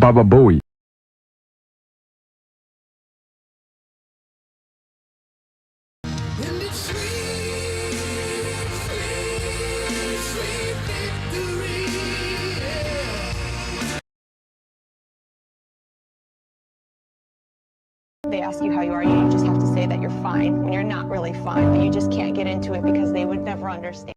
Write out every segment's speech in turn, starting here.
Baba Booey. They ask you how you are, you just have to say that you're fine when you're not really fine, but you just can't get into it because they would never understand.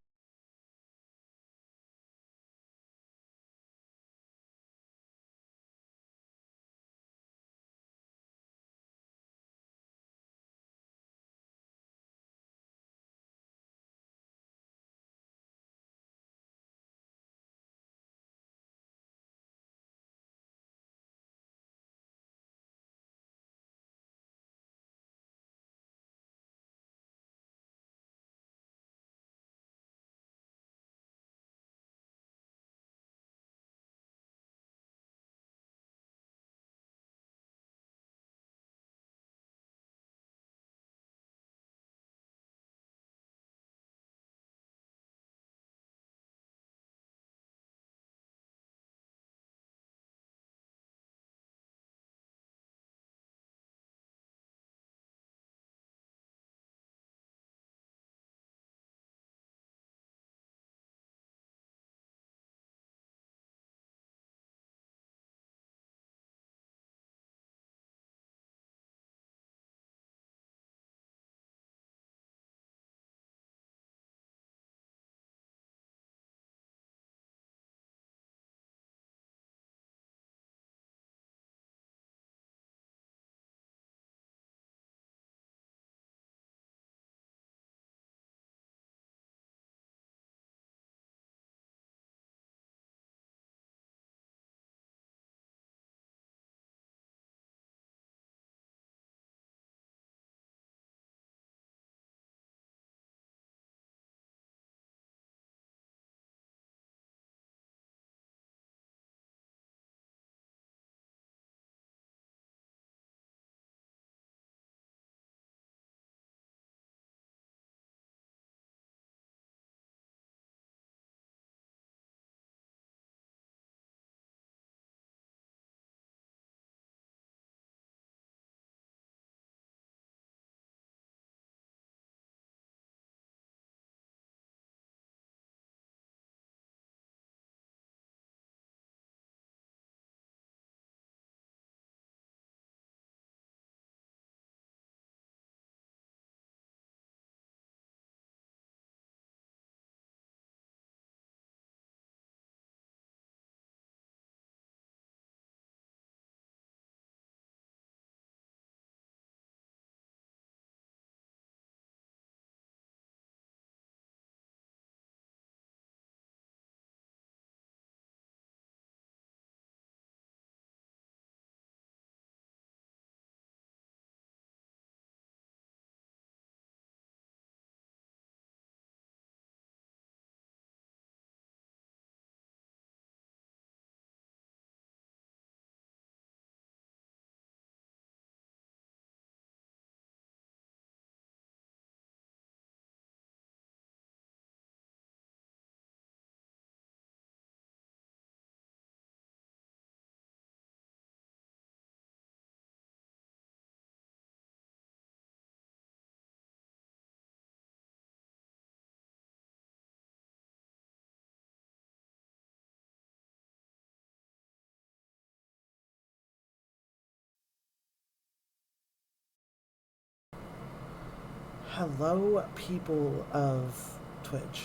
Hello, people of Twitch.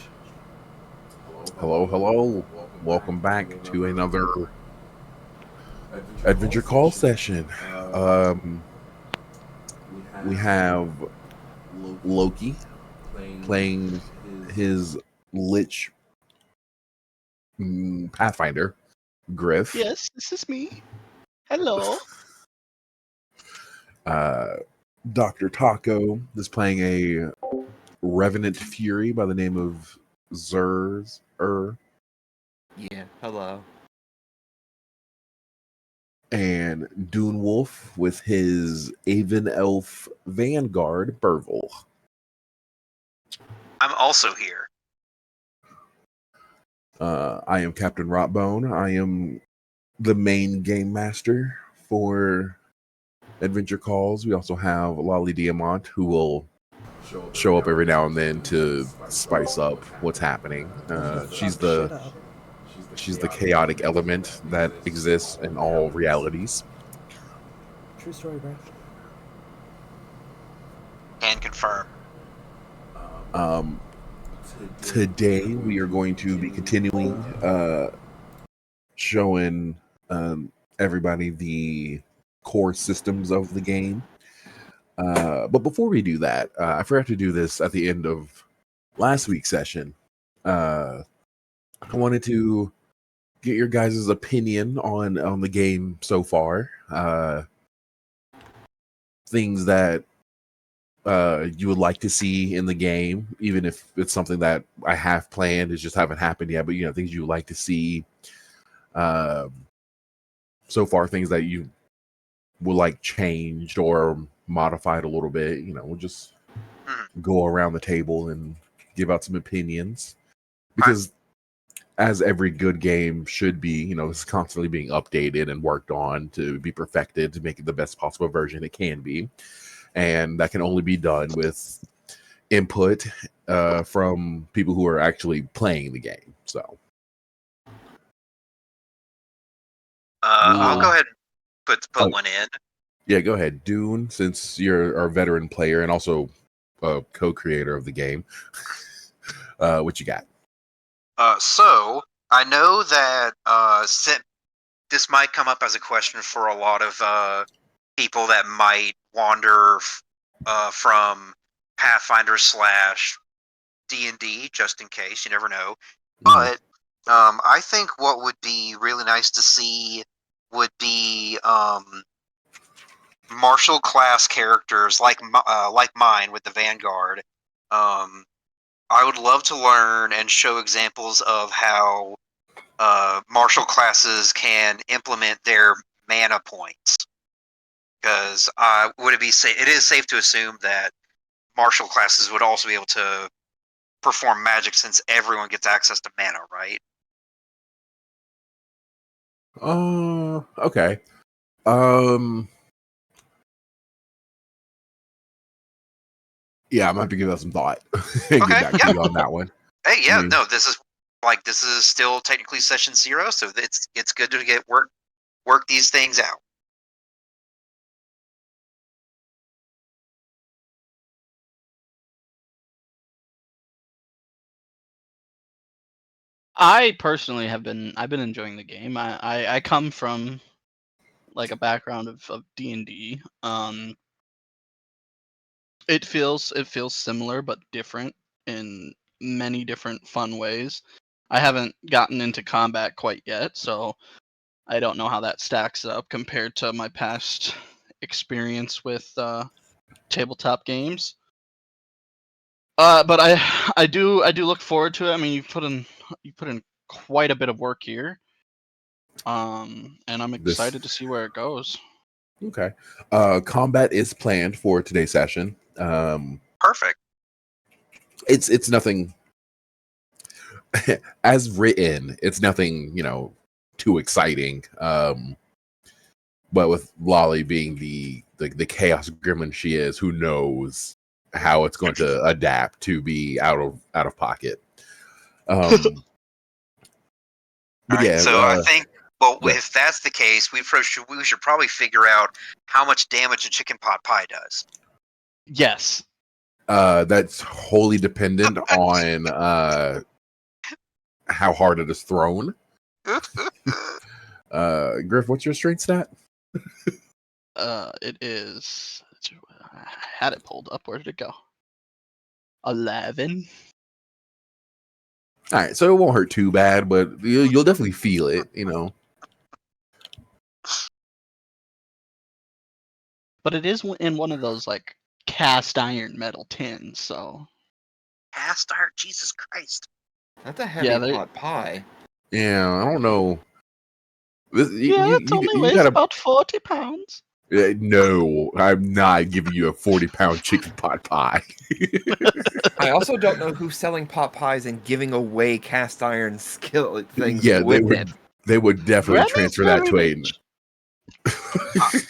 Hello, hello. Welcome back to another adventure call session. We have Loki playing his Lich Pathfinder, Griff. Yes, this is me. Hello. Dr. Taco is playing a Revenant Fury by the name of Zers. Yeah, hello. And Dune Wolf with his Aven Elf Vanguard, Burville. I'm also here. I am Captain Rotbone. I am the main game master for Adventure Calls. We also have Lolly Diamant, who will show up every now and then to spice up what's happening. She's Shut the up. chaotic element that exists in all realities. True story, bro. Can confirm. Um, Today we are going to be continuing showing everybody the core systems of the game. But before we do that, I forgot to do this at the end of last week's session. I wanted to get your guys' opinion on the game so far. Things that you would like to see in the game, even if it's something that I have planned, it just haven't happened yet. But things you would like to see. So far, things that you would like changed or modified a little bit. We'll just go around the table and give out some opinions, because as every good game should be, it's constantly being updated and worked on to be perfected to make it the best possible version it can be. And that can only be done with input from people who are actually playing the game. So I'll go ahead and put one in. Yeah, go ahead, Dune, since you're our veteran player and also a co-creator of the game. What you got? So I know that this might come up as a question for a lot of people that might wander from Pathfinder / D&D, just in case. You never know. But I think what would be really nice to see would be martial class characters like mine with the Vanguard. I would love to learn and show examples of how martial classes can implement their mana points. Because it is safe to assume that martial classes would also be able to perform magic, since everyone gets access to mana, right? Okay. Yeah, I'm gonna have to give that some thought and Okay, get back to you on that one. Hey, yeah, Mm. no, this is still technically session 0, so it's good to get work these things out. I personally I've been enjoying the game. I come from like a background of D&D. It feels similar but different in many different fun ways. I haven't gotten into combat quite yet, so I don't know how that stacks up compared to my past experience with tabletop games. But I do look forward to it. I mean, you put in quite a bit of work here. And I'm excited to see where it goes. Okay. Combat is planned for today's session. Perfect. It's nothing as written. It's nothing, too exciting. But with Lolly being the chaos gremlin she is, who knows how it's going to adapt to be out of pocket. But Right, yeah, so I think, yeah. if that's the case, we should probably figure out how much damage a chicken pot pie does. Yes. That's wholly dependent on how hard it is thrown. Griff, what's your strength stat? It is. I had it pulled up. Where did it go? 11. All right, so it won't hurt too bad, but you'll definitely feel it, But it is in one of those like cast iron metal tins, so. Cast iron, Jesus Christ! That's a heavy they- pot pie. Yeah, I don't know. It only weighs gotta, about 40 pounds. no, I'm not giving you a 40-pound chicken pot pie. I also don't know who's selling pot pies and giving away cast iron skillet things Yeah, with it. They would definitely Grammy's transfer that very to a. rich.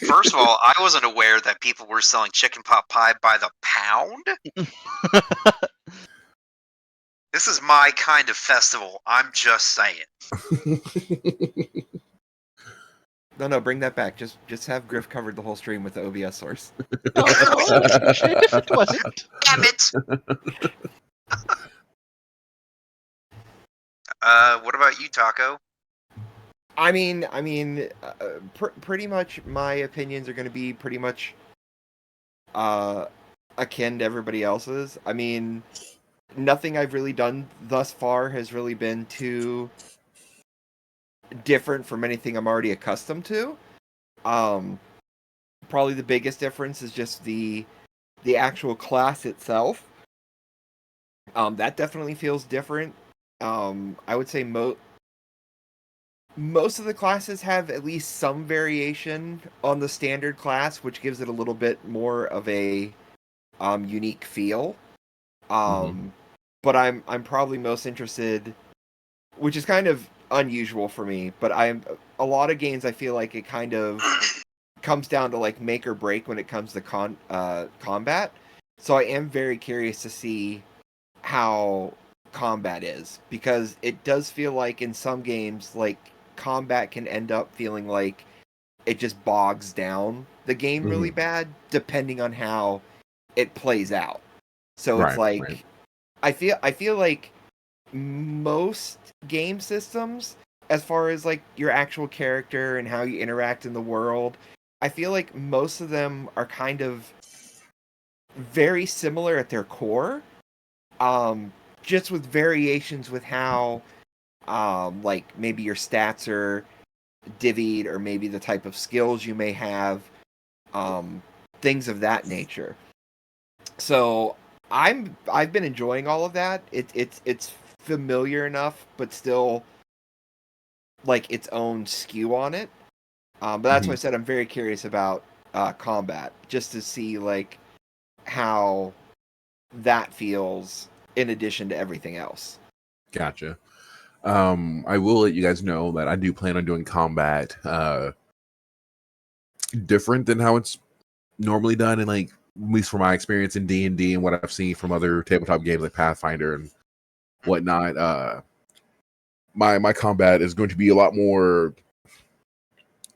First of all, I wasn't aware that people were selling chicken pot pie by the pound. This is my kind of festival. I'm just saying. No, bring that back. Just have Griff covered the whole stream with the OBS source. Oh, I would appreciate if it wasn't. Damn it! What about you, Taco? I mean, pretty much my opinions are going to be pretty much akin to everybody else's. I mean, nothing I've really done thus far has really been too different from anything I'm already accustomed to. Probably the biggest difference is just the actual class itself. That definitely feels different. I would say most of the classes have at least some variation on the standard class, which gives it a little bit more of a unique feel. But I'm probably most interested, which is kind of unusual for me, but a lot of games I feel like it kind of comes down to like make or break when it comes to combat. So I am very curious to see how combat is, because it does feel like in some games like combat can end up feeling like it just bogs down the game really bad depending on how it plays out. So it's like I feel like most game systems, as far as like your actual character and how you interact in the world, I feel like most of them are kind of very similar at their core, just with variations with how like maybe your stats are divvied, or maybe the type of skills you may have, things of that nature. So I've been enjoying all of that. It's familiar enough, but still like its own skew on it. But that's why I said I'm very curious about combat, just to see like how that feels in addition to everything else. Gotcha. I will let you guys know that I do plan on doing combat different than how it's normally done, and like at least from my experience in D&D and what I've seen from other tabletop games like Pathfinder and whatnot. My combat is going to be a lot more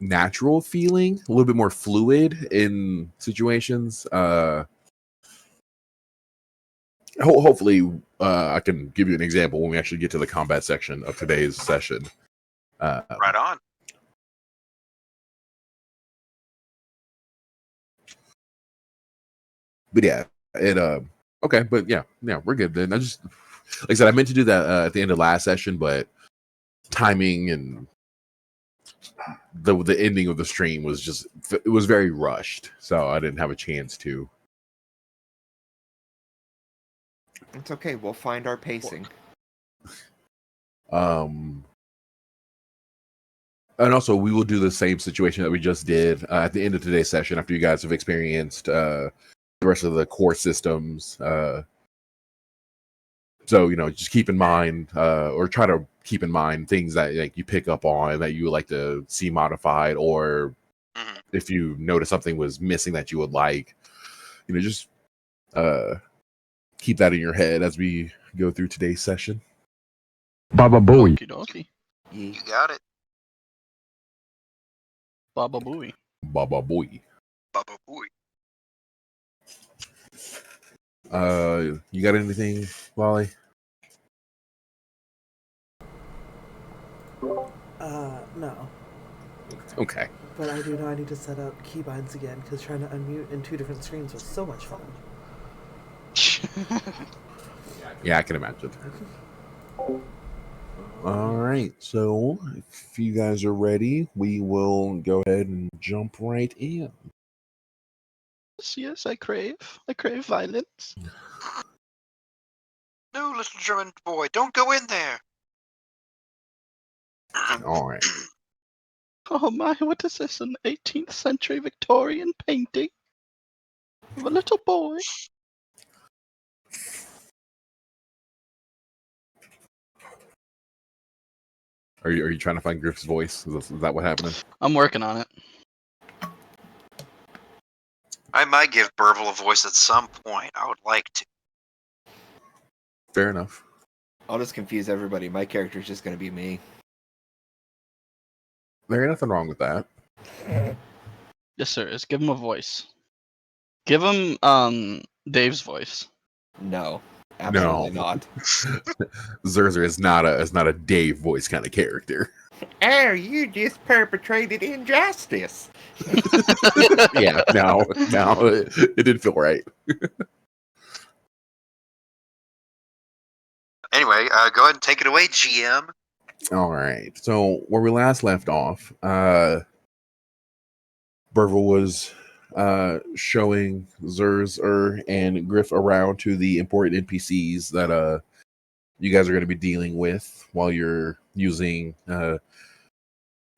natural feeling, a little bit more fluid in situations. Hopefully, I can give you an example when we actually get to the combat section of today's session. Right on. But yeah, okay, but yeah, we're good then. I just, like I said, I meant to do that at the end of last session, but timing and the ending of the stream was just, it was very rushed, so I didn't have a chance to. It's okay. We'll find our pacing. And also, we will do the same situation that we just did at the end of today's session after you guys have experienced the rest of the core systems. So, just keep in mind, or try to keep in mind things that like you pick up on that you would like to see modified, or if you notice something was missing that you would like, just keep that in your head as we go through today's session. Baba Booey. Okie dokie. You got it. Baba Booey. Baba boy. Baba Booey. You got anything, Wally? No. Okay. But I do know I need to set up keybinds again, because trying to unmute in 2 different screens was so much fun. Yeah, I can imagine. All right, so if you guys are ready, we will go ahead and jump right in. Yes, I crave violence. No, little German boy, don't go in there. All right. Oh my, what is this? An 18th century Victorian painting of a little boy? Are you trying to find Griff's voice? Is that what happened? I'm working on it. I might give Burble a voice at some point. I would like to. Fair enough. I'll just confuse everybody. My character's just going to be me. There ain't nothing wrong with that. Yes, sir. Just give him a voice. Give him Dave's voice. No, absolutely No. not. Zerzer is not a Dave voice kind of character. Oh, you just perpetrated injustice. Yeah, no, it didn't feel right. Anyway, go ahead and take it away, GM. All right. So where we last left off, Burville was showing Zerzer and Griff around to the important NPCs that you guys are going to be dealing with while you're using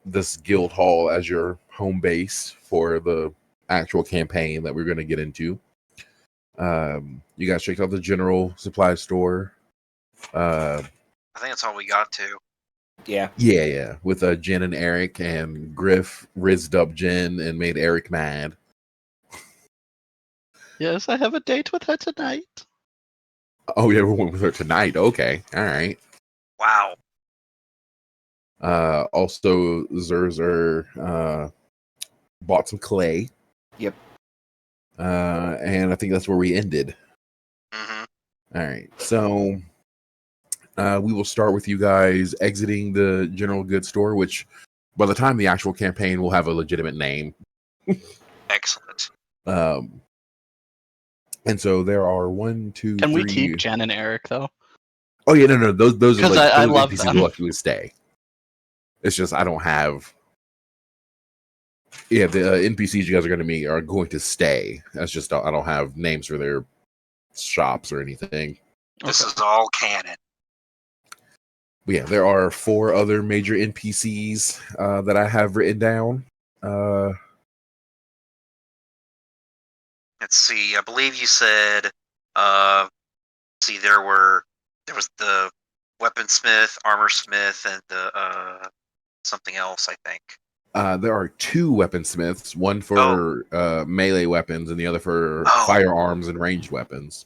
this guild hall as your home base for the actual campaign that we're going to get into. You guys checked out the general supply store. I think that's all we got to. Yeah. With Jen and Eric, and Griff rizzed up Jen and made Eric mad. Yes, I have a date with her tonight. Oh, yeah, we went with her tonight. Okay, all right. Wow. Also, Zerzer bought some clay. Yep. And I think that's where we ended. Mm-hmm. All right, so we will start with you guys exiting the general goods store, which by the time the actual campaign will have a legitimate name. Excellent. And so there are 1, 2, Can 3. we keep Jen and Eric though? Oh yeah, no, those are 'Cause like I those love NPCs them. will actually stay. It's just I don't have. Yeah, the NPCs you guys are going to meet are going to stay. That's just I don't have names for their shops or anything. This Okay. is all canon. But yeah, there are 4 other major NPCs that I have written down. Let's see. I believe you said. See, there was the weaponsmith, armorsmith, and the something else. I think. There are 2 weaponsmiths, one for melee weapons and the other for firearms and ranged weapons.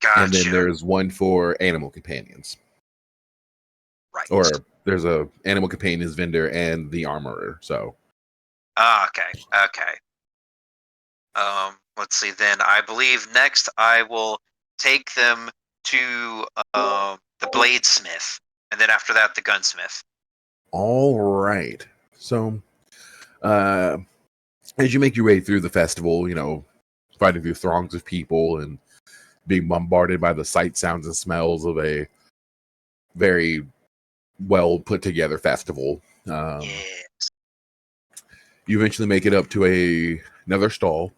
Gotcha. And then there's one for animal companions. Right. Or there's a animal companions vendor and the armorer. So. Okay. Let's see. Then I believe next I will take them to the bladesmith, and then after that the gunsmith. All right. So, as you make your way through the festival, fighting through throngs of people and being bombarded by the sights, sounds, and smells of a very well put together festival, Yes. you eventually make it up to another stall.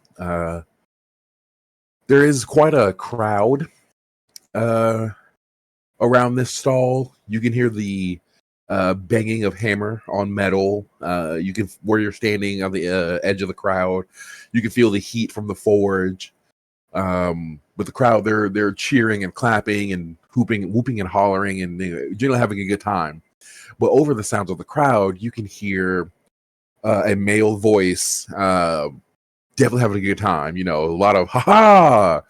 There is quite a crowd around this stall. You can hear the banging of hammer on metal. You can, where you're standing on the edge of the crowd, you can feel the heat from the forge. But the crowd, they're cheering and clapping and whooping and hollering and generally having a good time. But over the sounds of the crowd, you can hear a male voice definitely having a good time. A lot of ha-ha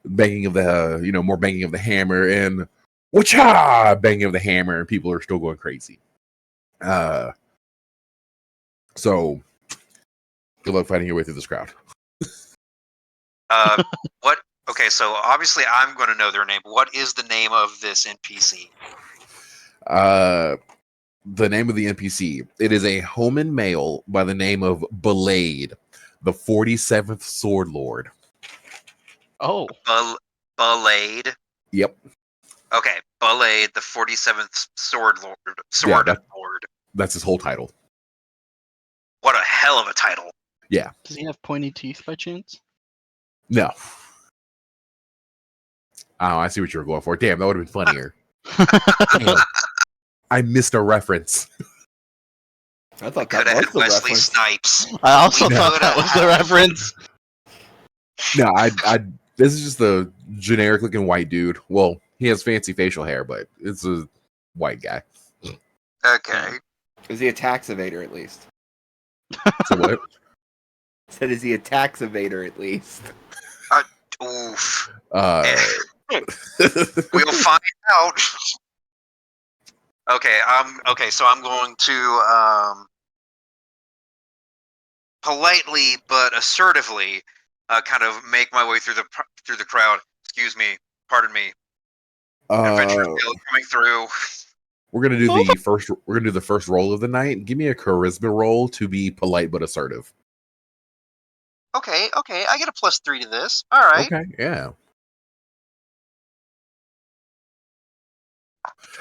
banging of the, more banging of the hammer and whatcha banging of the hammer, and people are still going crazy. So good luck fighting your way through this crowd. What? Okay, so obviously I'm going to know their name. What is the name of this NPC? The name of the NPC. It is a Homan male by the name of Belade, the 47th Sword Lord. Oh. Belade. Yep. Okay, Belade, the 47th Sword Lord. Lord. That's his whole title. What a hell of a title. Yeah. Does he have pointy teeth by chance? No. Oh, I see what you were going for. Damn, that would have been funnier. Damn. I missed a reference. I thought Could that have was had the Wesley reference. Snipes. I also We thought coulda that was the had- reference. No, I this is just a generic looking white dude. Well, he has fancy facial hair, but it's a white guy. Okay. Is he a tax evader at least? So what? Said, is he a tax evader at least? Oof. Uh, We'll find out. Okay. So I'm going to politely but assertively kind of make my way through the crowd. Excuse me. Pardon me. Adventure Guild coming through. we're gonna do the first roll of the night. Give me a charisma roll to be polite but assertive. Okay. I get a +3 to this. All right. Okay, yeah.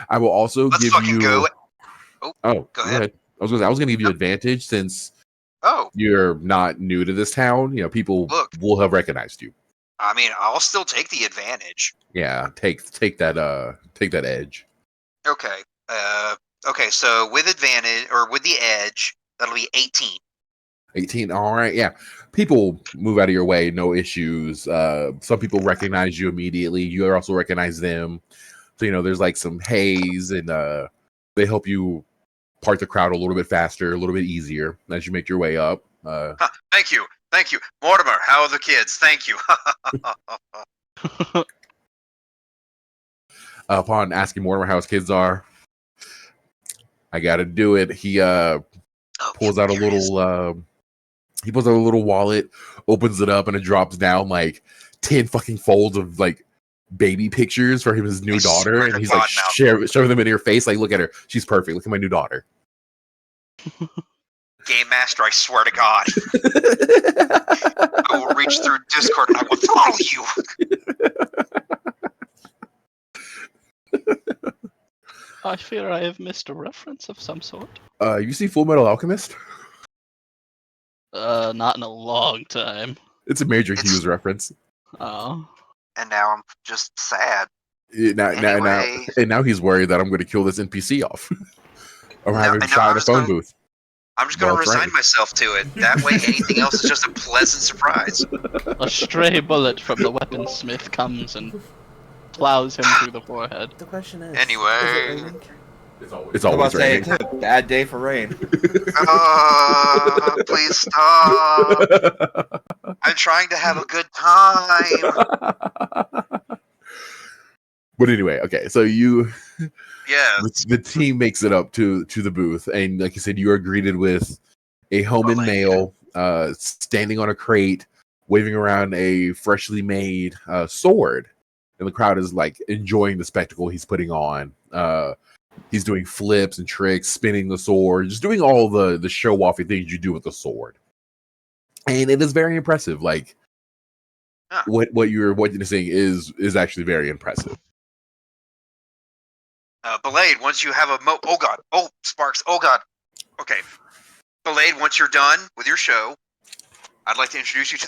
I will also Let's give fucking you. go. Oh, Go ahead. I was gonna give you advantage since you're not new to this town. You know, people will have recognized you. I mean, I'll still take the advantage. Yeah, take that edge. Okay. Okay. So with advantage or with the edge, that'll be 18. 18. All right, yeah. People move out of your way, no issues. Some people recognize you immediately. You also recognize them. So there's like some haze, and they help you part the crowd a little bit faster, a little bit easier as you make your way up. Thank you, Mortimer. How are the kids? Thank you. Upon asking Mortimer how his kids are, I got to do it. He pulls out a little. He pulls out a little wallet, opens it up, and it drops down like 10 fucking folds of like baby pictures for his new daughter, and he's like showing them in her face, like, look at her, she's perfect. Look at my new daughter. Game Master, I swear to God, I will reach through Discord and I will throttle you. I fear I have missed a reference of some sort. You see Full Metal Alchemist? Not in a long time. It's a Major Hughes reference. Oh. And now I'm just sad. Now he's worried that I'm going to kill this NPC off. Or have him shot in a phone booth. I'm just going to resign myself to it. That way, anything else is just a pleasant surprise. A stray bullet from the weaponsmith comes and plows him through the forehead. The question is, anyway, is it raining? It's always raining. It's a bad day for rain. Please stop. I'm trying to have a good time. But anyway, okay, so Yes. the team makes it up to the booth, and like you said, you are greeted with a Homan male standing on a crate, waving around a freshly made sword, and the crowd is like enjoying the spectacle he's putting on. He's doing flips and tricks, spinning the sword, just doing all the show-offy things you do with the sword, and it is very impressive. Like what you're witnessing is actually very impressive. Belade, once you have a oh god, oh Sparks, oh god. Okay, Belade, once you're done with your show, I'd like to introduce you to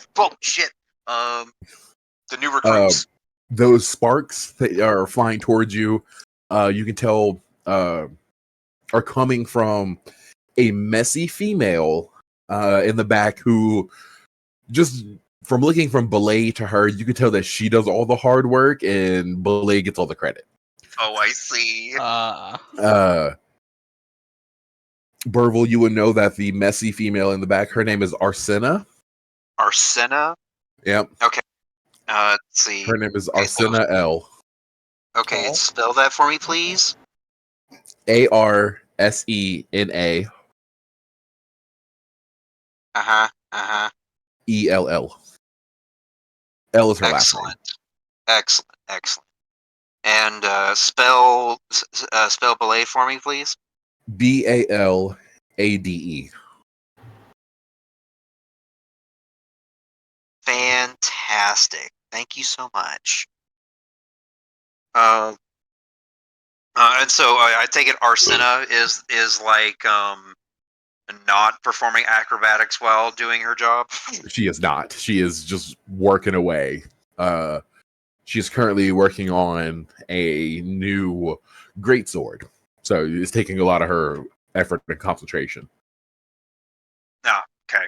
the new recruits. Those sparks that are flying towards you, you can tell are coming from a messy female in the back who, just from looking from Belay to her, you can tell that she does all the hard work and Belay gets all the credit. Oh, I see. Burville, you would know that the messy female in the back, her name is Arsena. Arsena? Yep. Okay. Let's see. Her name is Arsena L. Okay, spell that for me, please. Arsena. ELL. L is her last name. Excellent. And spell Belay for me, please. BALADE. Fantastic. Thank you so much. And so I take it Arsena is like not performing acrobatics while doing her job. She is not. She is just working away. She's currently working on a new greatsword, so it's taking a lot of her effort and concentration. Ah, okay.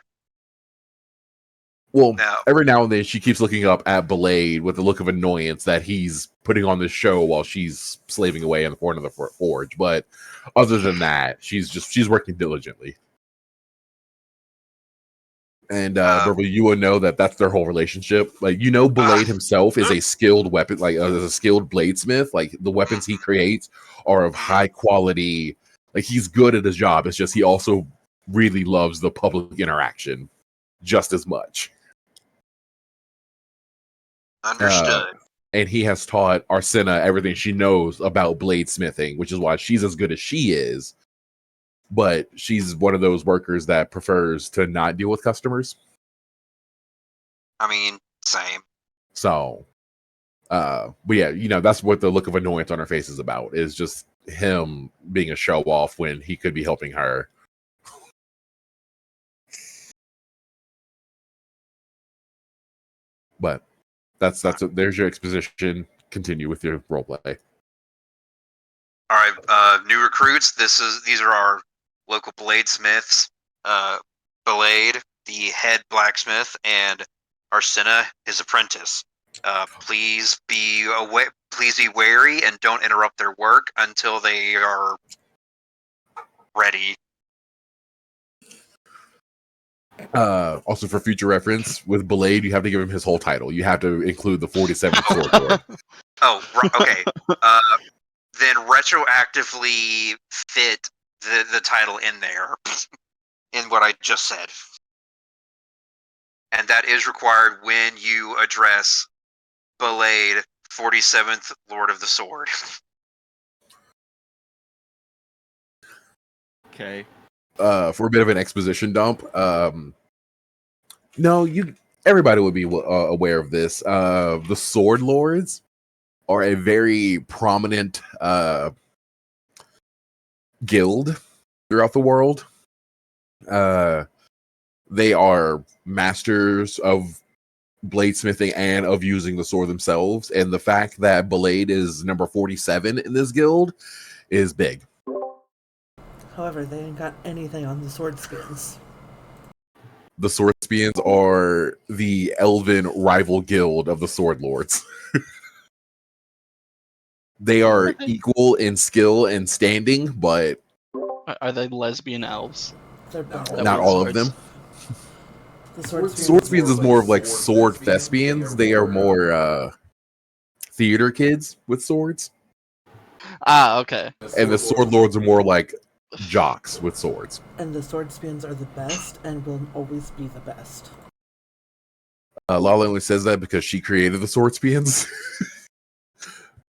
Well, No. every now and then she keeps looking up at Blade with a look of annoyance that he's putting on this show while she's slaving away in the front of the forge. But other than that, she's working diligently. And Burble, you will know that that's their whole relationship. Like, Blade himself is a skilled weapon, like is a skilled bladesmith. Like the weapons he creates are of high quality. Like he's good at his job. It's just he also really loves the public interaction just as much. Understood. And he has taught Arsena everything she knows about bladesmithing, which is why she's as good as she is. But she's one of those workers that prefers to not deal with customers. I mean, same. So, but yeah, that's what the look of annoyance on her face is about. Is just him being a show off when he could be helping her. But there's your exposition. Continue with your roleplay. All right, new recruits. These are our local bladesmiths. Blade, the head blacksmith, and Arsena, his apprentice. Please be wary and don't interrupt their work until they are ready. Also, for future reference, with Blade, you have to give him his whole title. You have to include the 47th Sword Lord. Oh, okay. Then retroactively fit the title in there, in what I just said. And that is required when you address Blade, 47th Lord of the Sword. Okay. For a bit of an exposition dump, no, everybody would be aware of this. The Sword Lords are a very prominent guild throughout the world. They are masters of bladesmithing and of using the sword themselves, and the fact that Blade is number 47 in this guild is big. However, they ain't got anything on the sword skins. The Swordspians are the elven rival guild of the Sword Lords. They are equal in skill and standing, but Are they lesbian elves? They're both. not all of them. The Swordspians Swordspians is more of like sword thespians. They are more theater kids with swords. Ah, okay. And the Sword Lords are more like jocks with swords. And the Swordspians are the best and will always be the best. Lala only says that because she created the Swordspians.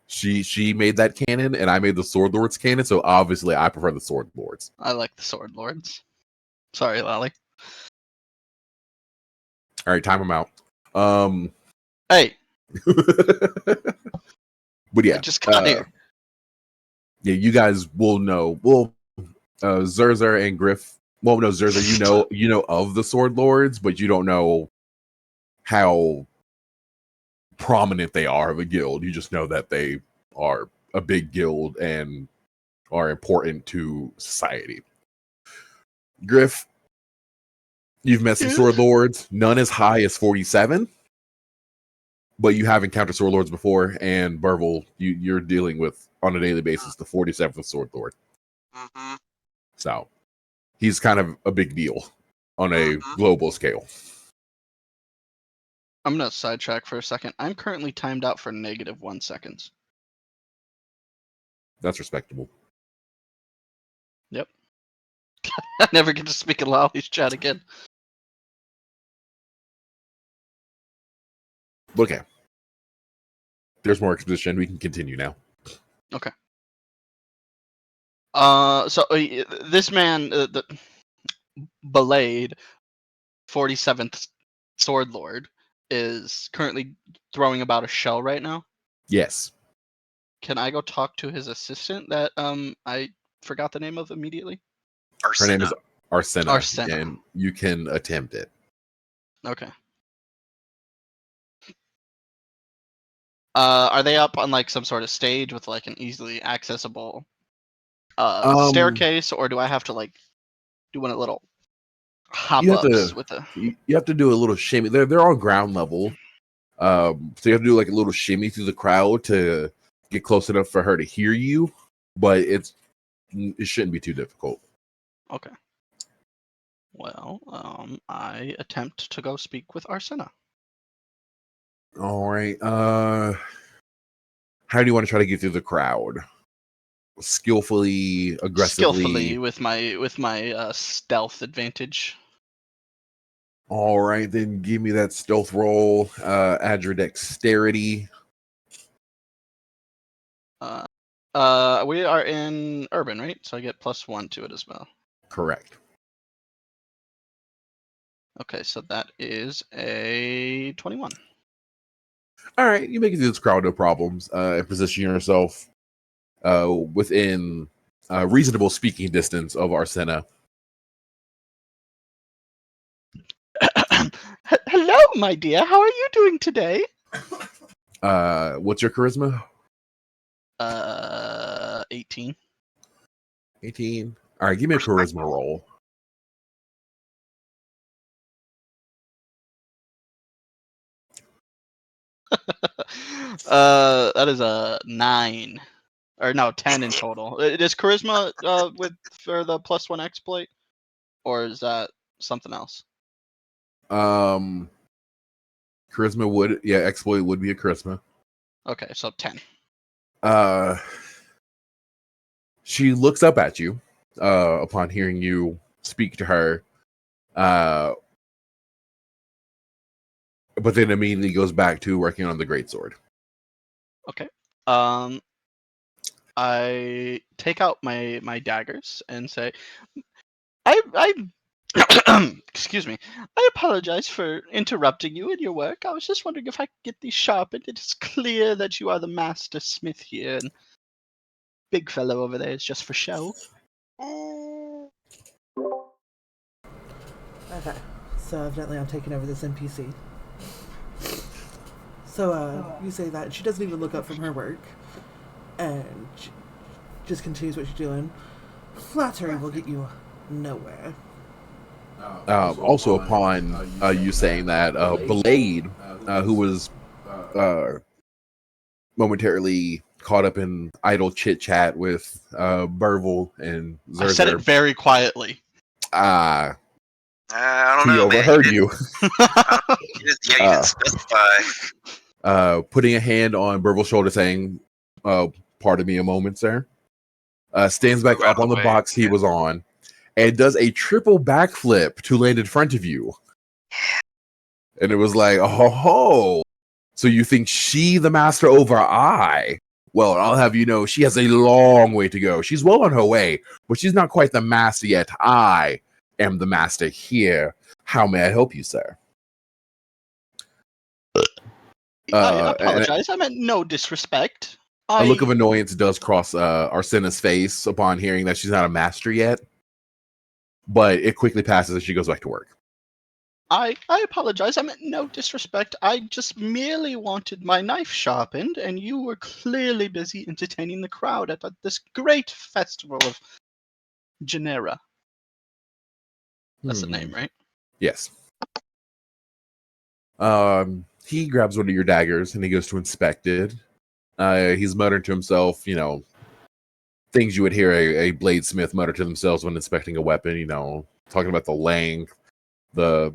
She made that canon, and I made the Sword Lords canon, so obviously I prefer the Sword Lords. I like the Sword Lords. Sorry, Lolly. All right, time them out. Hey, but yeah, I just got here. Yeah, you guys will know. Well, Zerzer and Griff. Well, no, Zerzer, you know of the Sword Lords, but you don't know how prominent they are of a guild. You just know that they are a big guild and are important to society. Griff, you've met some Sword Lords, none as high as 47, but you have encountered Sword Lords before, and Burble, you're dealing with on a daily basis the 47th Sword Lord. Mm-hmm. So he's kind of a big deal on a global scale. I'm gonna sidetrack for a second. I'm currently timed out for -1 seconds. That's respectable. Yep. I never get to speak in Lolly's chat again. Okay. There's more exposition. We can continue now. Okay. So this man, the Blade, 47th Sword Lord, is currently throwing about a shell right now. Yes. Can I go talk to his assistant that I forgot the name of immediately? Her name is Arsena, Arsena. and you can attempt it. Okay. Are they up on like some sort of stage with like an easily accessible staircase, or do I have to like do one a little hop You have ups to with a. you have to do a little shimmy. They're on ground level, so you have to do like a little shimmy through the crowd to get close enough for her to hear you. But it shouldn't be too difficult. Okay. Well, I attempt to go speak with Arsena. All right. How do you want to try to get through the crowd? Skillfully, aggressively. Skillfully with my stealth advantage. All right, then give me that stealth roll. Add your dexterity. We are in urban, right? So I get +1 to it as well. Correct. Okay, so that is a 21. All right, you make it through this crowd, no problems. And position yourself within reasonable speaking distance of Arsena. Hello, my dear. How are you doing today? What's your charisma? 18. 18. All right, give me a charisma roll. That is a 9. Or no, 10 in total. Is charisma for the +1 exploit? Or is that something else? Charisma exploit would be a charisma. Okay, so 10. She looks up at you upon hearing you speak to her, but then immediately goes back to working on the greatsword. Okay. I take out my daggers and say, I excuse me. I apologize for interrupting you in your work. I was just wondering if I could get these sharpened. It is clear that you are the master smith here, and big fellow over there is just for show. Okay, so evidently I'm taking over this NPC. So you say that she doesn't even look up from her work, and she just continues what she's doing. Flattery will get you nowhere. Also, upon you saying that, Blade, who was momentarily caught up in idle chit chat with Burville and I said it Zerzer, very quietly. I don't he know, man. overheard you. You didn't specify. Putting a hand on Burville's shoulder, saying, "Pardon me a moment, sir." Stands back Move out up of on the the way. box he was on, and does a triple backflip to land in front of you. And it was like, oh ho! So you think she the master over I? Well, I'll have you know, she has a long way to go. She's well on her way, but she's not quite the master yet. I am the master here. How may I help you, sir? I And apologize. I meant no disrespect. a look of annoyance does cross Arsena's face upon hearing that she's not a master yet, but it quickly passes as she goes back to work. I apologize. I meant no disrespect. I just merely wanted my knife sharpened, and you were clearly busy entertaining the crowd at this great festival of Genera. That's the name, right? Yes. He grabs one of your daggers and he goes to inspect it. He's muttering to himself, you know, things you would hear a bladesmith mutter to themselves when inspecting a weapon, you know, talking about the length, the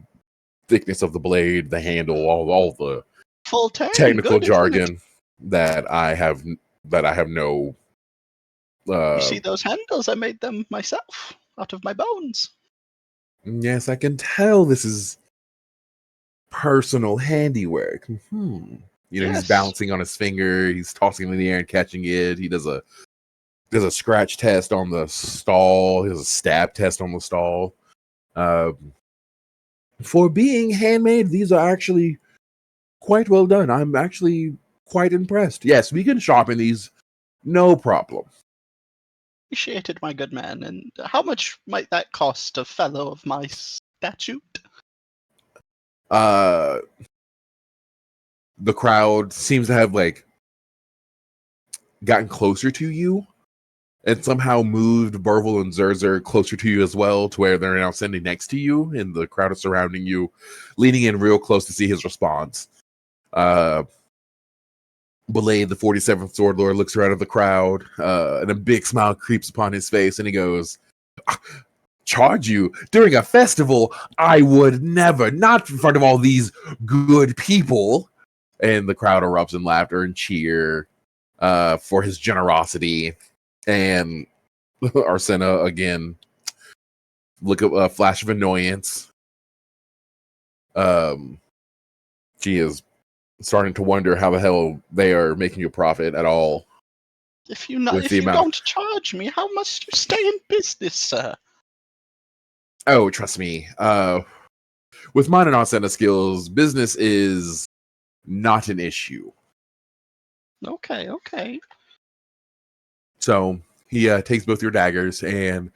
thickness of the blade, the handle, all the Full 10. technical Good, isn't it? jargon that I have no. You see those handles? I made them myself out of my bones. Yes, I can tell this is personal handiwork. You know, Yes. he's bouncing on his finger, he's tossing it in the air and catching it. He does a scratch test on the stall, he does a stab test on the stall. For being handmade, these are actually quite well done. I'm actually quite impressed. Yes, we can sharpen these, no problem. Appreciated, my good man. And how much might that cost a fellow of my statute? The crowd seems to have like gotten closer to you and somehow moved Burville and Zerzer closer to you as well, to where they're now standing next to you, and the crowd is surrounding you, leaning in real close to see his response. Blade, the 47th Sword Lord, looks around at the crowd, and a big smile creeps upon his face, and he goes, "Charge you during a festival? I would never, not in front of all these good people." And the crowd erupts in laughter and cheer for his generosity. And Arsena, again, look at a flash of annoyance. She is starting to wonder how the hell they are making a profit at all. If you don't charge me, how must you stay in business, sir? Oh, trust me. With mine and Arsena skills, business is not an issue. Okay. So he takes both your daggers and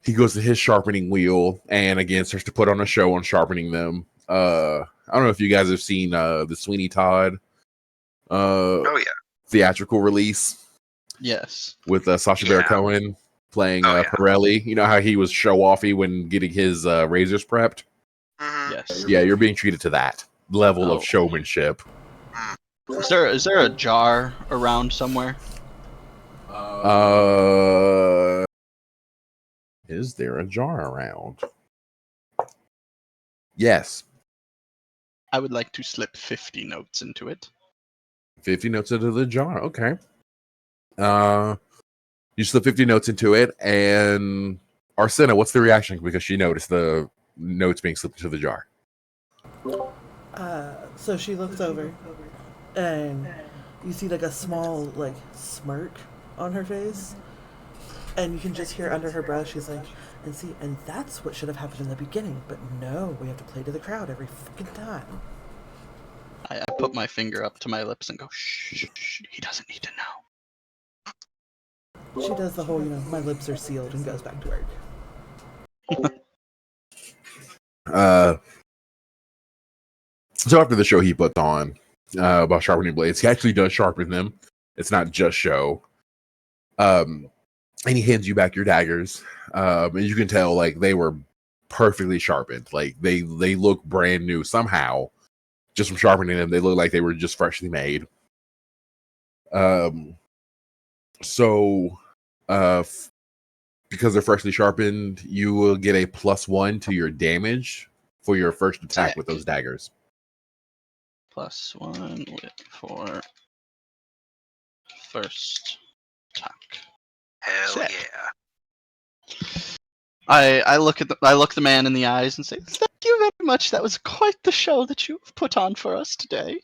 he goes to his sharpening wheel and again starts to put on a show on sharpening them. I don't know if you guys have seen the Sweeney Todd theatrical release. Yes. With Sacha Baron Cohen playing Pirelli. You know how he was show-offy when getting his razors prepped? Yes. Yeah, you're being treated to that level of showmanship. Is there a jar around somewhere? Is there a jar around? Yes. I would like to slip 50 notes into it. 50 notes into the jar. Okay. You slip 50 notes into it, and Arsena, what's the reaction? Because she noticed the notes being slipped into the jar. So she looks over, and you see like a small like smirk on her face, and you can just hear under her breath she's like, and that's what should have happened in the beginning, but no, we have to play to the crowd every fucking time. I put my finger up to my lips and go, shh, he doesn't need to know. She does the whole, my lips are sealed, and goes back to work. So after the show he puts on about sharpening blades, he actually does sharpen them. It's not just show. And he hands you back your daggers. And you can tell like they were perfectly sharpened. Like they look brand new somehow. Just from sharpening them, they look like they were just freshly made. Because they're freshly sharpened, you will get a +1 to your damage for your first attack with those daggers. +1 for first attack. Hell Sick. yeah! I look the man in the eyes and say, "Thank you very much. That was quite the show that you've put on for us today."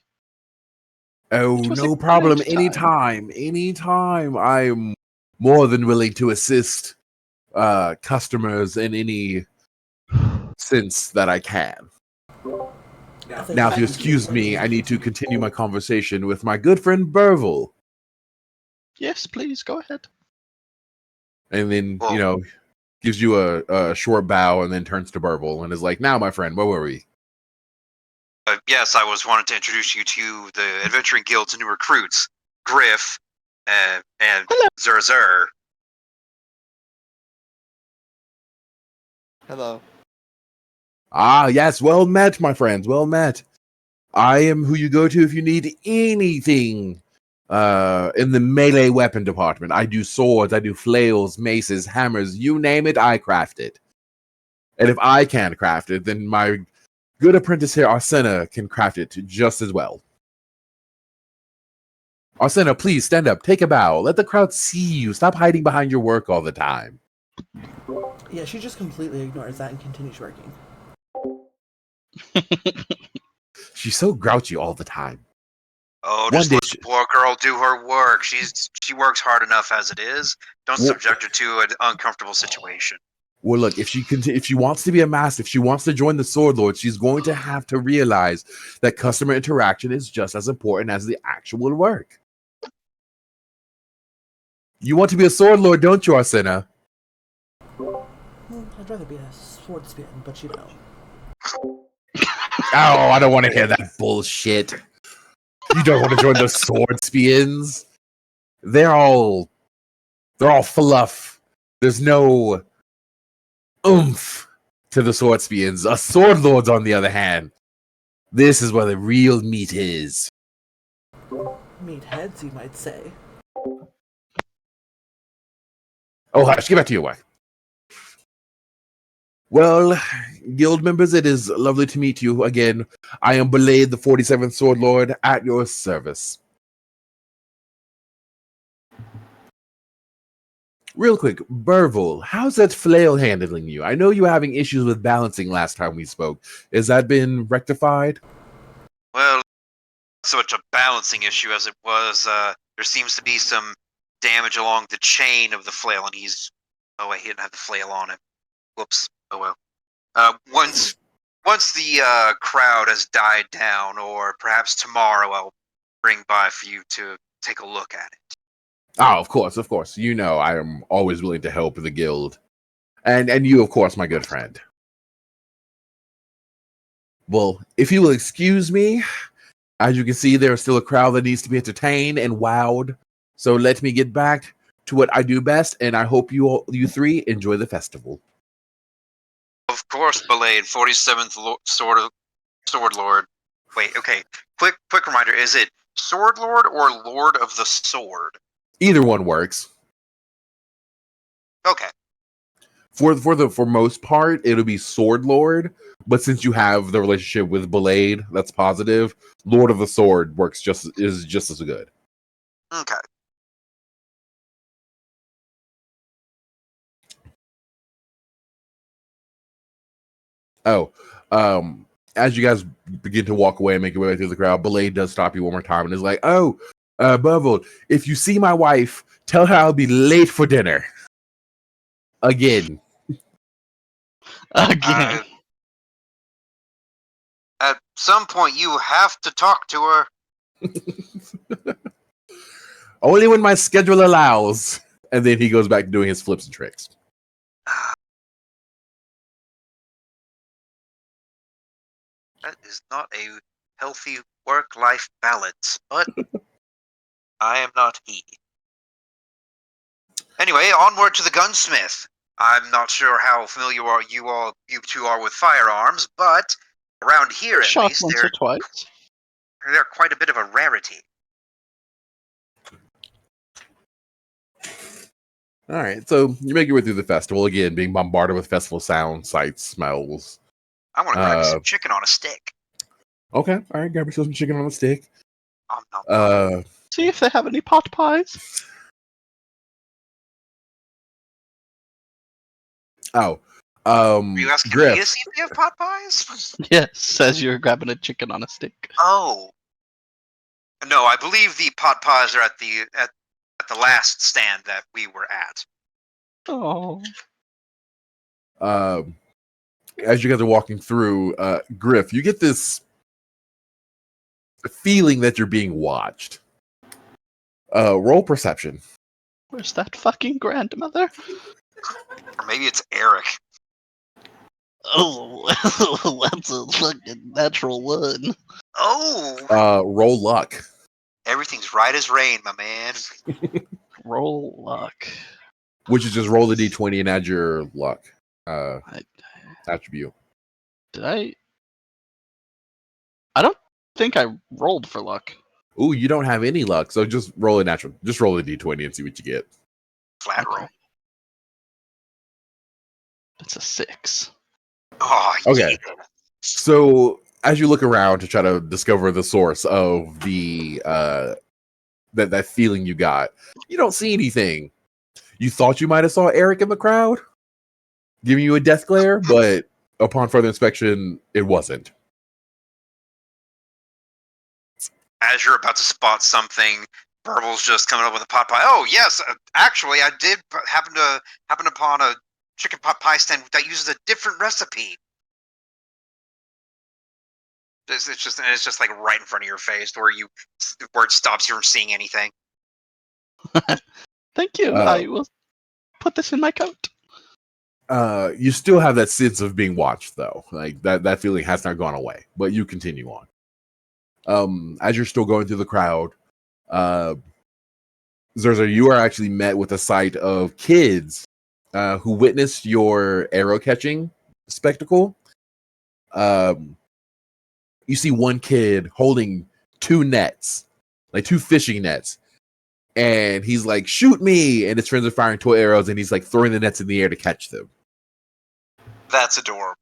Oh, no problem. Anytime. I'm more than willing to assist customers in any sense that I can. Now, if you excuse me, I need to continue my conversation with my good friend Burville. Yes, please, go ahead. And then, gives you a short bow and then turns to Burville and is like, "Now, my friend, where were we?" Yes, I was wanting to introduce you to the Adventuring Guild's new recruits, Griff and Zerzer. Hello. Ah, yes, well met, my friends, well met. I am who you go to if you need anything in the melee weapon department. I do swords, I do flails, maces, hammers, you name it, I craft it. And if I can't craft it, then my good apprentice here, Arsena, can craft it just as well. Arsena, please stand up, take a bow, let the crowd see you, stop hiding behind your work all the time. Yeah, she just completely ignores that and continues working. She's so grouchy all the time. Oh, just let the poor girl do her work. She works hard enough as it is. Don't subject her to an uncomfortable situation. Well, look, if she wants to be a master, if she wants to join the Sword Lord, she's going to have to realize that customer interaction is just as important as the actual work. You want to be a Sword Lord, don't you, Arsena? I'd rather be a swordsman, but Oh, I don't want to hear that bullshit. You don't want to join the Swordspeans? They're all They're all fluff. There's no oomph to the swordspeans. A sword lords, on the other hand, this is where the real meat is. Meatheads, you might say. Oh, hush, get back to your work. Well, guild members, it is lovely to meet you again. I am Belade, the 47th Sword Lord, at your service. Real quick, Burville, how's that flail handling you? I know you were having issues with balancing last time we spoke. Has that been rectified? Well, not so much a balancing issue as it was, there seems to be some damage along the chain of the flail, and he's... Oh, wait, he didn't have the flail on him. Whoops. Oh, well. Once the crowd has died down, or perhaps tomorrow, I'll bring by for you to take a look at it. Oh, of course. You know I am always willing to help the guild. And you, of course, my good friend. Well, if you will excuse me, as you can see, there is still a crowd that needs to be entertained and wowed. So let me get back to what I do best, and I hope you three enjoy the festival. Of course, Belade, 47th Sword Lord. Wait, okay. Quick reminder, is it Sword Lord or Lord of the Sword? Either one works. Okay. For most part, it'll be Sword Lord, but since you have the relationship with Belade, that's positive. Lord of the Sword is just as good. Okay. Oh, as you guys begin to walk away and make your way through the crowd, Belade does stop you one more time and is like, "Oh, Burville, if you see my wife, tell her I'll be late for dinner." Again. Again. At some point, you have to talk to her. Only when my schedule allows. And then he goes back to doing his flips and tricks. That is not a healthy work-life balance, but I am not he. Anyway, onward to the gunsmith. I'm not sure how familiar you two are with firearms, but around here at Shot least, once or twice. they're quite a bit of a rarity. All right, so you make your way through the festival again, being bombarded with festival sounds, sights, smells. I want to grab some chicken on a stick. Okay, all right, grab yourself some chicken on a stick. See if they have any pot pies. Are you asking Griff. me to see if they have pot pies? Yes, says you're grabbing a chicken on a stick. Oh. No, I believe the pot pies are at the last stand that we were at. Oh. As you guys are walking through, Griff, you get this feeling that you're being watched. Roll perception. Where's that fucking grandmother? Or maybe it's Eric. Oh, that's a fucking natural one. Oh! Roll luck. Everything's right as rain, my man. Roll luck. Which is just roll the d20 and add your luck I attribute. Did I don't think I rolled for luck. Ooh, you don't have any luck, so just roll a natural. Just roll a d20 and see what you get. Flat roll. That's a 6. Oh, Okay. yeah. So as you look around to try to discover the source of the that feeling you got, you don't see anything. You thought you might have saw Eric in the crowd giving you a death glare, but upon further inspection, it wasn't. As you're about to spot something, Burble's just coming up with a pot pie. Oh yes, actually, I did happen upon a chicken pot pie stand that uses a different recipe. It's just like right in front of your face, where it stops you from seeing anything. Thank you. I will put this in my coat. You still have that sense of being watched, though. Like that feeling has not gone away, but you continue on. As you're still going through the crowd, Zerzer, you are actually met with a sight of kids who witnessed your arrow catching spectacle. You see one kid holding two nets, like two fishing nets, and he's like, "Shoot me!" And his friends are firing toy arrows, and he's like throwing the nets in the air to catch them. That's adorable.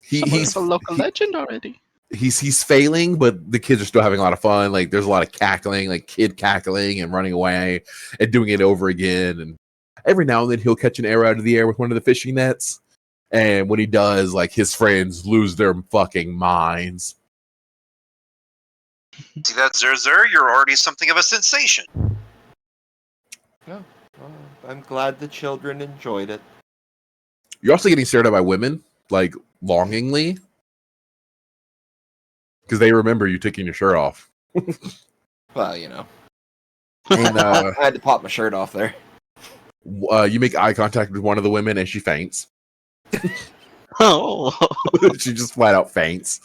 He's a local legend already. He's failing, but the kids are still having a lot of fun. Like there's a lot of cackling, like kid cackling and running away and doing it over again. And every now and then he'll catch an arrow out of the air with one of the fishing nets. And when he does, like his friends lose their fucking minds. See that, Zerzer? You're already something of a sensation. No, I'm glad the children enjoyed it. You're also getting stared at by women, like longingly, because they remember you taking your shirt off. Well, you know, And I had to pop my shirt off there. you make eye contact with one of the women, and she faints. Oh. She just flat out faints.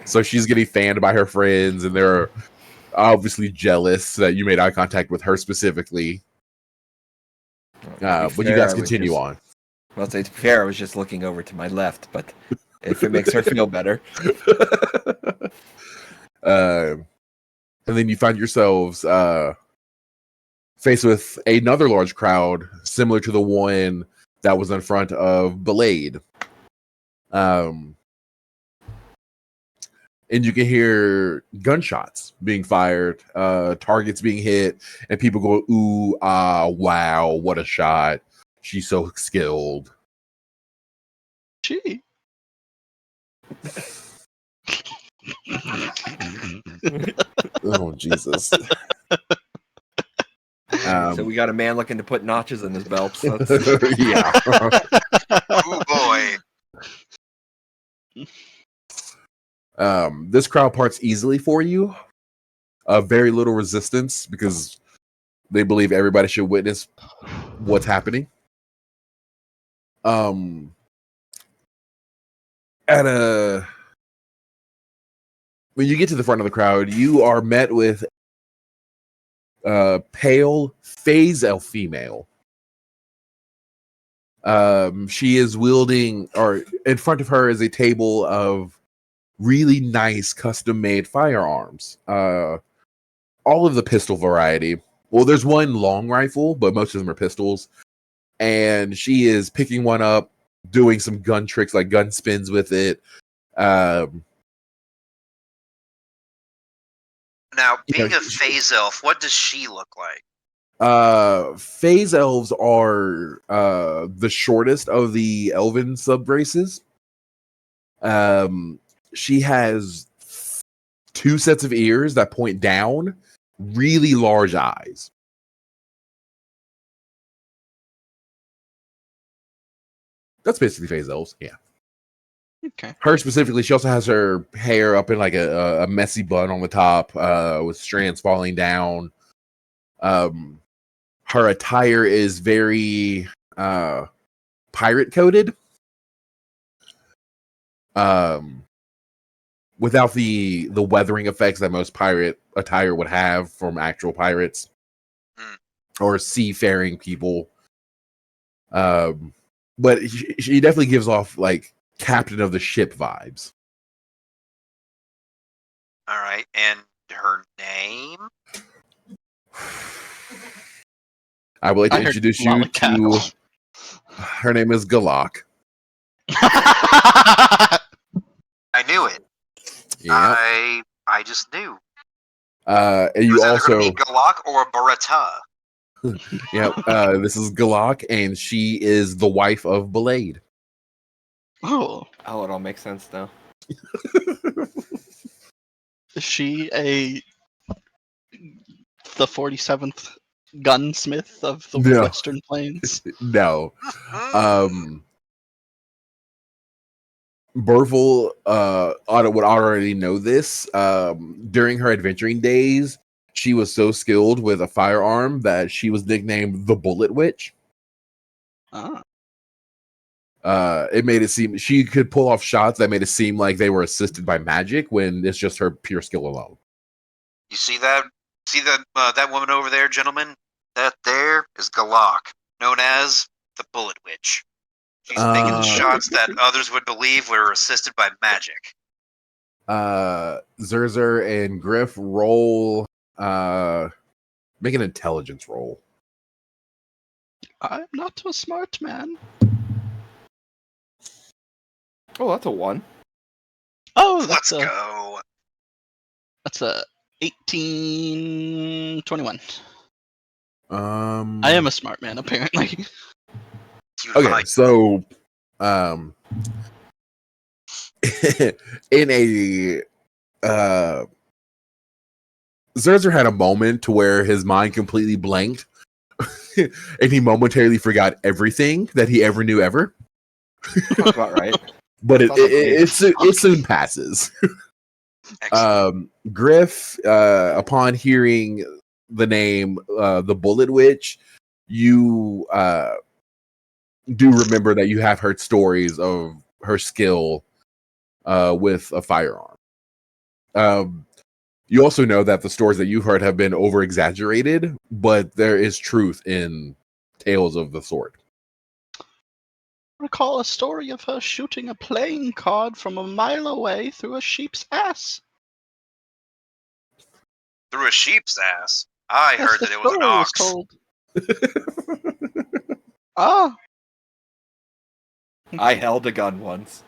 So she's getting fanned by her friends, and they're obviously jealous that you made eye contact with her specifically. But you guys continue on. Well, to be fair, I was just looking over to my left, but if it makes her feel better. And then you find yourselves faced with another large crowd, similar to the one that was in front of Blade. And you can hear gunshots being fired, targets being hit, and people go, "Ooh, ah, wow, what a shot. She's so skilled." Gee. Oh, Jesus. So we got a man looking to put notches in his belt. So Yeah. Oh boy. This crowd parts easily for you. Very little resistance because they believe everybody should witness what's happening. When you get to the front of the crowd, you are met with a pale phase elf female. She is wielding, or in front of her is a table of really nice custom-made firearms. All of the pistol variety. Well, there's one long rifle, but most of them are pistols. And she is picking one up, doing some gun tricks like gun spins with it. Now, being a phase elf, what does she look like? Phase elves are the shortest of the elven subraces. She has two sets of ears that point down, really large eyes. That's basically phase elves, yeah. Okay. Her specifically, she also has her hair up in like a messy bun on the top, with strands falling down. Her attire is very pirate coded. Without the weathering effects that most pirate attire would have from actual pirates or seafaring people. But she definitely gives off like captain of the ship vibes. All right, and her name? I would like to introduce you to. Her name is Galak. I knew it. Yeah. I just knew. And you was also either gonna be Galak or Barata. yeah. This is Galak, and she is the wife of Blade. Oh. Oh, it all makes sense now. Is she the 47th gunsmith of the Western Plains? No. Burville would already know this. During her adventuring days, she was so skilled with a firearm that she was nicknamed the Bullet Witch. It made it seem she could pull off shots that made it seem like they were assisted by magic when it's just her pure skill alone. You see that, See that woman over there, gentlemen? That there is Galak, known as the Bullet Witch. She's making shots that others would believe were assisted by magic. Zerzer and Griff roll. Make an intelligence roll. I'm not a smart man. Oh, that's a 1. Oh, Let's go. That's a 1821. I I am a smart man, apparently. Okay, so in a Zerzer had a moment to where his mind completely blanked and he momentarily forgot everything that he ever knew ever. That's about right. But it soon passes. Griff, upon hearing the name the Bullet Witch, you do remember that you have heard stories of her skill with a firearm. You also know that the stories that you've heard have been over exaggerated, but there is truth in tales of the sort. Recall a story of her shooting a playing card from a mile away through a sheep's ass. Through a sheep's ass? I Yes, heard the that it was an story was ox. told. Ah. I held a gun once.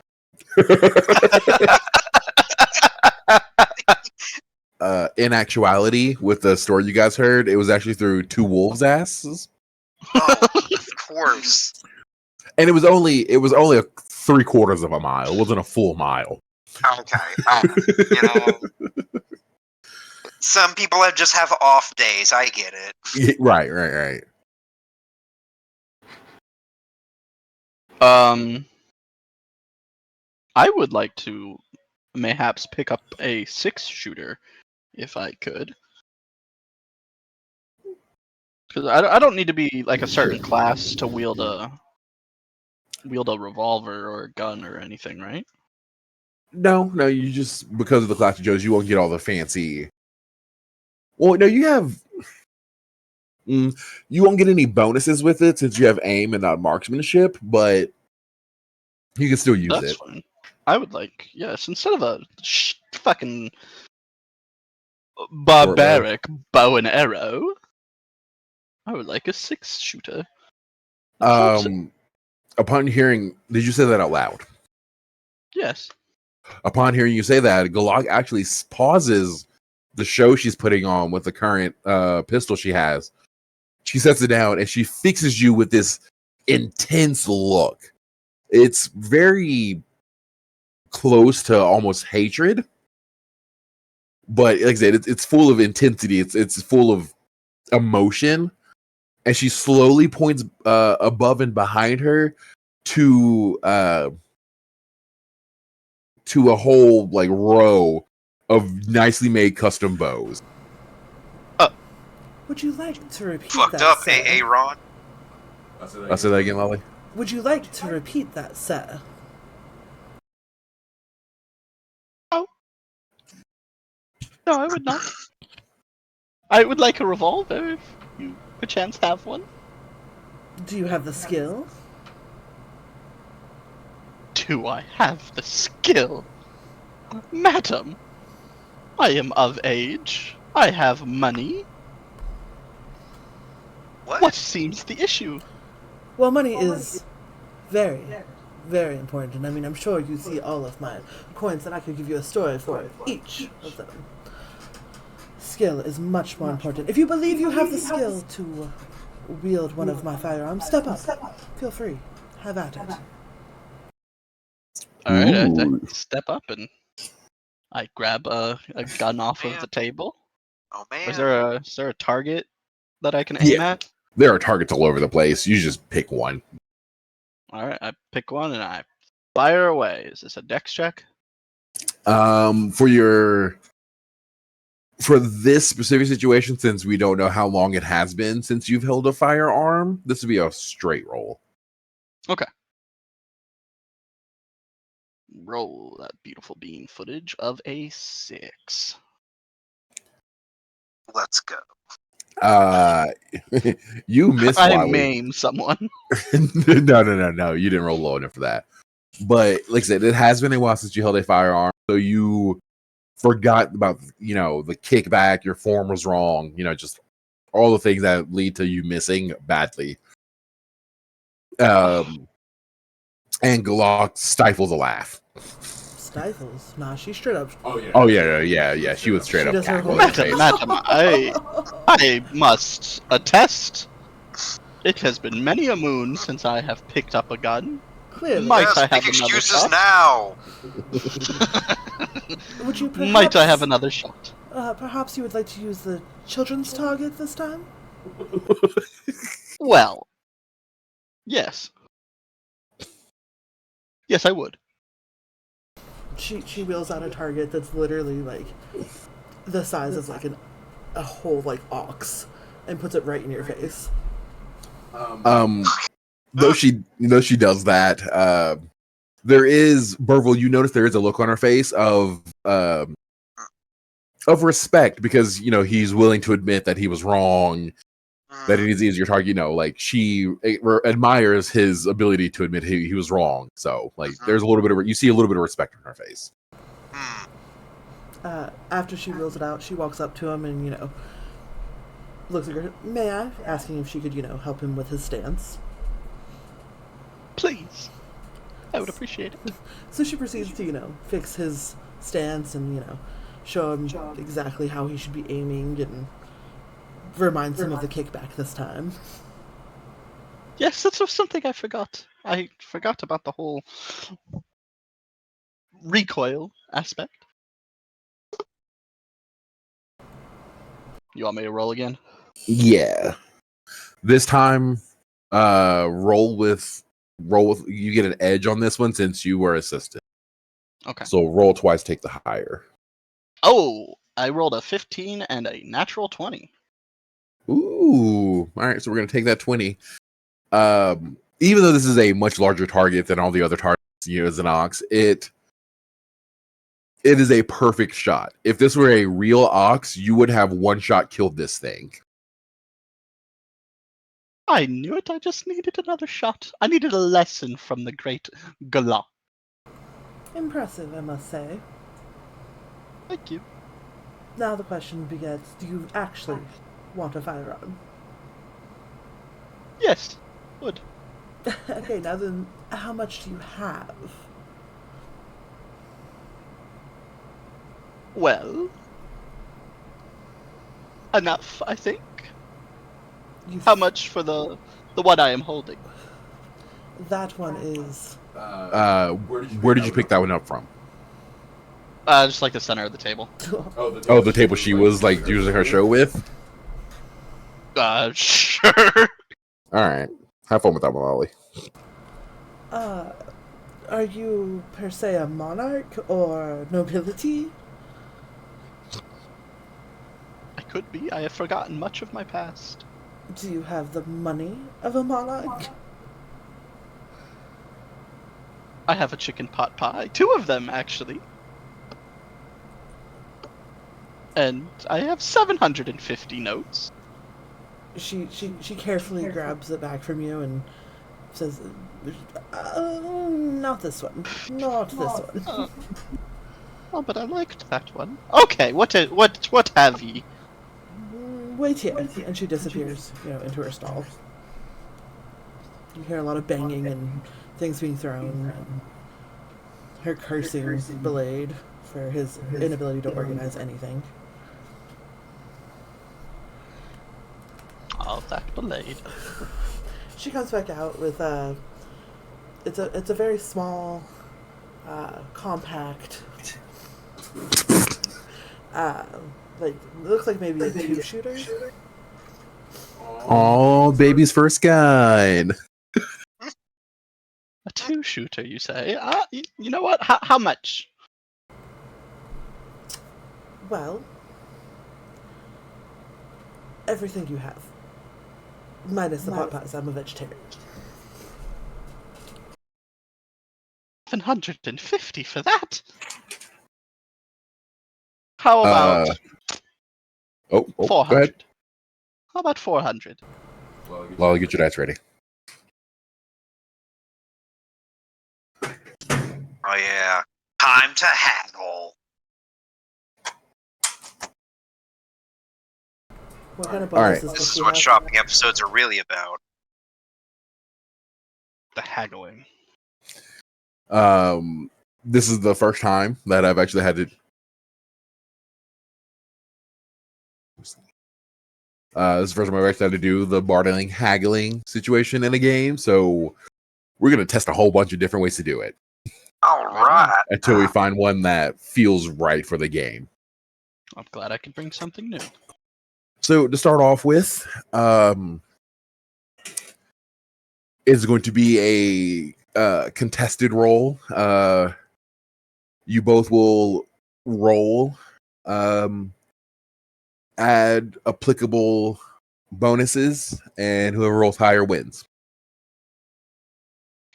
In actuality, with the story you guys heard, it was actually through two wolves' asses. Oh, of course. And it was only a 3/4 of a mile. It wasn't a full mile. Okay. You know, some people just have off days. I get it. Right. I would like to mayhaps pick up a 6-shooter if I could. Because I don't need to be like a certain class to wield a revolver or a gun or anything, right? No, you just, because of the class you chose, you won't get all the fancy. Well, no, you have. You won't get any bonuses with it since you have aim and not marksmanship, but you can still use That's it. fine. I would like, yes, instead of a fucking barbaric bow and arrow, I would like a 6-shooter. Upon hearing, did you say that out loud? Yes. Upon hearing you say that, Galag actually pauses the show she's putting on with the current pistol she has. She sets it down and she fixes you with this intense look. It's very close to almost hatred, but like I said, it's full of intensity. It's full of emotion, and she slowly points above and behind her to a whole like row of nicely made custom bows. Would you like to repeat Fucked that, up, sir? AA Ron. I'll say that again, Lolly. Would you like to repeat that, sir? Oh. No, I would not. I would like a revolver if you perchance have one. Do you have the skill? Do I have the skill? Madam, I am of age. I have money. What seems the issue? Well, money is very, very important. I mean, I'm sure you see all of my coins, and I could give you a story for each of them. Skill is much more important. If you believe you have the skill to wield one of my firearms, step up. Feel free. Have at it. Alright, I step up and I grab a gun off of the table. Oh man. Is there a target that I can aim at? There are targets all over the place. You just pick one. Alright, I pick one and I fire away. Is this a dex check? For this specific situation, since we don't know how long it has been since you've held a firearm, this would be a straight roll. Okay. Roll that beautiful bean footage of a 6. Let's go. You missed I Wally. maim someone. No. You didn't roll low enough for that. But like I said, it has been a while since you held a firearm, so you forgot about the kickback. Your form was wrong. Just all the things that lead to you missing badly. And Glock stifles a laugh. Stifles? Nah, she straight up. Oh yeah. She was straight She up does her cackling. whole- in your face. Madam, I must attest. It has been many a moon since I have picked up a gun. Clearly. Might Yes, I have make another excuses shot? now. Would you perhaps, Might I have another shot? Perhaps you would like to use the children's target this time? Well, yes. Yes, I would. She wheels out a target that's literally like the size of like a whole like ox, and puts it right in your face. Though she does that, there is Burville. You notice there is a look on her face of respect because he's willing to admit that he was wrong, that it is easier target. Like she admires his ability to admit he was wrong. So like, there's a little bit of you see a little bit of respect in her face. After she wheels it out, she walks up to him and looks at her. May I? Asking if she could help him with his stance. Please. I would appreciate it. So she proceeds to fix his stance and show him exactly how he should be aiming and reminds him of the kickback this time. Yes, that was something I forgot. I forgot about the whole recoil aspect. You want me to roll again? Yeah. This time, roll with you get an edge on this one since you were assistant. Okay. So roll twice, take the higher. Oh, I rolled a 15 and a natural 20. Ooh. All right, so we're gonna take that 20. Even though this is a much larger target than all the other targets, as an ox, it is a perfect shot. If this were a real ox, you would have one shot killed this thing. I knew it. I just needed another shot. I needed a lesson from the great Glock. Impressive, I must say. Thank you. Now the question begins, do you actually want a firearm? Yes, would. Okay, now then, how much do you have? Well, enough, I think. You How much for the one I am holding? That one is... Where did you pick that one up from? Just like the center of the table. Oh, the table she was like using her show with. Sure. All right, have fun with that one, Ollie. Are you per se a monarch or nobility? I could be. I have forgotten much of my past. Do you have the money of a monarch? I have a chicken pot pie. 2 of them, actually. And I have 750 notes. She carefully grabs it back from you and says, not this one. Not this one. Oh, but I liked that one. Okay, what have ye? Wait here. And she disappears, into her stall. You hear a lot of banging and things being thrown, and her cursing Blade for his inability to organize anything. Oh, that Blade. She comes back out with it's a very small, compact, like it looks like maybe a 2-shooter. Oh, baby's first gun. A 2-shooter, you say? You know what? How much? Well, everything you have, minus the pot pies. I'm a vegetarian. 750 for that? How about Oh, go ahead. 400. How about 400? Lolly, get your dice ready. Oh yeah, time to haggle. What kind of All right. bonuses This does is she what have? shopping episodes are really about. The haggling. This is the first time that I've actually had to. This is the first time I've actually had to do the bartering haggling situation in a game, so we're gonna test a whole bunch of different ways to do it All right. until we find one that feels right for the game. I'm glad I could bring something new. So to start off with, is going to be a contested roll. You both will roll, add applicable bonuses, and whoever rolls higher wins.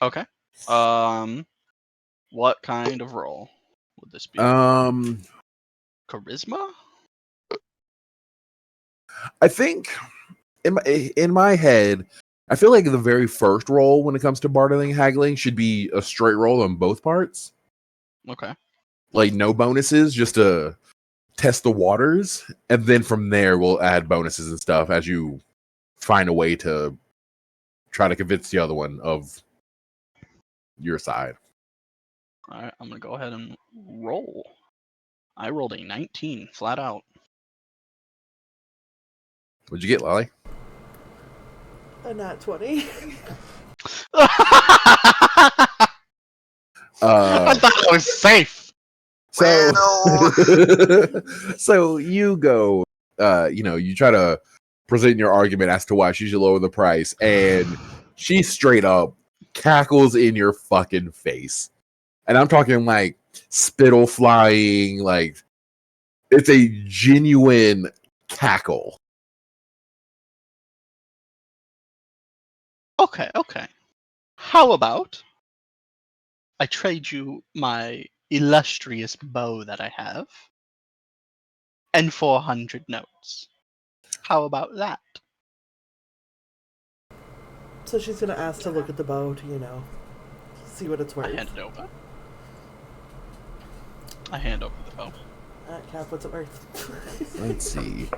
Okay. What kind of roll would this be? Charisma? I think in my head, I feel like the very first roll when it comes to bartering haggling should be a straight roll on both parts. Okay. Like no bonuses, just to test the waters, and then from there we'll add bonuses and stuff as you find a way to try to convince the other one of your side. All right, I'm gonna go ahead and roll. I rolled a 19, flat out. What'd you get, Lolly? A nat 20. I Uh, thought I was safe. so, Well. so you go. You try to present your argument as to why she should lower the price, and she straight up cackles in your fucking face. And I'm talking like spittle flying, like it's a genuine cackle. Okay. How about I trade you my illustrious bow that I have and 400 notes? How about that? So she's gonna ask to look at the bow to, see what it's I worth. hand it over. I hand over the bow. Cap, what's it worth? Let's see.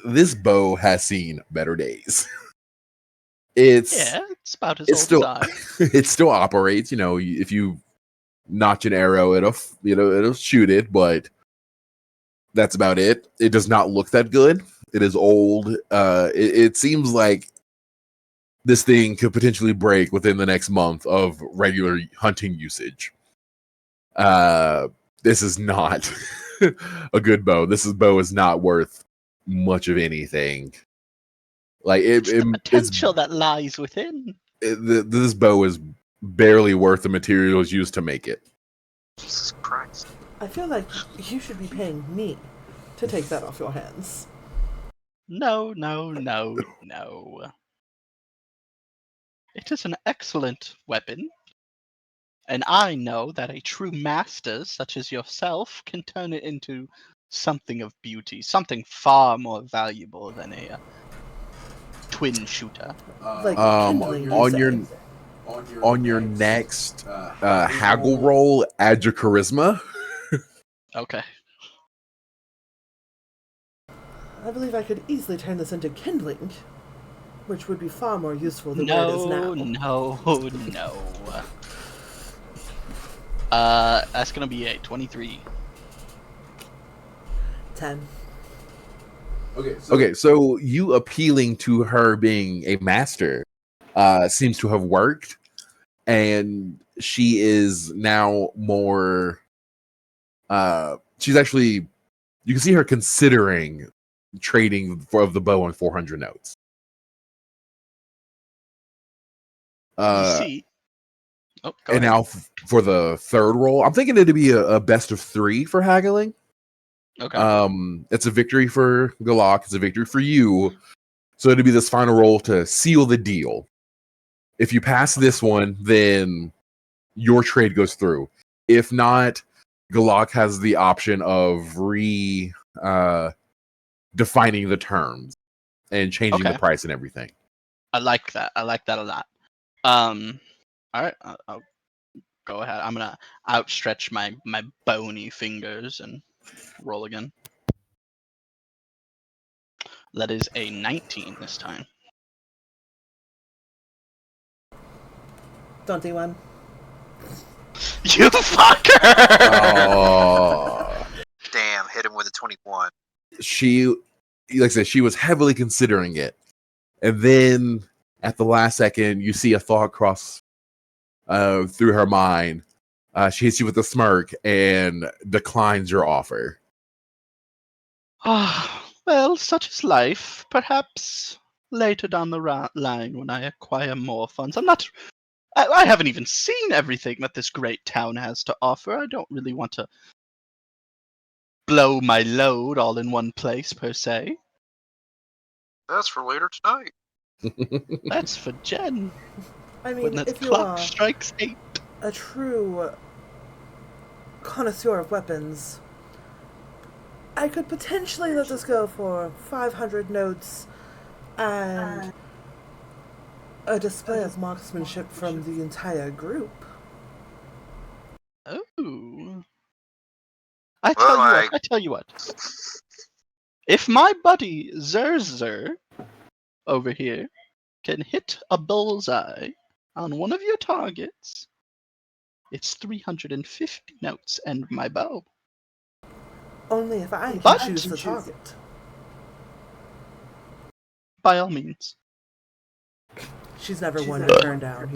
This bow has seen better days. It's about as it's old still as I. it still operates. If you notch an arrow, it'll shoot it, but that's about it. It does not look that good. It is old. It seems like this thing could potentially break within the next month of regular hunting usage. This is not a good bow. Bow is not worth much of anything. Like It's the it's potential that lies within. this bow is barely worth the materials used to make it. Jesus Christ. I feel like you should be paying me to take that off your hands. No. It is an excellent weapon, and I know that a true master such as yourself can turn it into something of beauty, something far more valuable than a twin shooter. Like kindling, you say. On your next haggle roll, add your charisma. Okay. I believe I could easily turn this into kindling, which would be far more useful than where it is now. No. That's gonna be a 23. 10. Okay, so you appealing to her being a master seems to have worked, and she is now more. She's actually, you can see her considering trading for the bow on 400 notes. You see. Oh, go and ahead. now for the third roll, I'm thinking it'd be a best of 3 for haggling. Okay. It's a victory for Galak. It's a victory for you. So it'd be this final roll to seal the deal. If you pass this one, then your trade goes through. If not, Galak has the option of defining the terms and changing the Okay. price and everything. I like that. I like that a lot. All right. I'll go ahead. I'm gonna outstretch my bony fingers and roll again. That is a 19 this time. 21. You fucker! Oh. Damn, hit him with a 21. She, like I said, she was heavily considering it. And then at the last second, you see a thought cross through her mind. She hits you with a smirk and declines your offer. Well, such is life. Perhaps later down the line when I acquire more funds. I haven't even seen everything that this great town has to offer. I don't really want to blow my load all in one place, per se. That's for later tonight. That's for Jen. I When mean, the if you clock are strikes 8. a true connoisseur of weapons, I could potentially let this go for 500 notes and a display of marksmanship from the entire group. Oh. Well, I tell you what. If my buddy Zerzer over here can hit a bullseye on one of your targets, it's 350 notes and my bow. Only if I can But choose the target. by all means. She's never one to turn down,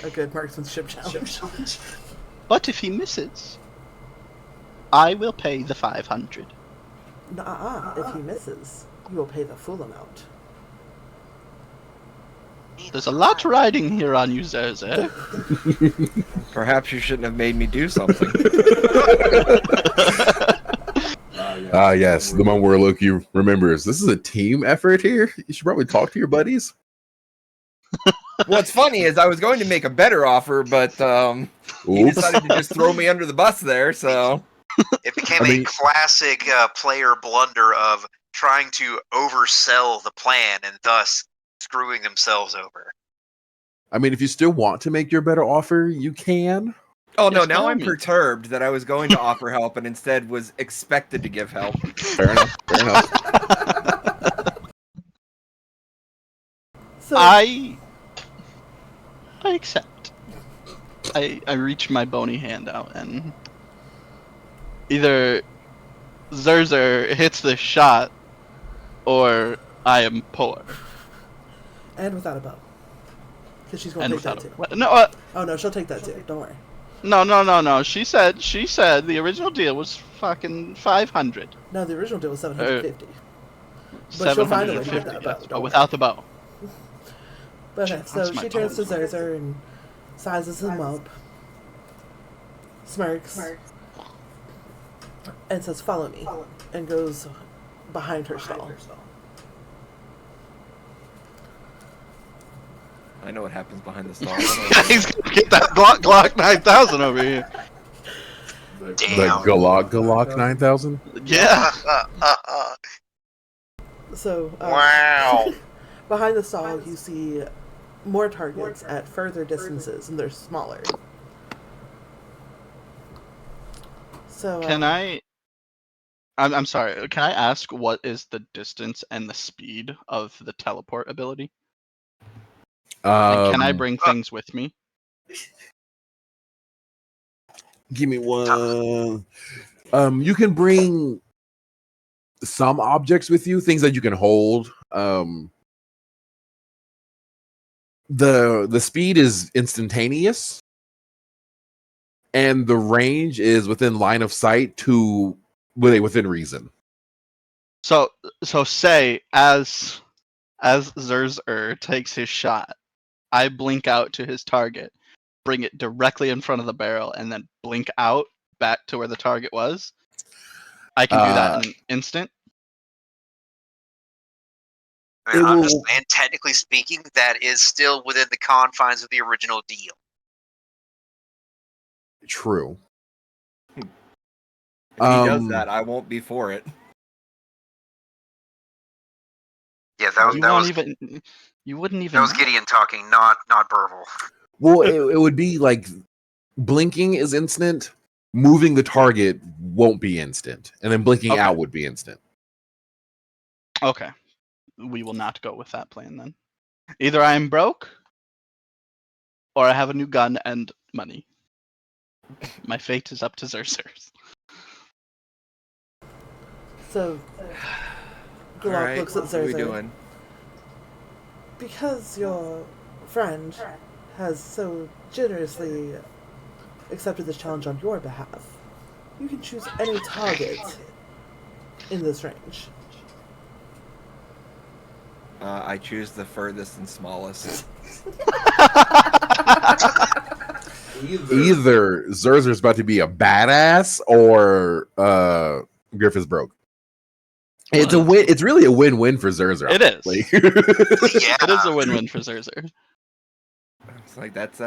a good marksmanship challenge. But if he misses, I will pay the 500. If he misses, you will pay the full amount. There's a lot riding here on you, Zerzer. Perhaps you shouldn't have made me do something. Yes, the one where Loki remembers this is a team effort here. You should probably talk to your buddies. What's funny is I was going to make a better offer, but he Oops. decided to just throw me under the bus there, so... It became a classic player blunder of trying to oversell the plan and thus screwing themselves over. I mean, if you still want to make your better offer, you can. Oh no, Yes, by now all I'm means. perturbed that I was going to offer help and instead was expected to give help. Fair enough. Fair enough. So, I accept. I reach my bony hand out and either Zerzer hits the shot or I am poor. and without a bow. Because she's going And to take without that too. no, Oh no, she'll take that too. Don't worry. no. She said the original deal was fucking 500. No, the original deal was 750. But she'll find a way to get that bow. 750. Don't worry. Without the bow. But okay, so That's my she turns to bow. Zerzer and sizes him up, smirks, and says, "Follow me," and goes behind her stall. I know what happens behind the stall. He's gonna get that Glock 9000 over here. The Damn. Galak 9000. Yeah. So, Wow. behind the stall, you see more targets at further distances, and they're smaller. So, Can I'm sorry. Can I ask what is the distance and the speed of the teleport ability? And can I bring things with me? Give me one. You can bring some objects with you, things that you can hold. The speed is instantaneous, and the range is within line of sight to within reason. So say as Zerzer takes his shot, I blink out to his target, bring it directly in front of the barrel, and then blink out back to where the target was. I can do that in an instant. I mean, It I'm just will- saying, technically speaking, that is still within the confines of the original deal. True. If he does that, I won't be for it. Yeah, that was you wouldn't even that was know. Gideon talking, not Burble. Well, it would be like blinking is instant. Moving the target won't be instant, and then blinking out would be instant. Okay. We will not go with that plan then. Either I am broke, or I have a new gun and money. My fate is up to Zerzers. So, Glock Alright, looks at what are we Zerzer. doing? Because your friend has so generously accepted this challenge on your behalf, you can choose any target in this range. I choose the furthest and smallest. Either Zerzer's about to be a badass, or Griff is broke. It's a win. It's really a win-win for Zerzer. It is. Yeah. It is a win-win for Zerzer. It's like that's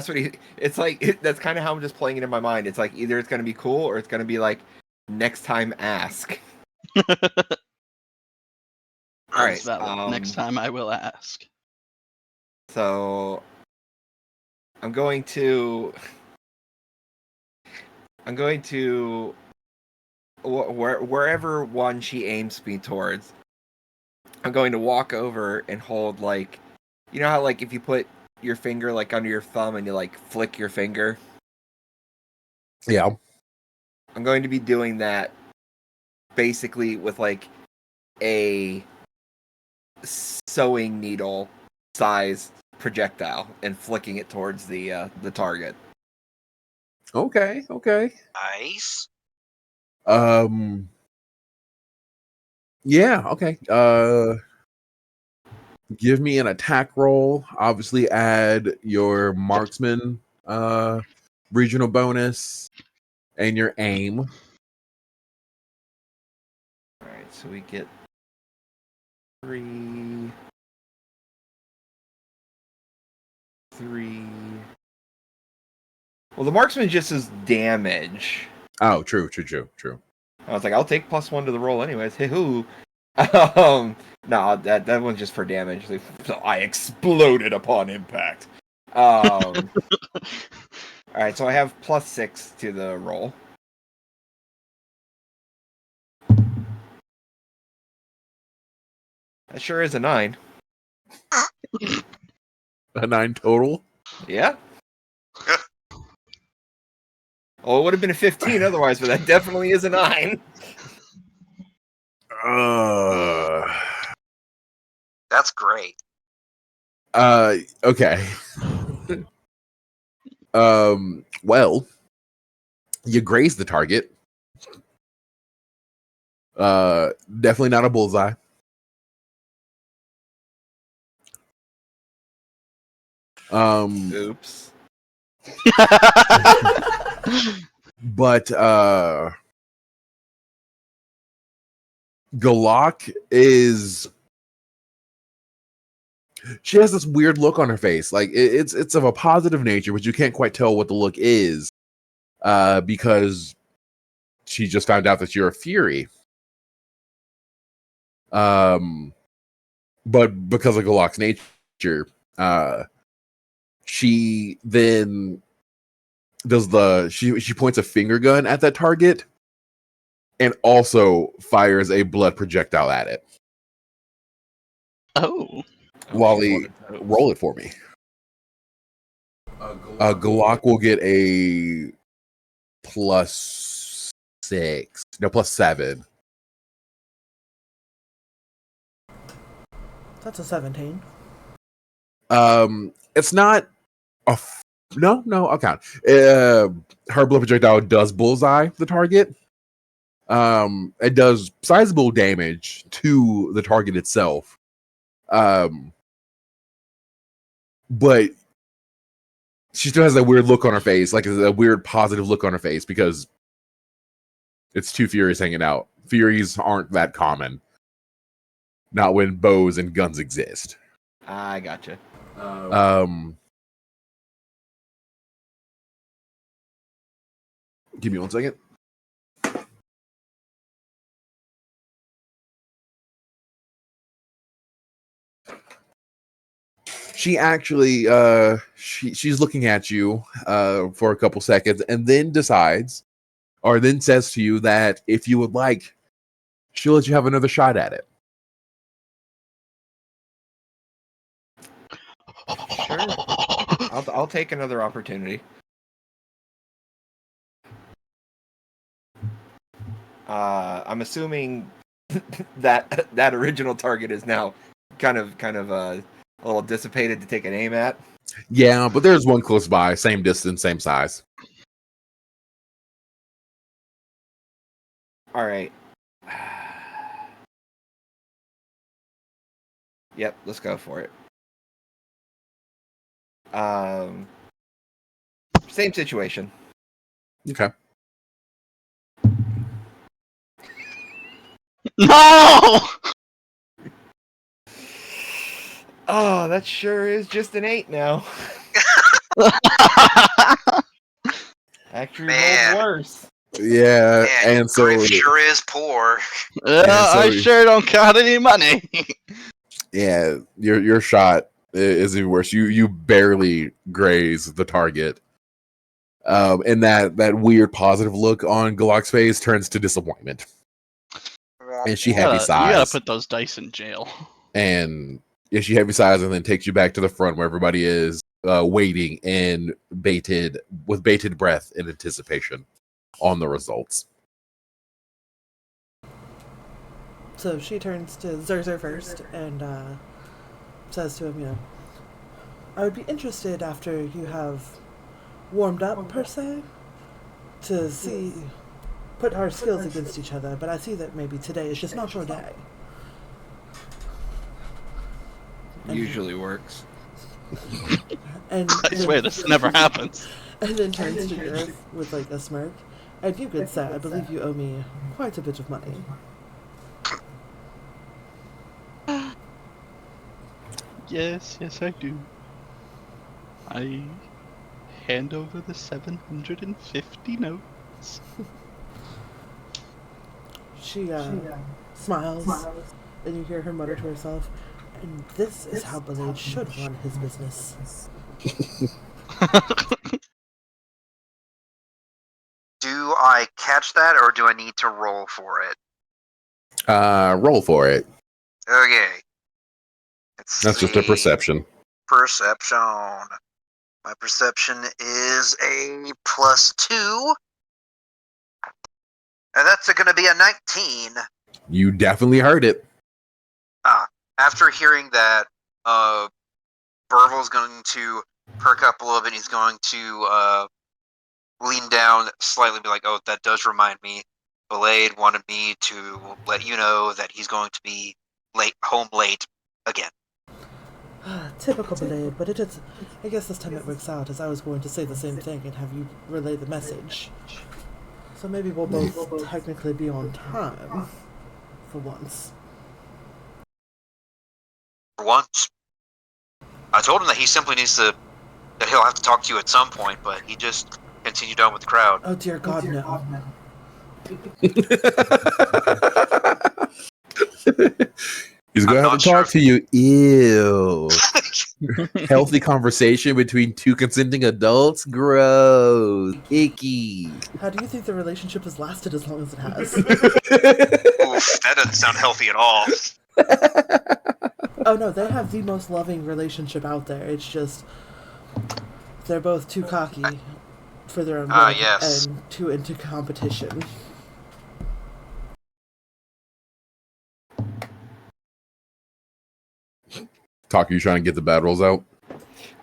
what he. It's like that's kind of how I'm just playing it in my mind. It's like either it's gonna be cool or it's gonna be like next time ask. All right. Next time I will ask. So I'm going to wherever one she aims me towards. I'm going to walk over and hold like, you know how like if you put your finger like under your thumb and you like flick your finger. Yeah. I'm going to be doing that basically with like a sewing needle size projectile and flicking it towards the target. Okay. Nice. Yeah. Okay. Give me an attack roll. Obviously, add your marksman regional bonus and your aim. All right, so we get 3. Well, the marksman just is damage. Oh, true. I was like, I'll take +1 to the roll anyways. Hey, who? No, that one's just for damage. So I exploded upon impact. All right, so I have +6 to the roll. That sure is a 9. A 9 total. Yeah. Oh, it would have been a 15 otherwise, but that definitely is a 9. That's great. Okay. Well, you grazed the target. Definitely not a bullseye. Oops. But Galak is, she has this weird look on her face. Like it's of a positive nature, but you can't quite tell what the look is, because she just found out that you're a Fury. But because of Galak's nature, she then does she points a finger gun at that target and also fires a blood projectile at it. Oh. Wally, roll it for me. Galak will get a +6. No, +7. That's a 17. It's not a no. I'll count. Her blood projectile does bullseye the target. It does sizable damage to the target itself. But she still has that weird look on her face, like a weird positive look on her face, because it's two Furies hanging out. Furies aren't that common. Not when bows and guns exist. I gotcha. Give me 1 second. she actually she's looking at you for a couple seconds and then decides or then says to you that if you would like, she'll let you have another shot at it. Sure. I'll take another opportunity. I'm assuming that original target is now kind of a little dissipated to take an aim at. Yeah, but there's one close by, same distance, same size. All right. Yep, let's go for it. Same situation. Okay. No! Oh, that sure is just an 8 now. Actually Man. rolled worse. Yeah, Man, and so grief sure is poor. Yeah, so- I sure don't got any money. yeah, your shot is even worse. You barely graze the target. And that weird positive look on Galak's face turns to disappointment. And she You heavy gotta sighs. put those dice in jail. And she heavy sighs and then takes you back to the front where everybody is waiting and with bated breath in anticipation on the results. So she turns to Zerzer first and says to him, I would be interested after you have warmed up, per se, to put our skills against each other, but I see that maybe today is just not your day. Usually works. And I swear this never happens. And then turns to Gareth with like a smirk. And you, good sir, I believe you owe me quite a bit of money. Yes, I do. I hand over the 750 notes. She smiles, and you hear her mutter to herself, and this is how Blade should run his business. Do I catch that, or do I need to roll for it? Roll for it. Okay. That's just a perception. Perception. My perception is a +2. And that's going to be a 19. You definitely heard it. After hearing that, Burville's going to perk up a little bit. He's going to lean down slightly and be like, oh, that does remind me. Blade wanted me to let you know that he's going to be home late again. Typical Blade, but I guess this time it works out, as I was going to say the same thing and have you relay the message. So maybe we'll both technically be on time, for once. For once. I told him that he simply needs that he'll have to talk to you at some point, but he just continued on with the crowd. Oh dear God, no. He's going to have to talk to you. Ew. Healthy conversation between two consenting adults? Gross. Icky. How do you think the relationship has lasted as long as it has? Oof, that doesn't sound healthy at all. Oh no, they have the most loving relationship out there. It's just they're both too cocky for their own good yes. and too into competition. Talk, you trying to get the bad rolls out?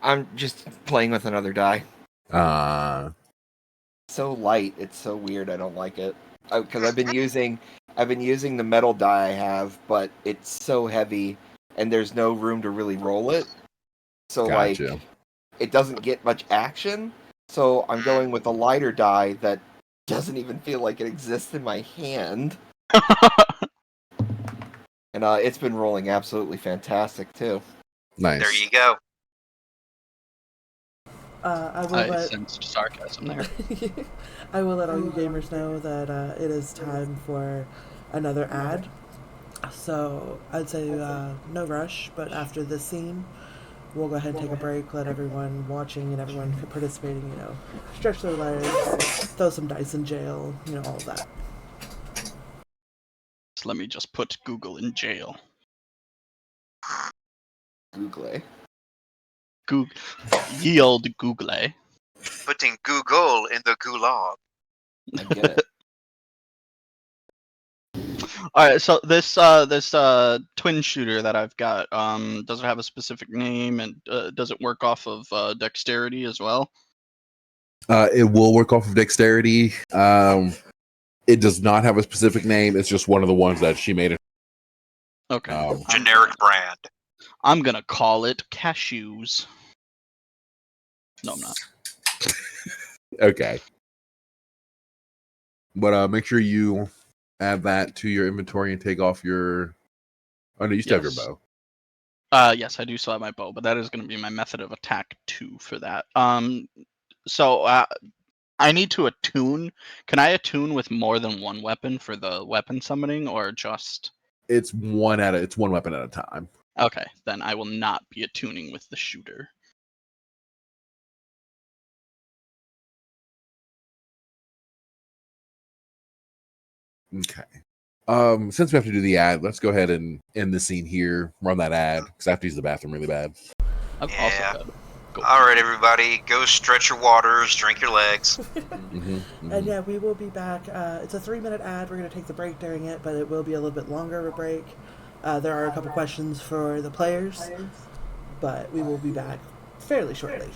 I'm just playing with another die. So light, it's so weird. I don't like it because I've been using the metal die I have, but it's so heavy and there's no room to really roll it. So Gotcha. like, it doesn't get much action. So I'm going with a lighter die that doesn't even feel like it exists in my hand. And it's been rolling absolutely fantastic too. Nice. There you go. I sensed sarcasm there. I will let all you gamers know that it is time for another ad. So I'd say no rush, but after this scene, we'll go ahead and take a break, let everyone watching and everyone participating, stretch their legs, throw some dice in jail, all of that. So let me just put Google in jail. Google. Google, ye old Google. Putting Google in the gulag. I get it. All right, so this twin shooter that I've got, does it have a specific name, and does it work off of dexterity as well? It will work off of dexterity. It does not have a specific name. It's just one of the ones that she made. Okay. Generic brand. I'm gonna call it cashews. No, I'm not. Okay. But make sure you add that to your inventory and take off your. Oh no, you still have your Yes. bow. Yes, I do still have my bow, but that is going to be my method of attack 2 for that. So I need to attune. Can I attune with more than one weapon for the weapon summoning, or just? It's one weapon at a time. Okay, then I will not be attuning with the shooter. Okay. Since we have to do the ad, let's go ahead and end the scene here. Run that ad because I have to use the bathroom really bad. I've also Yeah. got. Go All right, everybody, go stretch your waters, drink your legs. And yeah, we will be back. It's a 3-minute ad. We're going to take the break during it, but it will be a little bit longer of a break. There are a couple questions for the players, but we will be back fairly shortly.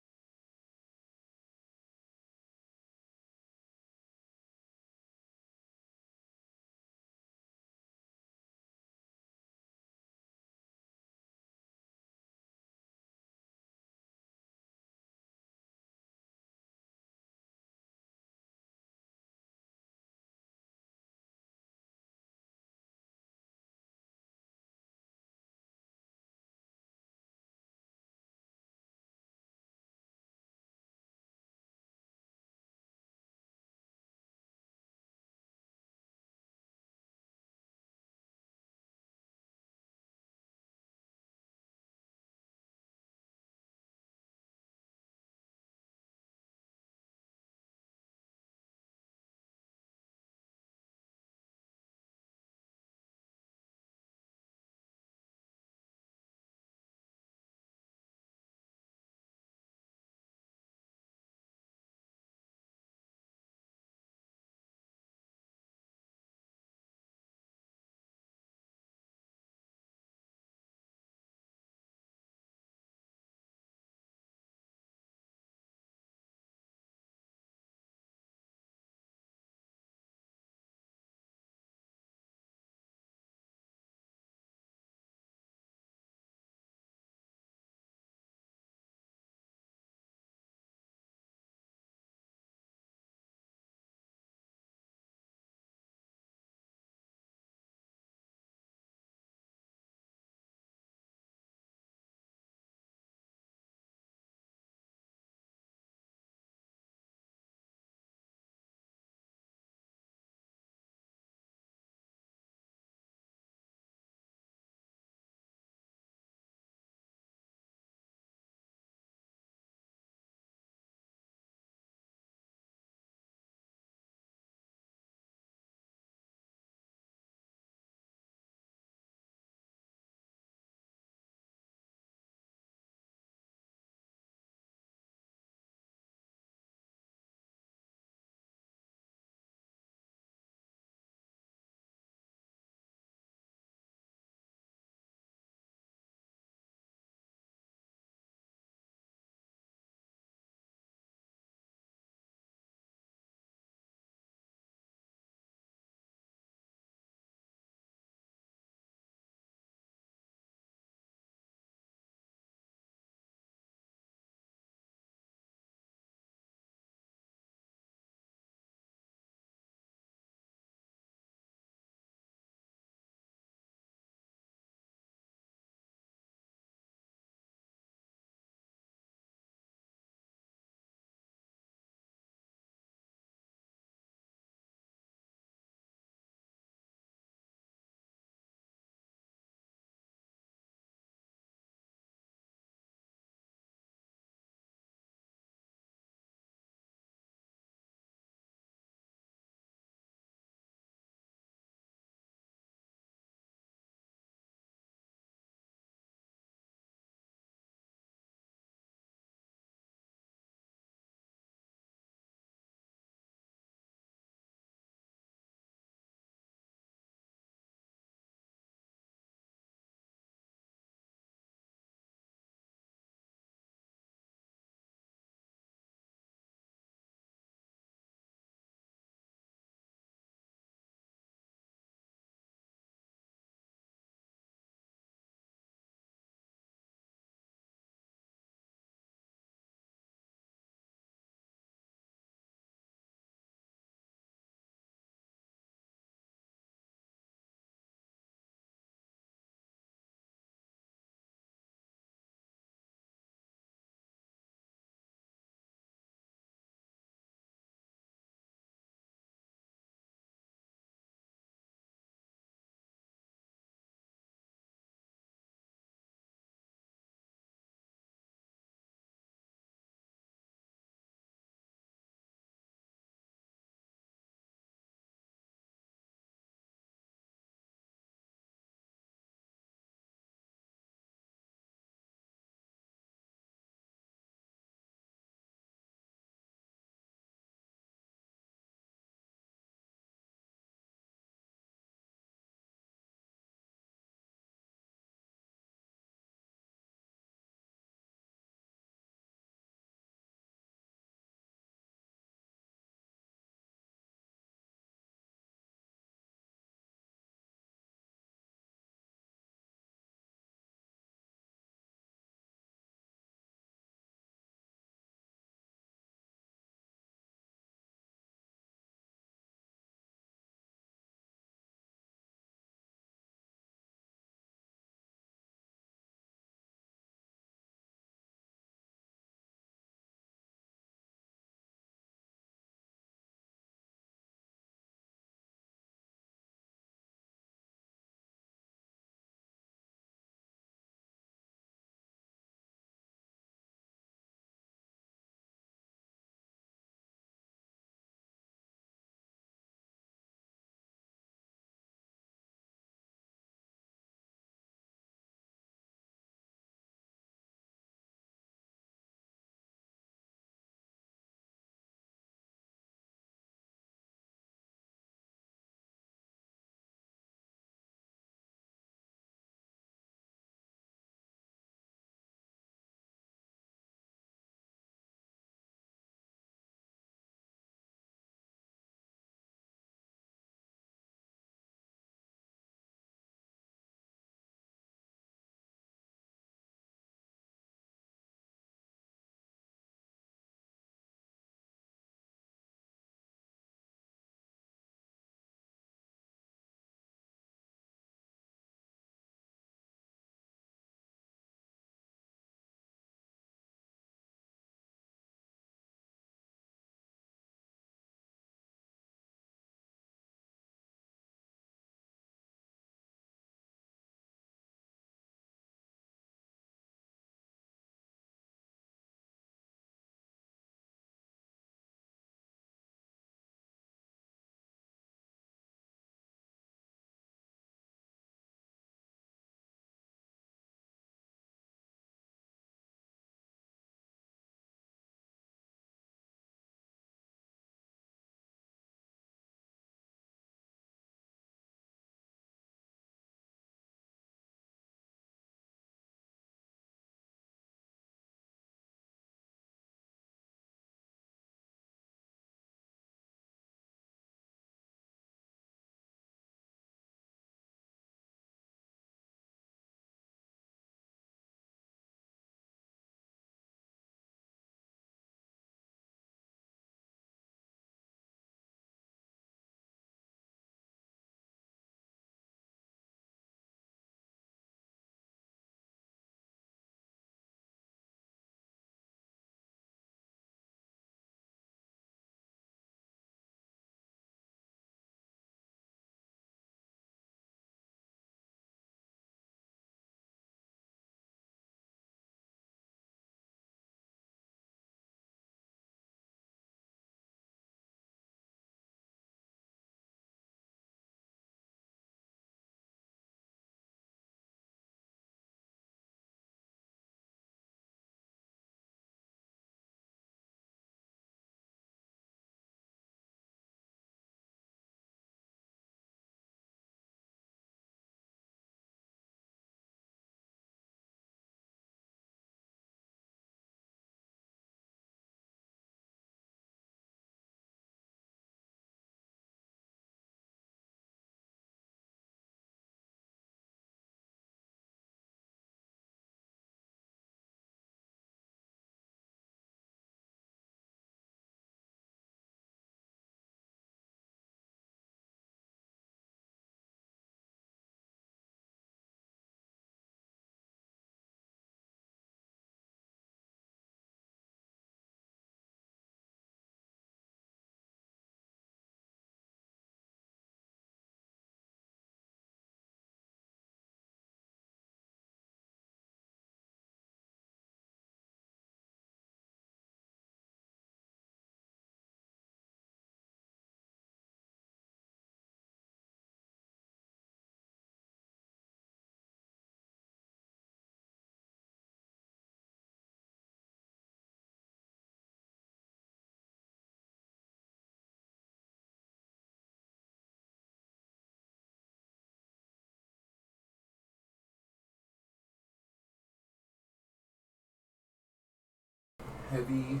heavy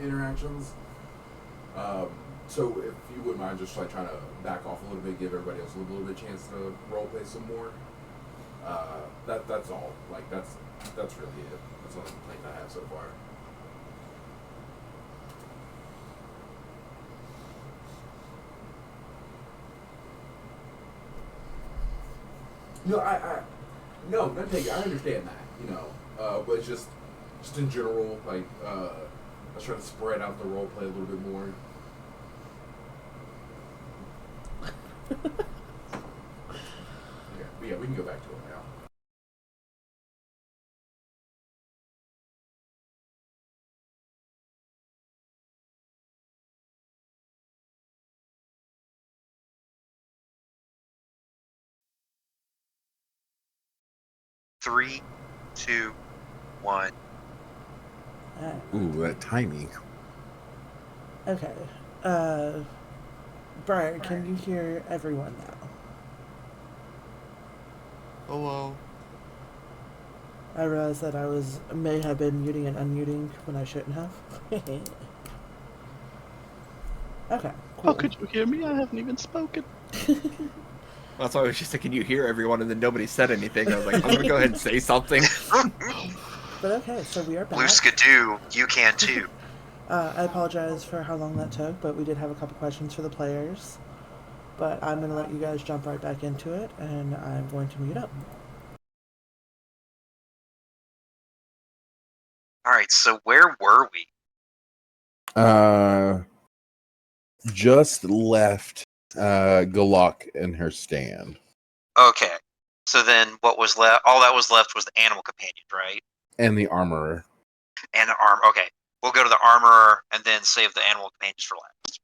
interactions. So if you wouldn't mind just like trying to back off a little bit, give everybody else a little bit of chance to role play some more. That's all. Like that's really it. That's all the complaint I have so far. No, not take it. I understand that, but it's just in general, like, let's try to spread out the role play a little bit more. Yeah, we can go back to it now. Three, two, one. Ooh, that timing. Okay. Brian, can you hear everyone now? Hello. I realized that may have been muting and unmuting when I shouldn't have. Okay, cool. How could you hear me? I haven't even spoken. That's why I was just like, can you hear everyone? And then nobody said anything. I was like, I'm going to go ahead and say something. But okay, so we are back. Blue Skidoo, you can too. I apologize for how long that took, but we did have a couple questions for the players. But I'm going to let you guys jump right back into it, and I'm going to mute up. Alright, so where were we? Just left Galak in her stand. Okay. So then what was left? All that was left was the animal companion, right? And the armorer. And the armor. Okay. We'll go to the armorer and then save the animal companions for last.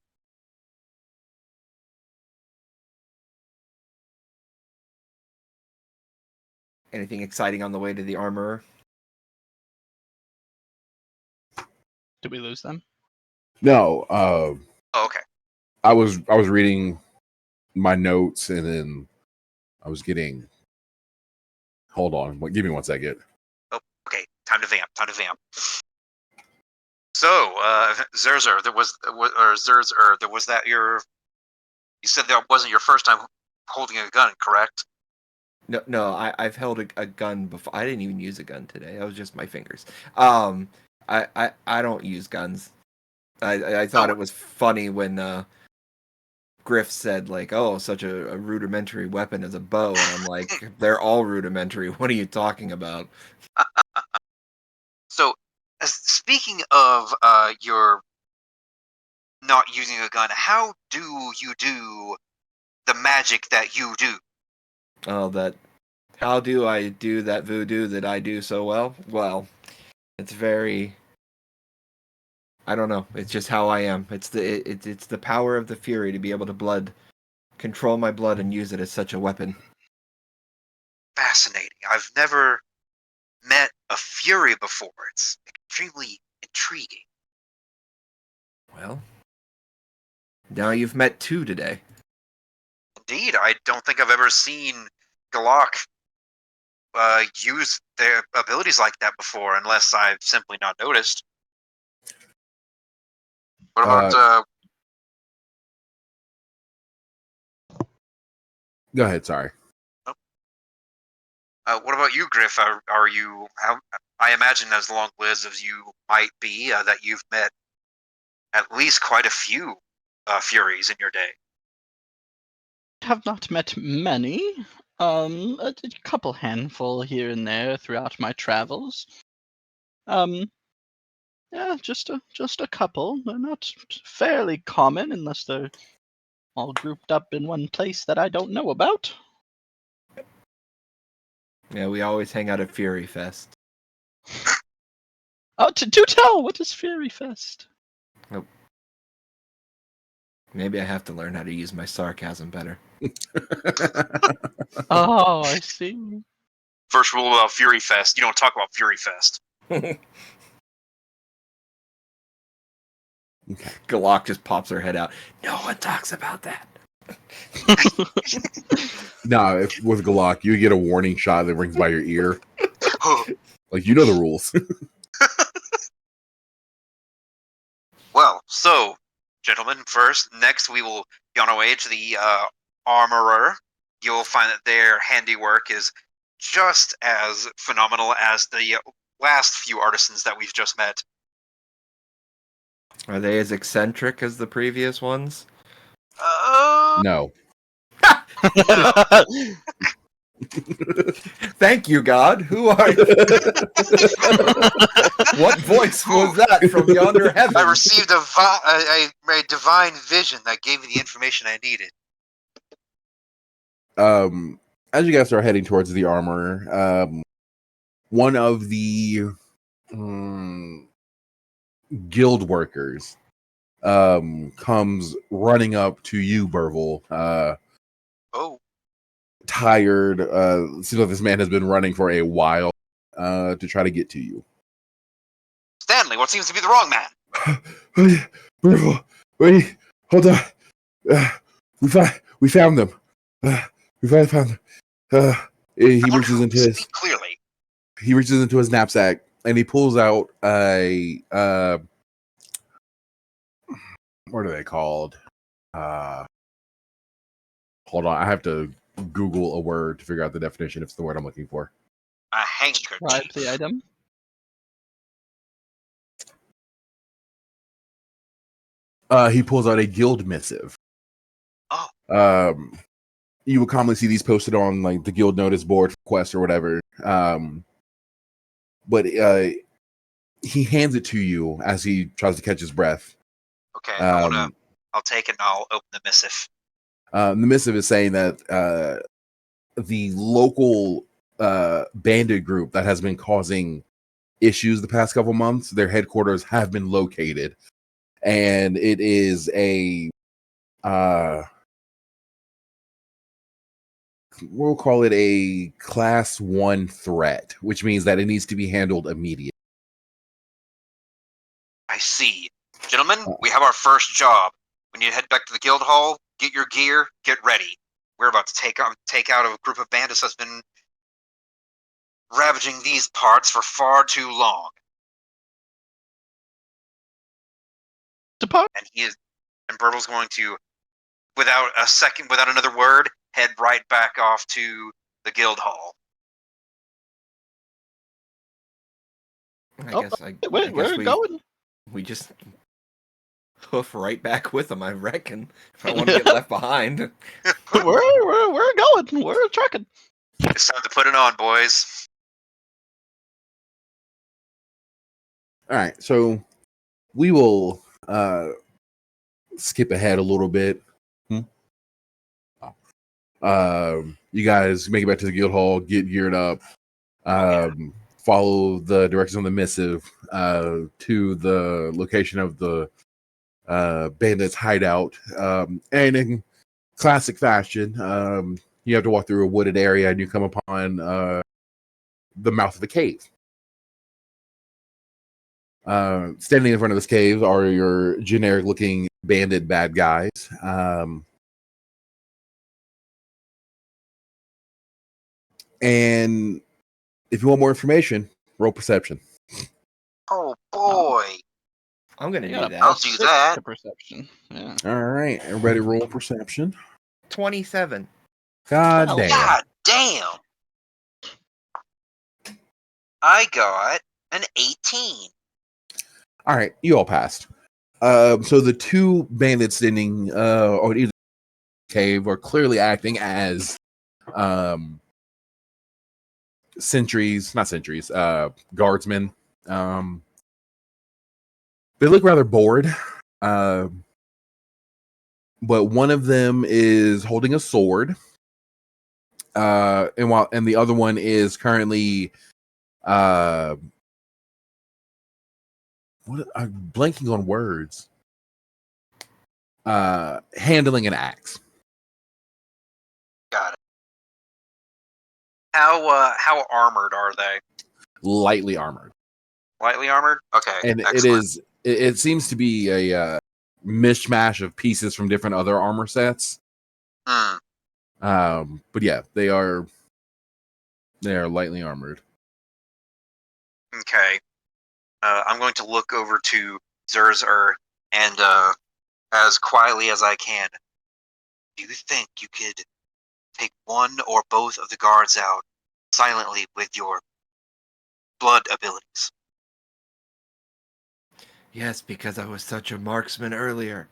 Anything exciting on the way to the armorer? Did we lose them? No, Oh, okay. I was reading my notes and then I was getting. Hold on, give me 1 second. Oh, okay. Time to vamp. So, Zerzer, there was that your? You said that wasn't your first time holding a gun, correct? No, I've held a gun before. I didn't even use a gun today. That was just my fingers. I don't use guns. I thought it was funny when Griff said like, "Oh, such a rudimentary weapon as a bow," and I'm like, "They're all rudimentary. What are you talking about?" So, speaking of your not using a gun, how do you do the magic that you do? Oh, how do I do that voodoo that I do so well? Well, it's very. I don't know. It's just how I am. It's the power of the fury to be able to control my blood and use it as such a weapon. Fascinating. I've never met a fury before. It's extremely intriguing. Well, now you've met two today. Indeed, I don't think I've ever seen Galak use their abilities like that before, unless I've simply not noticed. What about Go ahead. Sorry. what about you, Griff? Are you? I imagine, as long-lived as you might be, that you've met at least quite a few Furies in your day. Have not met many. A couple handful here and there throughout my travels. Yeah, just a couple. They're not fairly common unless they're all grouped up in one place that I don't know about. Yeah, we always hang out at Fury Fest. Oh, do tell! What is Fury Fest? Oh. Maybe I have to learn how to use my sarcasm better. Oh, I see. First rule about Fury Fest: you don't talk about Fury Fest. Galak just pops her head out. No one talks about that. No, with Galak, you get a warning shot that rings by your ear. Like, you know the rules. Well, so, gentlemen, next we will be on our way to the armorer. You'll find that their handiwork is just as phenomenal as the last few artisans that we've just met. Are they as eccentric as the previous ones? No. No. Thank you, God. Who are you? What voice was that from yonder heaven? I received a divine vision that gave me the information I needed. As you guys are heading towards the armor, one of the guild workers comes running up to you, Burville. Oh, Tired. Seems like this man has been running for a while to try to get to you. Stanley, what seems to be the wrong man? Burville, wait, hold on. We found them. We finally found them. He reaches into his. Speak clearly. He reaches into his knapsack and he pulls out a what are they called? Hold on, I have to Google a word to figure out the definition if it's the word I'm looking for. A handkerchief. Describe the item. He pulls out a guild missive. Oh. You will commonly see these posted on like the guild notice board for quests or whatever. But he hands it to you as he tries to catch his breath. Okay, I'll take it and I'll open the missive. The missive is saying that the local bandit group that has been causing issues the past couple months, their headquarters have been located, and it is a we'll call it a class 1 threat, which means that it needs to be handled immediately. I see. Gentlemen, we have our first job. We need to head back to the guild hall, get your gear, get ready. We're about to take out a group of bandits that's been ravaging these parts for far too long. Depart. And Bertle's going to, without another word, head right back off to the guild hall. I guess Where are we going? We just hoof right back with them, I reckon. If I want to get left behind. We're going. We're trucking. It's time to put it on, boys. All right, so we will skip ahead a little bit. You guys make it back to the guild hall, get geared up, follow the directions on the missive to the location of the bandits' hideout. And in classic fashion, you have to walk through a wooded area and you come upon the mouth of the cave. Standing in front of this cave are your generic-looking bandit bad guys. And if you want more information, roll perception. Oh boy. I'm going to do that. I'll do that. Perception. Yeah. All right, everybody roll perception. 27. God Wow. damn. God damn. I got an 18. All right, you all passed. So the two bandits standing on either cave are clearly acting as guardsmen. They look rather bored, but one of them is holding a sword, and the other one is currently I'm blanking on words. Handling an axe. Got it. How armored are they? Lightly armored. Lightly armored? Okay. And excellent. it seems to be a mishmash of pieces from different other armor sets. But yeah, they are lightly armored. Okay. I'm going to look over to Zerzer And as quietly as I can, do you think you could take one or both of the guards out silently with your blood abilities? Yes, because I was such a marksman earlier.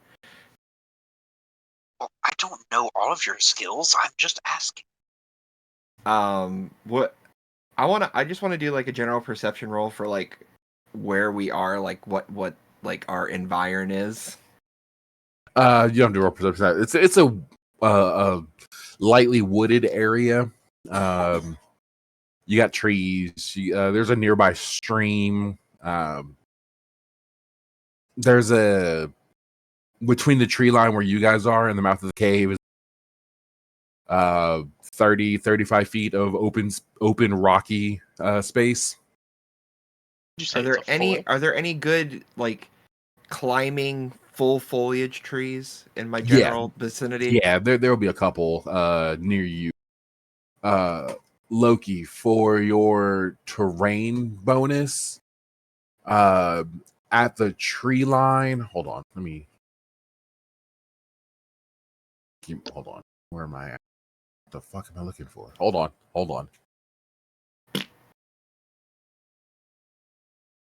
Well, I don't know all of your skills. I'm just asking. What I just want to do like a general perception roll for like where we are, like what like our environ is. You don't have to roll perception. It's a lightly wooded area. You got trees. There's a nearby stream. There's a between the tree line where you guys are and the mouth of the cave is 35 feet of open rocky space. Did you say it's a full? Are there any good like climbing full foliage trees in my Yeah. general vicinity? Yeah, there'll be a couple near you. Loki, for your terrain bonus, at the tree line. Hold on, hold on. Where am I at? What the fuck am I looking for? Hold on.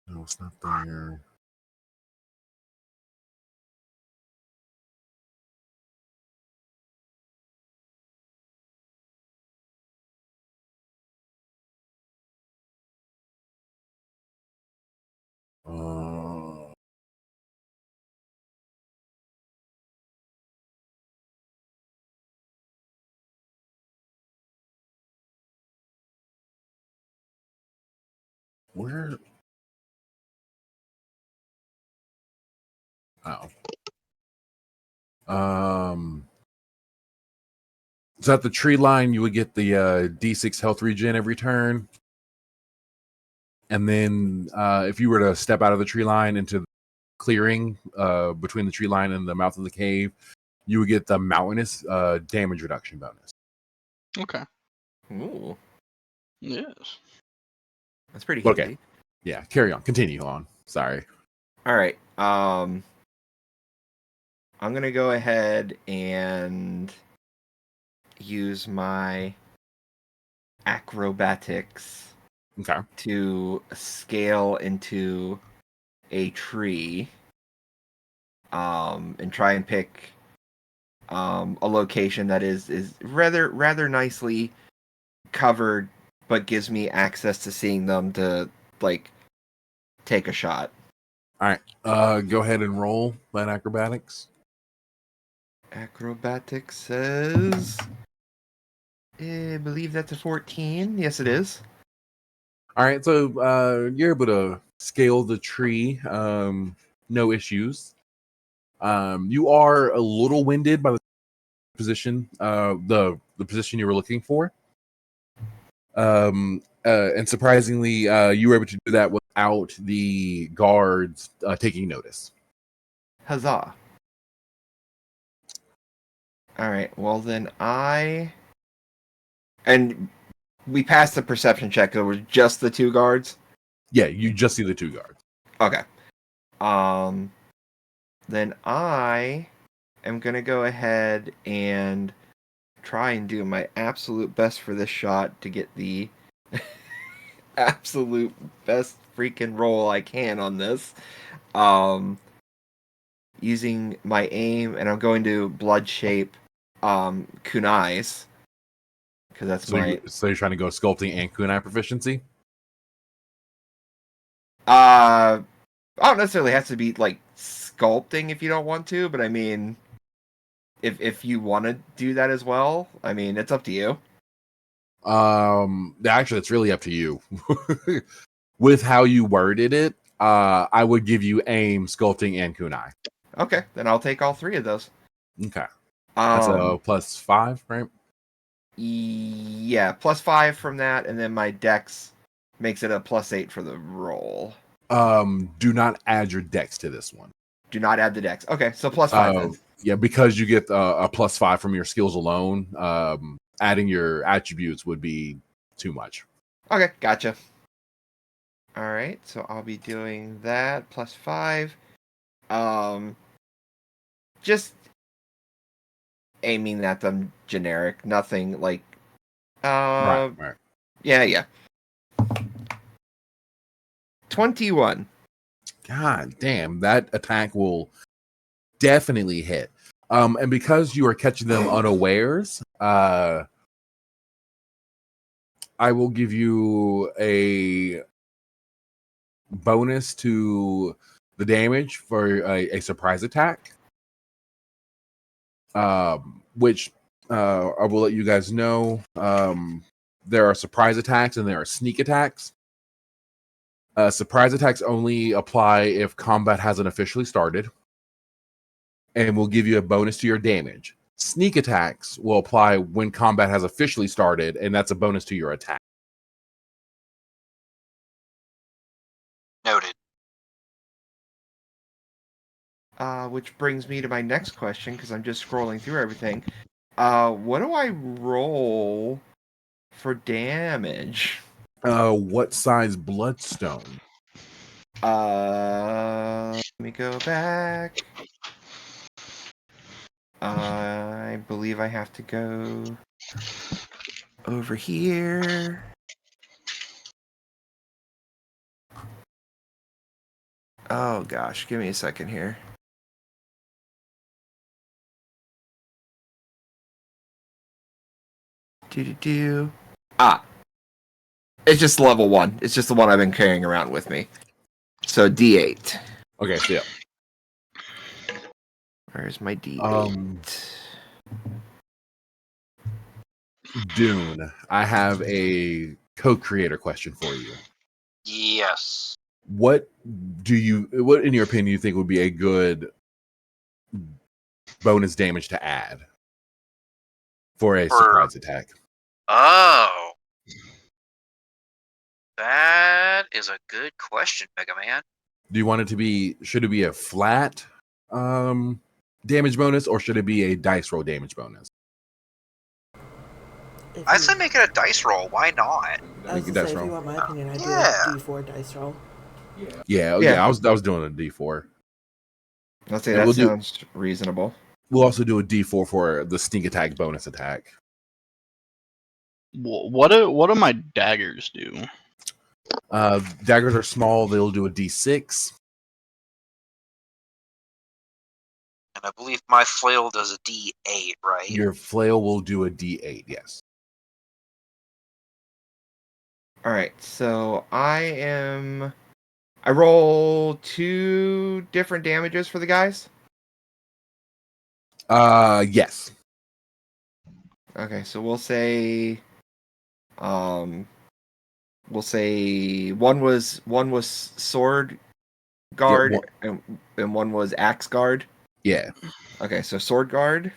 No, it's not there. Uh, where? Oh. So at the tree line, you would get the D6 health regen every turn. And then if you were to step out of the tree line into the clearing between the tree line and the mouth of the cave, you would get the mountainous damage reduction bonus. Okay. Ooh, Yes. that's pretty Okay. handy. Yeah, carry on. Continue on. Sorry. All right. I'm gonna go ahead and use my acrobatics Okay. to scale into a tree, and try and pick a location that is rather nicely covered, but gives me access to seeing them to like take a shot. All right. Go ahead and roll that acrobatics. Acrobatics says, I believe that's a 14. Yes, it is. All right. So you're able to scale the tree. No issues. You are a little winded by the position, the position you were looking for. And surprisingly, you were able to do that without the guards taking notice. Huzzah. All right. Well, then and we passed the perception check. There was just the two guards. Yeah, you just see the two guards. Okay. Then I am gonna go ahead and try and do my absolute best for this shot to get the absolute best freaking roll I can on this. Using my aim, and I'm going to blood shape kunais, because that's So you're trying to go sculpting and kunai proficiency. I don't necessarily have to be like sculpting if you don't want to, but I mean, if you want to do that as well, I mean, it's up to you. Actually, it's really up to you. With how you worded it, I would give you aim, sculpting, and kunai. Okay, then I'll take all three of those. Okay, that's a +5, right? Yeah, +5 from that, and then my dex makes it a +8 for the roll. Do not add your dex to this one. Do not add the dex. Okay, so +5 then. Yeah, because you get a +5 from your skills alone. Adding your attributes would be too much. Okay, gotcha. All right, so I'll be doing that +5. Just aiming at them generic, nothing like Right. yeah. 21. God damn, that attack will definitely hit. And because you are catching them unawares, I will give you a bonus to the damage for a surprise attack. Which I will let you guys know. There are surprise attacks and there are sneak attacks. Surprise attacks only apply if combat hasn't officially started, and will give you a bonus to your damage. Sneak attacks will apply when combat has officially started, and that's a bonus to your attack. Noted. Which brings me to my next question, because I'm just scrolling through everything. What do I roll for damage? What size bloodstone? Let me go back. I believe I have to go over here. Oh gosh, give me a second here. It's just level 1. It's just the one I've been carrying around with me. So D8. Okay, so yeah. Where's my D8? Dune, I have a co-creator question for you. Yes. What in your opinion, you think would be a good bonus damage to add for a surprise attack? Oh. That is a good question, Mega Man. Do you want it to be? Should it be a flat damage bonus, or should it be a dice roll damage bonus? I say make it a dice roll. Why not? I was Make a to dice say, if roll. you want my opinion, I'd Yeah. do a D4 dice roll. Yeah. I was doing a D4. Let's say And that sounds reasonable. We'll also do a D4 for the sneak attack bonus attack. What do my daggers do? Daggers are small. They'll do a D6. And I believe my flail does a D8, right? Your flail will do a D8. Yes. All right, so I roll 2 different damages for the guys. Yes. Okay, so we'll say one was sword guard, and one was axe guard. Yeah. Okay, so sword guard.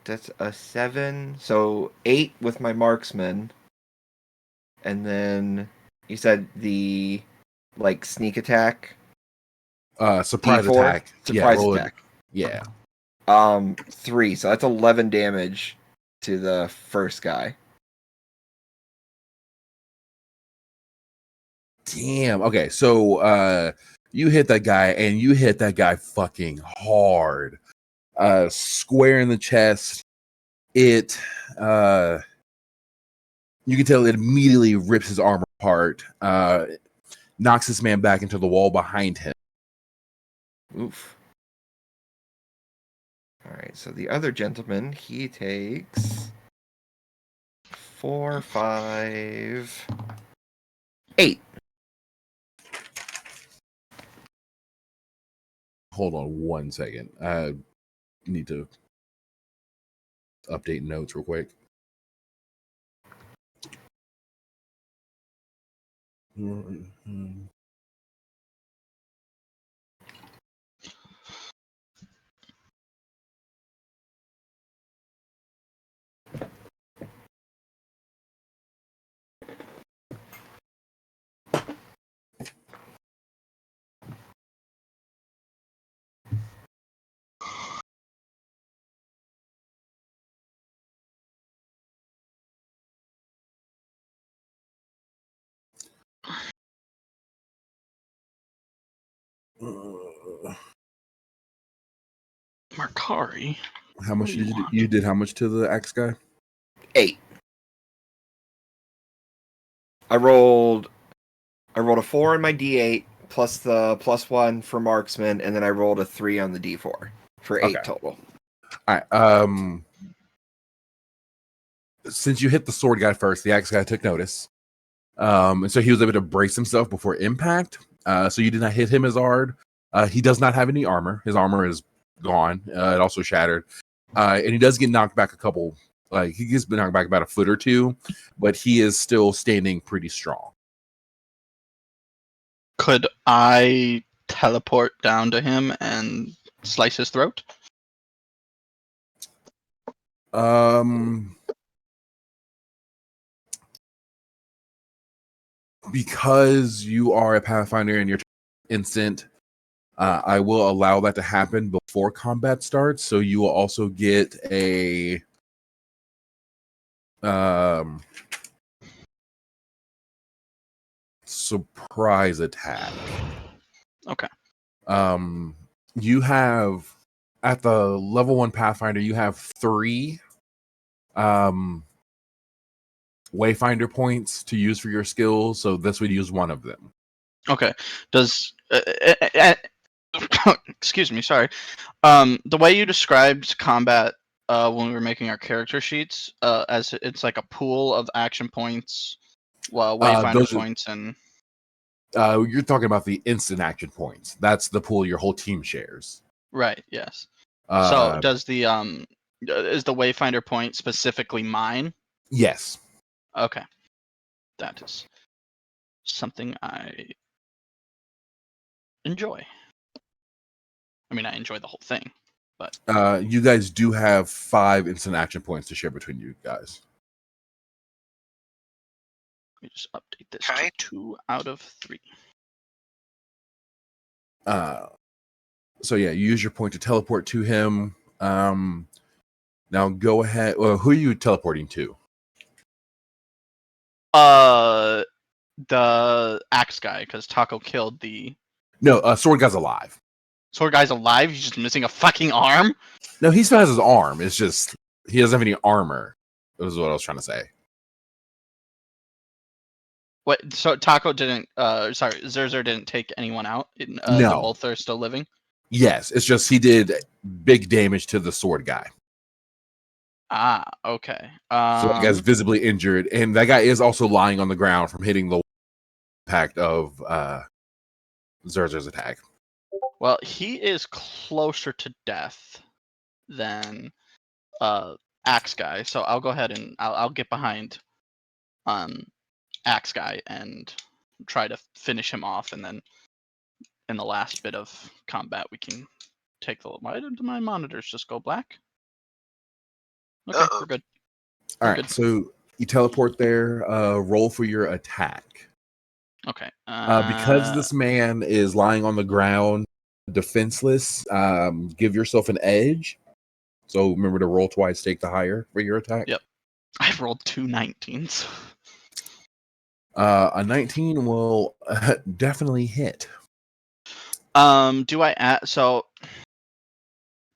That's a 7. So 8 with my marksman. And then you said the sneak attack. Surprise D4? attack. Surprise attack. Yeah. 3. So that's 11 damage to the first guy. Damn. Okay, so you hit that guy, and you hit that guy fucking hard. Square in the chest. It you can tell it immediately rips his armor apart. Knocks this man back into the wall behind him. Oof. Alright, so the other gentleman, he takes 4, 5, 8. Hold on 1 second. I need to update notes real quick. Markari. How much What do did you you do? want? You did how much to the axe guy? 8. I rolled a 4 on my D8 plus the +1 for marksman, and then I rolled a 3 on the D4 for 8 Okay. total. All right. Since you hit the sword guy first, the axe guy took notice. And so he was able to brace himself before impact. So you did not hit him as hard. He does not have any armor. His armor is gone. It also shattered. And he does get knocked back a couple. Like he gets knocked back about a foot or two, but he is still standing pretty strong. Could I teleport down to him and slice his throat? Because you are a Pathfinder and you're instant, I will allow that to happen before combat starts. So you will also get a surprise attack. Okay. You have at the level 1 Pathfinder, you have 3 Wayfinder points to use for your skills. So this would use one of them. Okay. Does excuse me, sorry. The way you described combat when we were making our character sheets, as it's like a pool of action points, wayfinder Those are, points, and you're talking about the instant action points. That's the pool your whole team shares. right. Yes. So does the is the wayfinder point specifically mine? Yes. Okay. That is something I enjoy. I mean, I enjoy the whole thing, but You guys do have 5 instant action points to share between you guys. let me just update this Okay. to 2 out of 3. So yeah, you use your point to teleport to him. Now go ahead. Who are you teleporting to? The axe guy, because Taco killed the No, sword guy's alive. sword guy's alive. He's just missing a fucking arm. No, he still has his arm. It's just he doesn't have any armor. That was what I was trying to say. What? So Taco didn't. Sorry, Zerzer didn't take anyone out. No. Both are still living. Yes, it's just he did big damage to the sword guy. Ah, okay. So that guy's visibly injured, and that guy is also lying on the ground from hitting the impact of Zerzer's attack. Well, he is closer to death than Axe Guy, so I'll go ahead and I'll get behind Axe Guy and try to finish him off, and then in the last bit of combat we can take the. Why did my monitors just go black? Okay, Uh-oh. we're good. All We're right, good. so you teleport there. Roll for your attack. Okay. Because this man is lying on the ground, defenseless, give yourself an edge. So remember to roll twice, take the higher for your attack. Yep. I've rolled 2 19s. A 19 will definitely hit. Do I add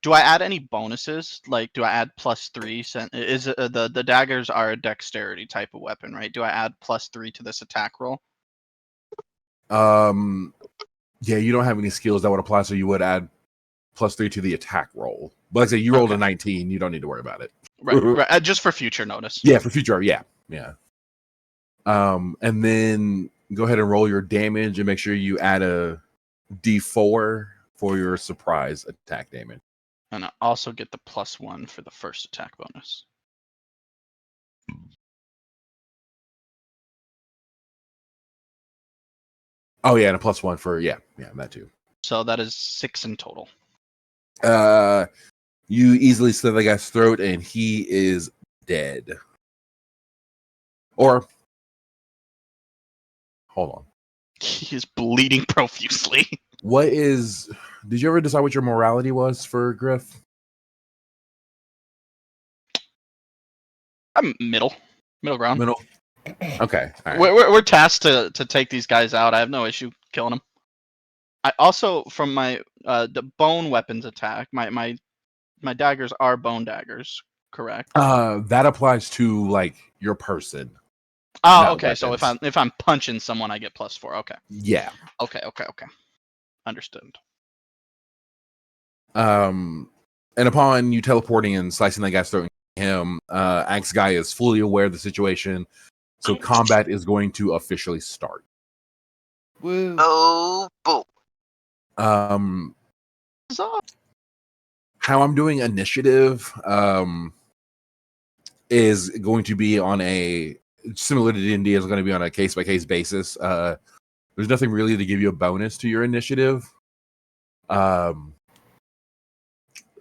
Do I add any bonuses? Like, do I add +3? Is it, the daggers are a dexterity type of weapon, right? Do I add +3 to this attack roll? Yeah, you don't have any skills that would apply, so you would add +3 to the attack roll. But like I say, you rolled a 19, you don't need to worry about it. Right. Just for future notice. Yeah, for future, yeah. And then go ahead and roll your damage and make sure you add a D4 for your surprise attack damage. And I also get the +1 for the first attack bonus. Oh yeah, and a +1 for that too. So that is 6 in total. You easily slit the guy's throat and he is dead. Or hold on. He is bleeding profusely. Did you ever decide what your morality was for Griff? I'm middle ground. Middle. Okay. All right. We're tasked to take these guys out. I have no issue killing them. I also from my the bone weapons attack. My daggers are bone daggers, correct? That applies to like your person, Oh, not okay. So weapons. if I'm punching someone, I get +4. Okay. Yeah. Okay. Understood. And upon you teleporting and slicing that guy's throat, him, Axe Guy is fully aware of the situation, so combat is going to officially start. Woo. Oh, boy. So, How I'm doing initiative is going to be on a similar to D&D is going to be on a case by case basis. There's nothing really to give you a bonus to your initiative.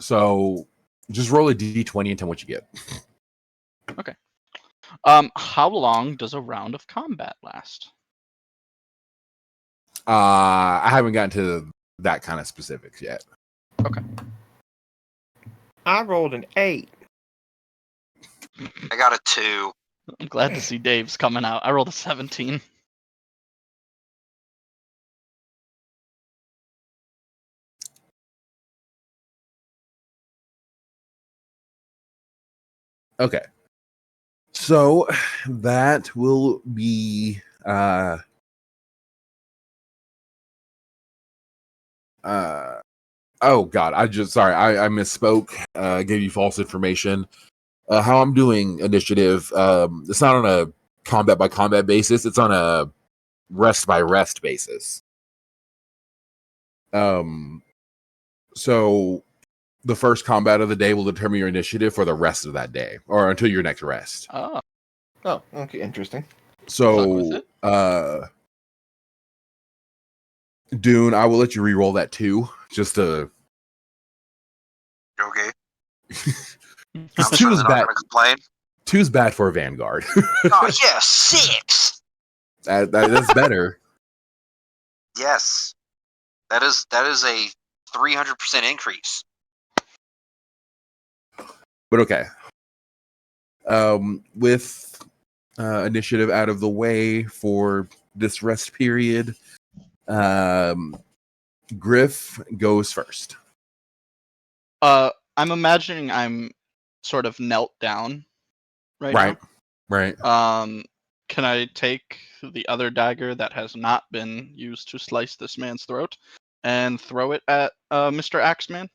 So just roll a d20 and tell me what you get. okay. How long does a round of combat last? I haven't gotten to that kind of specifics yet. Okay. I rolled an 8. I got a 2. I'm glad to see Dave's coming out. I rolled a 17. Okay. So that will be oh god, I misspoke. Gave you false information. How I'm doing initiative, it's not on a combat by combat basis, it's on a rest by rest basis. So the first combat of the day will determine your initiative for the rest of that day, or until your next rest. Oh. Oh, okay, interesting. So Dune, I will let you re-roll that too, just to. Okay. I'm Two certainly is not bad. going to complain. 2's bad for a Vanguard. Oh, yeah, 6! That's better. Yes. That is a 300% increase. But okay. With initiative out of the way for this rest period, Griff goes first. I'm imagining I'm sort of knelt down right Right. now. Can I take the other dagger that has not been used to slice this man's throat and throw it at Mr. Axeman?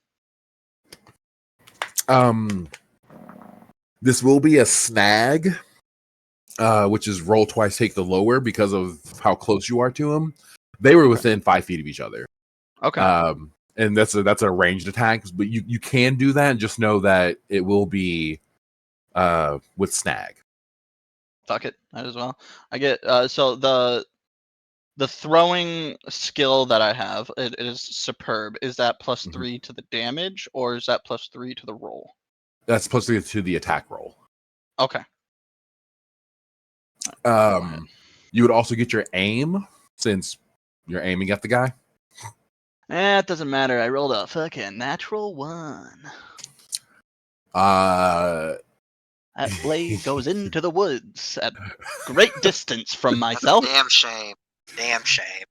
This will be a snag, which is roll twice, take the lower because of how close you are to him. They were within 5 feet of each other. Okay. And that's a ranged attack, but you can do that. Just know that it will be with snag. Fuck it, might as well. I get so the throwing skill that I have, it is superb. Is that +3 to the damage, or is that +3 to the roll? That's supposed to get to the attack roll. Okay. You would also get your aim since you're aiming at the guy. It doesn't matter. I rolled a fucking natural 1. That blade goes into the woods at great distance from myself. Damn shame. Damn shame.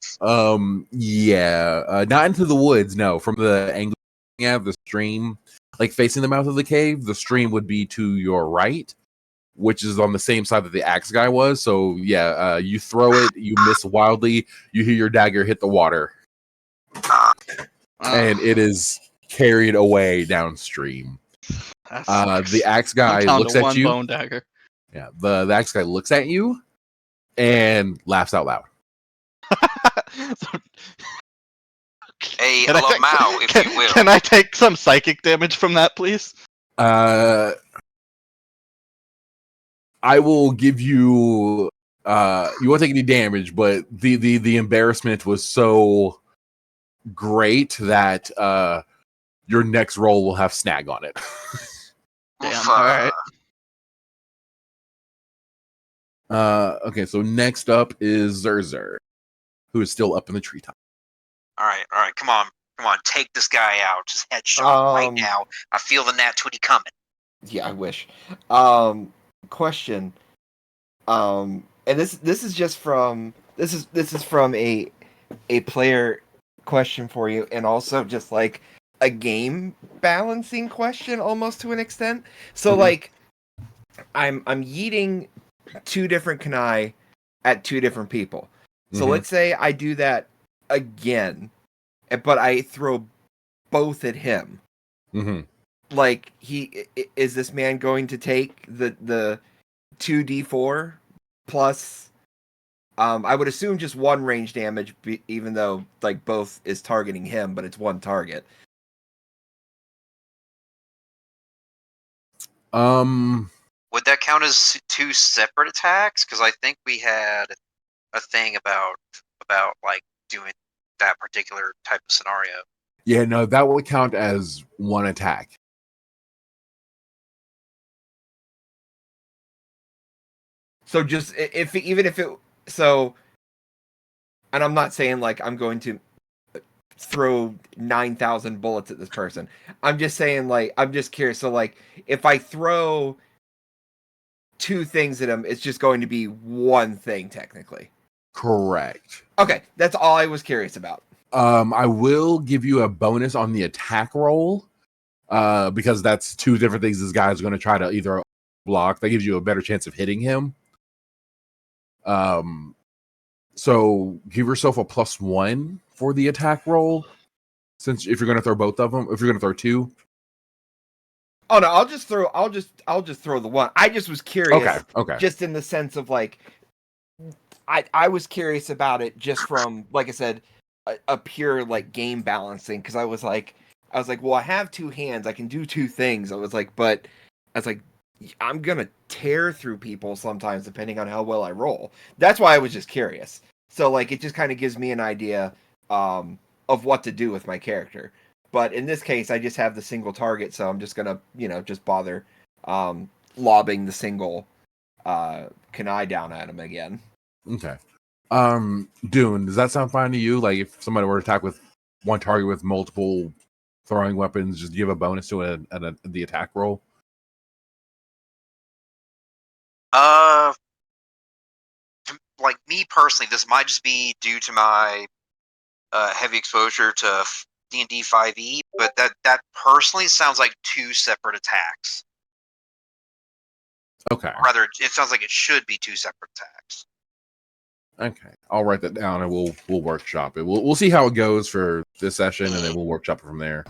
Yeah. Not into the woods, no. From the angle of the stream, like facing the mouth of the cave, the stream would be to your right, which is on the same side that the axe guy was. So yeah, you throw it, you miss wildly, you hear your dagger hit the water. And it is carried away downstream. The axe guy looks at you. Bone dagger. Yeah, the axe guy looks at you and laughs out loud. Hey, hello, Mao, if you will. Can I take some psychic damage from that, please? I will give you. You won't take any damage, but the embarrassment was so great that your next roll will have snag on it. Damn. All right. Okay, so next up is Zerzer, who is still up in the treetop. All right, come on, take this guy out. Just headshot right now. I feel the nat 20 coming. Yeah, I wish. Question. And this is just from this is from a player question for you, and also just like a game balancing question, almost to an extent. So like, I'm yeeting 2 different kunai at 2 different people. So let's say I do that again, but I throw both at him. Like, is this man going to take the 2d4 plus? I would assume just 1 range damage, even though like both is targeting him, but it's 1 target. Would that count as 2 separate attacks? Because I think we had a thing about like doing that particular type of scenario. Yeah, no, that would count as 1 attack. So just even if it so, and I'm not saying like I'm going to throw 9,000 bullets at this person. I'm just saying like I'm just curious. So like if I throw 2 things at him, it's just going to be 1 thing technically. Correct. Okay, that's all I was curious about. I will give you a bonus on the attack roll, because that's 2 different things this guy's going to try to either block. That gives you a better chance of hitting him. So give yourself a +1 for the attack roll, since if you're going to throw both of them, if you're going to throw 2. Oh no, I'll just throw the 1. I just was curious. Okay. Just in the sense of like, I was curious about it just from, like I said, a pure like game balancing, because I was like, well, I have 2 hands, I can do 2 things. I was like, I'm gonna tear through people sometimes depending on how well I roll. That's why I was just curious. So like, it just kind of gives me an idea of what to do with my character. But in this case, I just have the single target, so I'm just gonna, just bother lobbing the single kunai down at him again. Okay. Dune, does that sound fine to you? Like, if somebody were to attack with 1 target with multiple throwing weapons, just give a bonus to the attack roll? Like me personally, this might just be due to my heavy exposure to D&D 5e, but that personally sounds like 2 separate attacks. Okay. Or rather, it sounds like it should be 2 separate attacks. Okay, I'll write that down and we'll workshop it. We'll see how it goes for this session, and then we'll workshop it from there.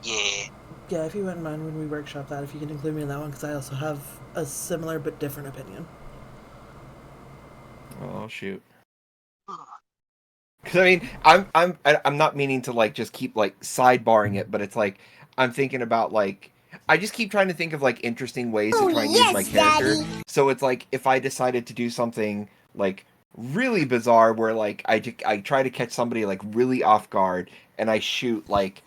Yeah. Yeah, if you wouldn't mind when we workshop that, if you can include me in that one, because I also have a similar but different opinion. Oh shoot. Because I mean, I'm not meaning to like just keep like sidebarring it, but it's like I'm thinking about like, I just keep trying to think of like interesting ways to try and use my character. Daddy. So it's like, if I decided to do something like really bizarre where like I try to catch somebody like really off guard, and I shoot like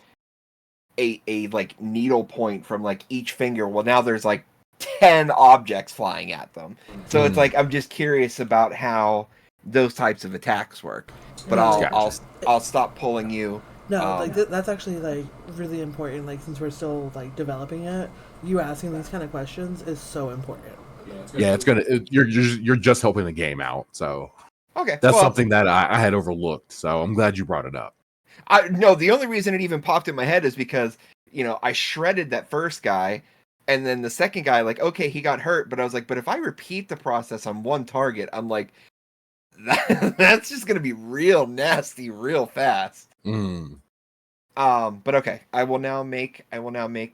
a like needle point from like each finger. Well, now there's like 10 objects flying at them. So it's like, I'm just curious about how those types of attacks work. But I'll stop pulling you. No, like that's actually like really important. Like, since we're still like developing it, you asking these kind of questions is so important. Yeah, you're just helping the game out. So okay, that's something that I had overlooked. So I'm glad you brought it up. No, the only reason it even popped in my head is because, I shredded that first guy, and then the second guy, like, okay, he got hurt, but I was like, but if I repeat the process on 1 target, I'm like, that's just gonna be real nasty, real fast. But okay, I will now make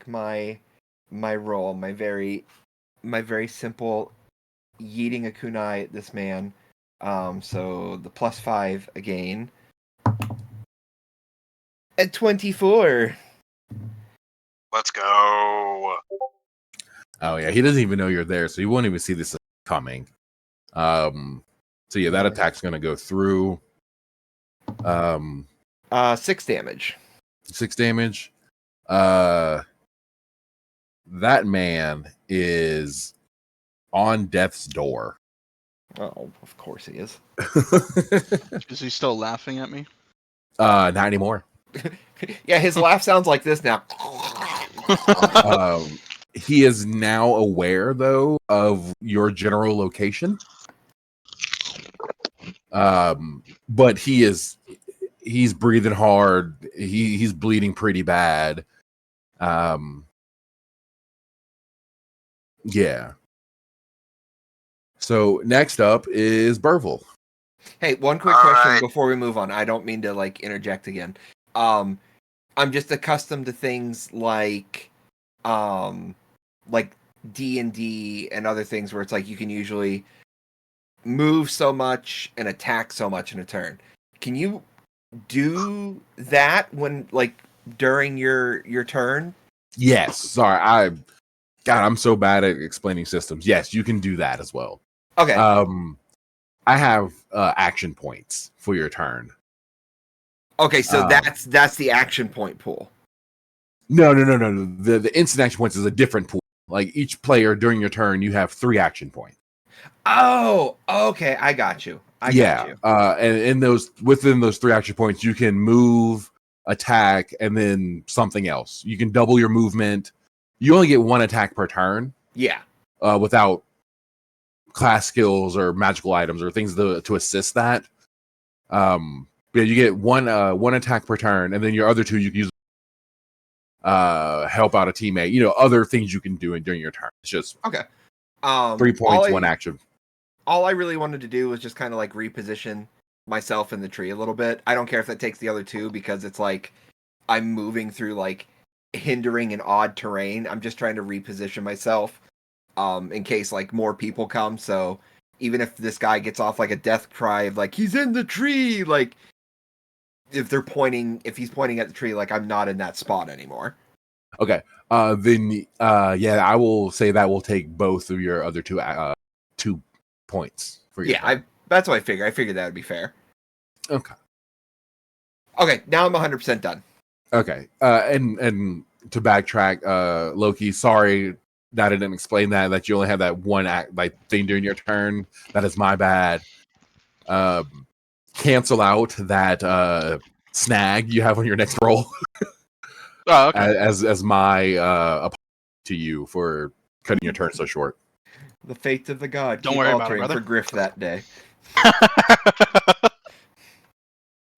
my roll, my very simple yeeting a kunai at this man. So the +5 again. At 24. Let's go. Oh yeah, he doesn't even know you're there, so he won't even see this coming. So yeah, that attack's gonna go through. 6 damage. 6 damage. That man is on death's door. Oh, of course he is. Is he still laughing at me? Not anymore. Yeah, his laugh sounds like this now. He is now aware, though, of your general location. But he is he's breathing hard. He's bleeding pretty bad. Yeah. So next up is Burville. Hey, one quick All question right. before we move on. I don't mean to like interject again. I'm just accustomed to things like D&D and other things where it's like you can usually move so much and attack so much in a turn. Can you do that when like during your turn? Yes. Sorry, I'm so bad at explaining systems. Yes, you can do that as well. Okay. I have action points for your turn. Okay, so that's the action point pool. No. The instant action points is a different pool. Like each player during your turn, you have 3 action points. Oh, okay, I got you. Got you. And within those 3 action points, you can move, attack, and then something else. You can double your movement. You only get 1 attack per turn. Yeah. Without class skills or magical items or things to assist that. Yeah, you get one attack per turn, and then your other 2 you can use help out a teammate. You know, other things you can do during your turn. It's just Okay. 3 points, 1 action. All I really wanted to do was just kind of like reposition myself in the tree a little bit. I don't care if that takes the other 2 because it's like I'm moving through like hindering and odd terrain. I'm just trying to reposition myself in case like more people come. So even if this guy gets off like a death cry of like he's in the tree, like if he's pointing at the tree, like I'm not in that spot anymore. Okay. Then I will say that will take both of your other 2 points for your turn. That's what I figured. I figured that would be fair. Okay. Okay, now I'm 100% done. Okay. And to backtrack, Loki, sorry that I didn't explain that you only have that 1 thing during your turn. That is my bad. Cancel out that snag you have on your next roll. Oh, okay. as my apology to you for cutting your turn so short. The fate of the god. Don't Keep worry about it, altering brother. for Griff that day.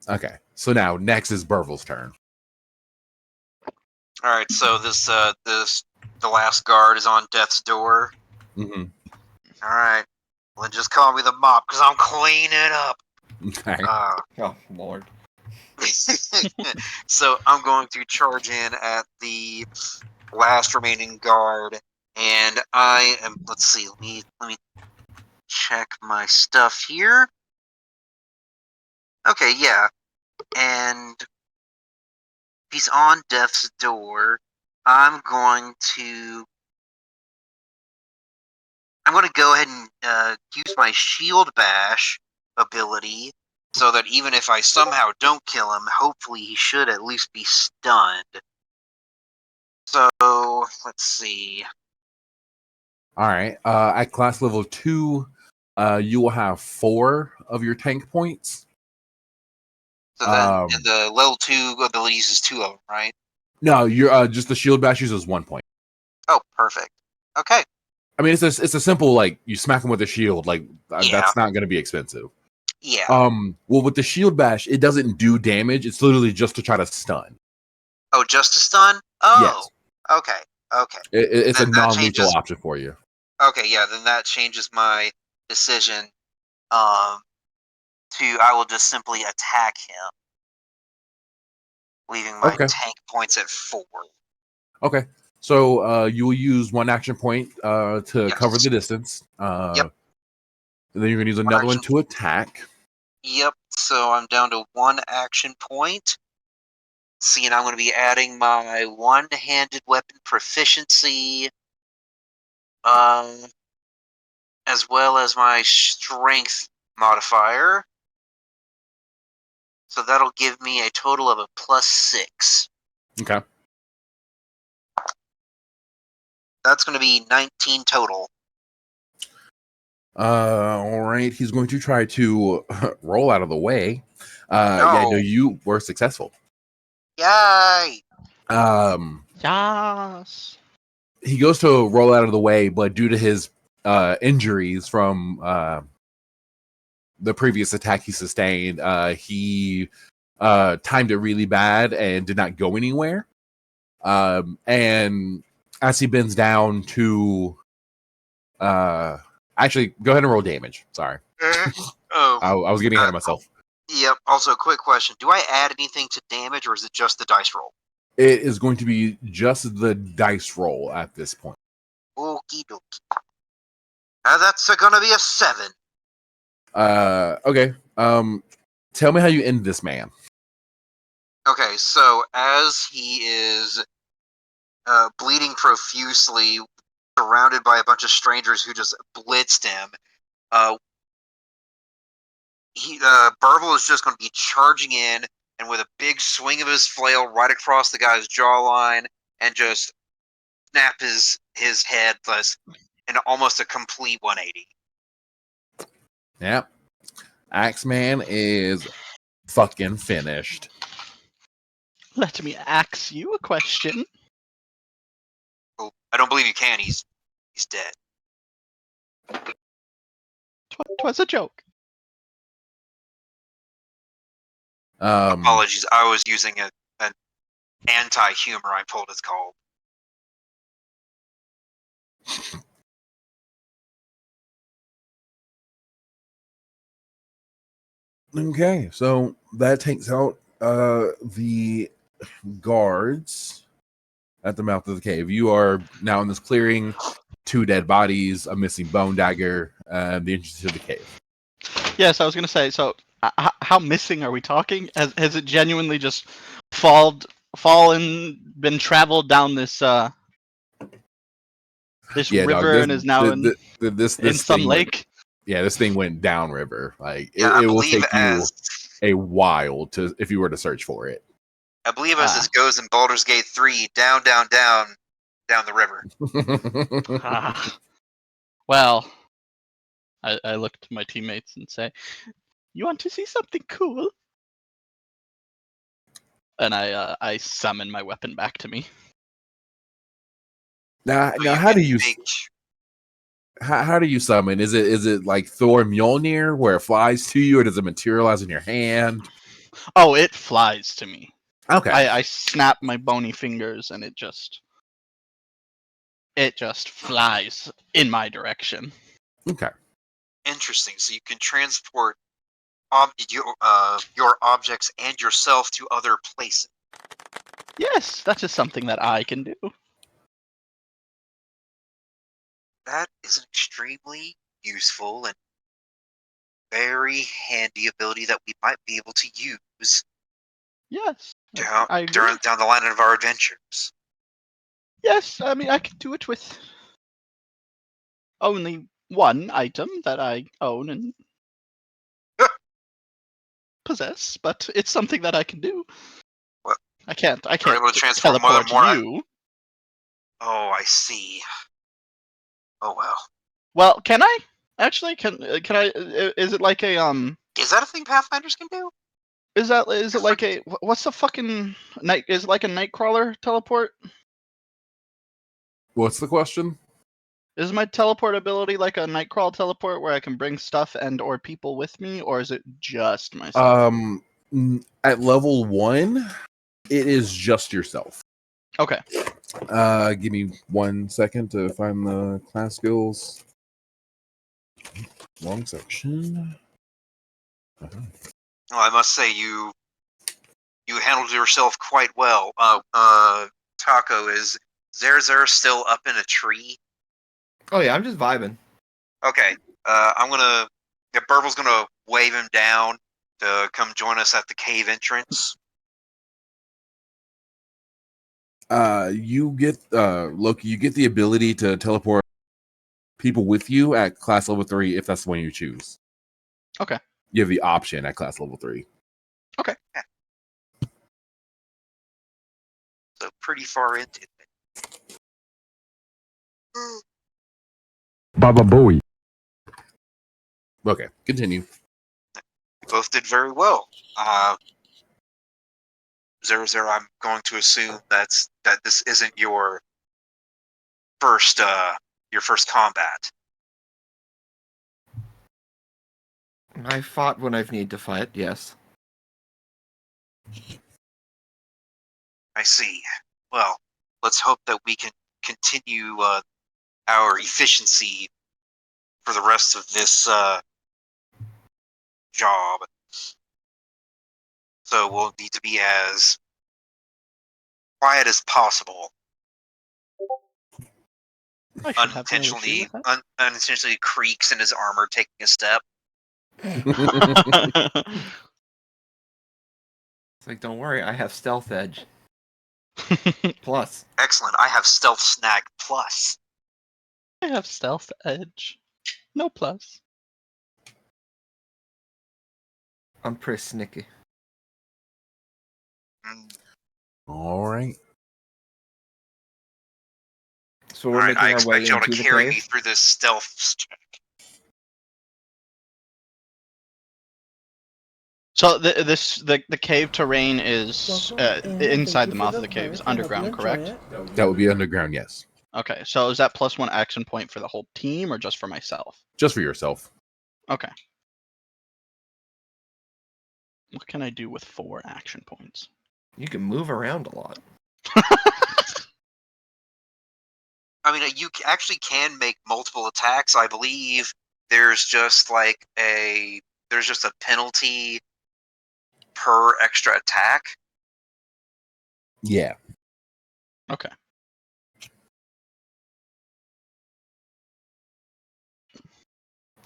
Okay, so now next is Burville's turn. All right, so the last guard is on death's door. Mm-hmm. All right, well, just call me the mop because I'm cleaning up. Okay. Oh Lord. So I'm going to charge in at the last remaining guard, and I am. Let's see. Let me check my stuff here. Okay, yeah, and he's on death's door. I'm going to go ahead and use my shield bash ability, so that even if I somehow don't kill him, hopefully he should at least be stunned. So let's see. All right. At class level 2, you will have 4 of your tank points. So then, and the level 2 ability uses 2 of them, right? No, you're just the shield bash uses 1 point. Oh, perfect. Okay. I mean, it's a simple like you smack him with a shield. Like that's not going to be expensive. Yeah. Well, with the shield bash, it doesn't do damage. It's literally just to try to stun. Oh, just to stun? Oh. Yes. Okay. Okay. It's a non-lethal changes option for you. Okay, yeah, then that changes my decision. I will just simply attack him, leaving my tank points at 4. Okay. So you will use 1 action point to cover the distance. Yep. And then you're going to use another one to attack. Yep. So I'm down to 1 action point. See, and I'm going to be adding my one-handed weapon proficiency, as well as my strength modifier. So that'll give me a total of a +6. Okay. That's going to be 19 total. All right. He's going to try to roll out of the way. No. Yeah, no, you were successful. Yay! Yes. He goes to roll out of the way, but due to his injuries from the previous attack he sustained, he timed it really bad and did not go anywhere. And as he bends down to actually go ahead and roll damage. Sorry. Oh, I was getting ahead of myself. Yep. Also, quick question: do I add anything to damage, or is it just the dice roll? It is going to be just the dice roll at this point. Okie dokie. That's gonna be a 7. Okay. Tell me how you end this man. Okay, so as he is bleeding profusely, surrounded by a bunch of strangers who just blitzed him, Burble is just going to be charging in, and with a big swing of his flail right across the guy's jawline, and just snap his head in almost a complete 180. Yep. Axeman is fucking finished. Let me ask you a question. Oh, I don't believe you can. He's dead. Twas a joke. Apologies, I was using an anti-humor, I'm told it's called. Okay, so that takes out the guards at the mouth of the cave. You are now in this clearing, 2 dead bodies, a missing bone dagger, the entrance to the cave. Yes, I was gonna say. So, how missing are we talking? Has it genuinely just fallen, been traveled down this this Yeah, dog. river and is now in This some thing went. lake? Yeah, this thing went downriver. Like Yeah, I it will believe take you a while if you were to search for it. as this goes in Baldur's Gate 3, down the river. Well, I look to my teammates and say, "You want to see something cool?" And I summon my weapon back to me. Now, So how do you make- how do you summon? Is it like Thor Mjolnir where it flies to you, or does it materialize in your hand? Oh, it flies to me. Okay. I snap my bony fingers and it just flies in my direction. Okay. Interesting. So you can transport your objects and yourself to other places. Yes, that is something that I can do. That is an extremely useful and very handy ability that we might be able to use Yes, down I agree. the line of our adventures. Yes, I mean I can do it with only one item that I own and possess, but it's something that I can do. Well, I can't you're able to transport teleport more. you. Oh, I see. Oh well. Well, can I? Actually, can I? Is it like a Is that a thing Pathfinders can do? Is it like a what's the fucking night? Is it like a nightcrawler teleport? What's the question? Is my teleport ability like a nightcrawl teleport where I can bring stuff and or people with me, or is it just myself? At level 1, it is just yourself. Okay. Give me 1 second to find the class skills. Wrong section. Well, I must say you handled yourself quite well. Taco, is Zerzer still up in a tree? Oh yeah, I'm just vibing. Okay. Burble's gonna wave him down to come join us at the cave entrance. You get Loki, you get the ability to teleport people with you at class level 3 if that's the one you choose. Okay. You have the option at class level 3. Okay. Yeah. So pretty far into it. Baba Booey. Okay, continue. You both did very well. Zero, I'm going to assume that this isn't your first combat. I fought when I've need to fight. Yes. I see. Well, let's hope that we can continue our efficiency for the rest of this job. So we'll need to be as quiet as possible. I should have no issue with Unintentionally creaks in his armor, taking a step. that. It's like, don't worry, I have Stealth Edge. Plus. Excellent. I have Stealth Snag Plus. I have Stealth Edge. No plus. I'm pretty snicky. All right. So we're Alright, making I our way expect y'all to into the carry cave. me through this stealth check. So the cave terrain is Welcome, and inside thank the you mouth for of the cave is park. I hope you underground, enjoy correct? it. That would be underground, yes. Okay, so is that +1 action point for the whole team or just for myself? Just for yourself. Okay. What can I do with 4 action points? You can move around a lot. I mean, you actually can make multiple attacks. I believe there's just like a penalty per extra attack. Yeah. Okay.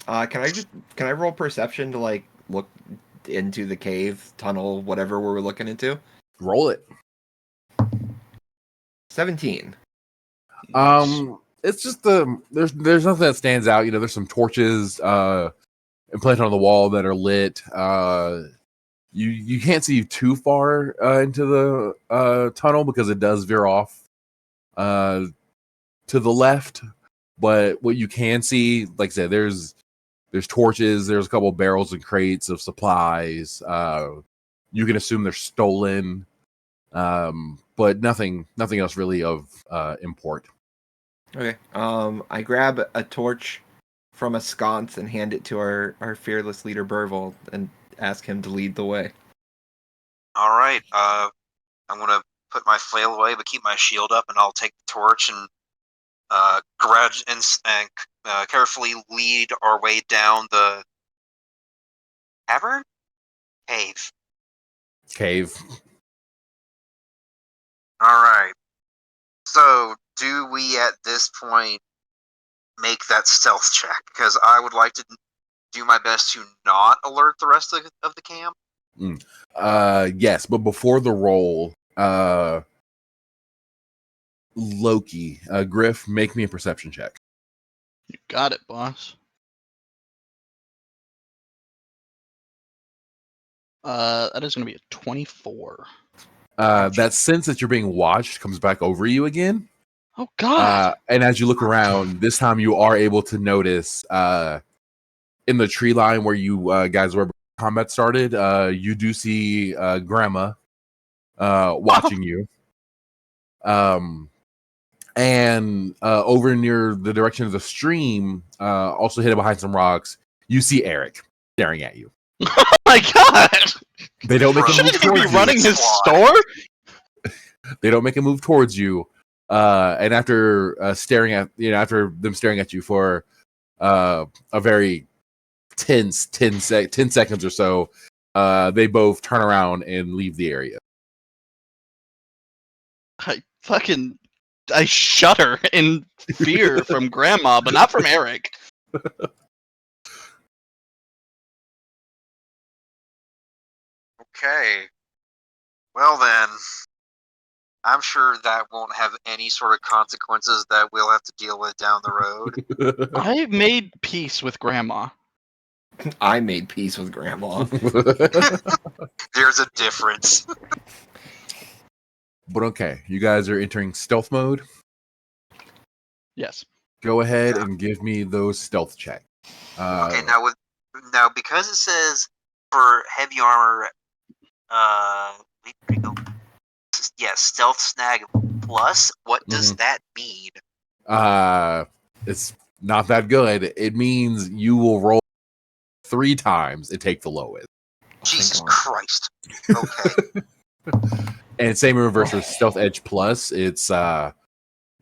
Can I roll perception to like look into the cave, tunnel, whatever we're looking into? Roll it. 17. It's just there's nothing that stands out. You know, there's some torches implanted on the wall that are lit. You can't see too far into the tunnel because it does veer off to the left. But what you can see, like I said, there's torches. There's a couple of barrels and crates of supplies. You can assume they're stolen, but nothing else really of import. Okay. I grab a torch from a sconce and hand it to our fearless leader Burville and ask him to lead the way. All right. I'm gonna put my flail away, but keep my shield up, and I'll take the torch and carefully lead our way down the cavern? Cave. Alright. So, do we at this point make that stealth check? Because I would like to do my best to not alert the rest of the camp. Yes, but before the roll, Loki, Griff, make me a perception check. You got it, boss. That is going to be a 24. That sense that you're being watched comes back over you again. Oh, God. And as you look around, this time you are able to notice in the tree line where you guys were combat started, you do see Grandma watching you. And over near the direction of the stream, also hidden behind some rocks, you see Eric staring at you. Oh, my God. They don't make a move Shouldn't he be towards you. running his store? They don't make a move towards you. And after staring at, after them staring at you for a very tense 10 seconds or so, they both turn around and leave the area. I shudder in fear from Grandma, but not from Eric. Okay. Well then, I'm sure that won't have any sort of consequences that we'll have to deal with down the road. I made peace with Grandma. I made peace with Grandma. There's a difference. But okay, you guys are entering stealth mode. Yes. Go ahead and give me those stealth checks. Okay, now because it says for heavy armor, stealth snag plus. What does that mean? It's not that good. It means you will roll 3 times and take the lowest. Jesus God. Christ. Okay. And same in reverse for Stealth Edge Plus. It's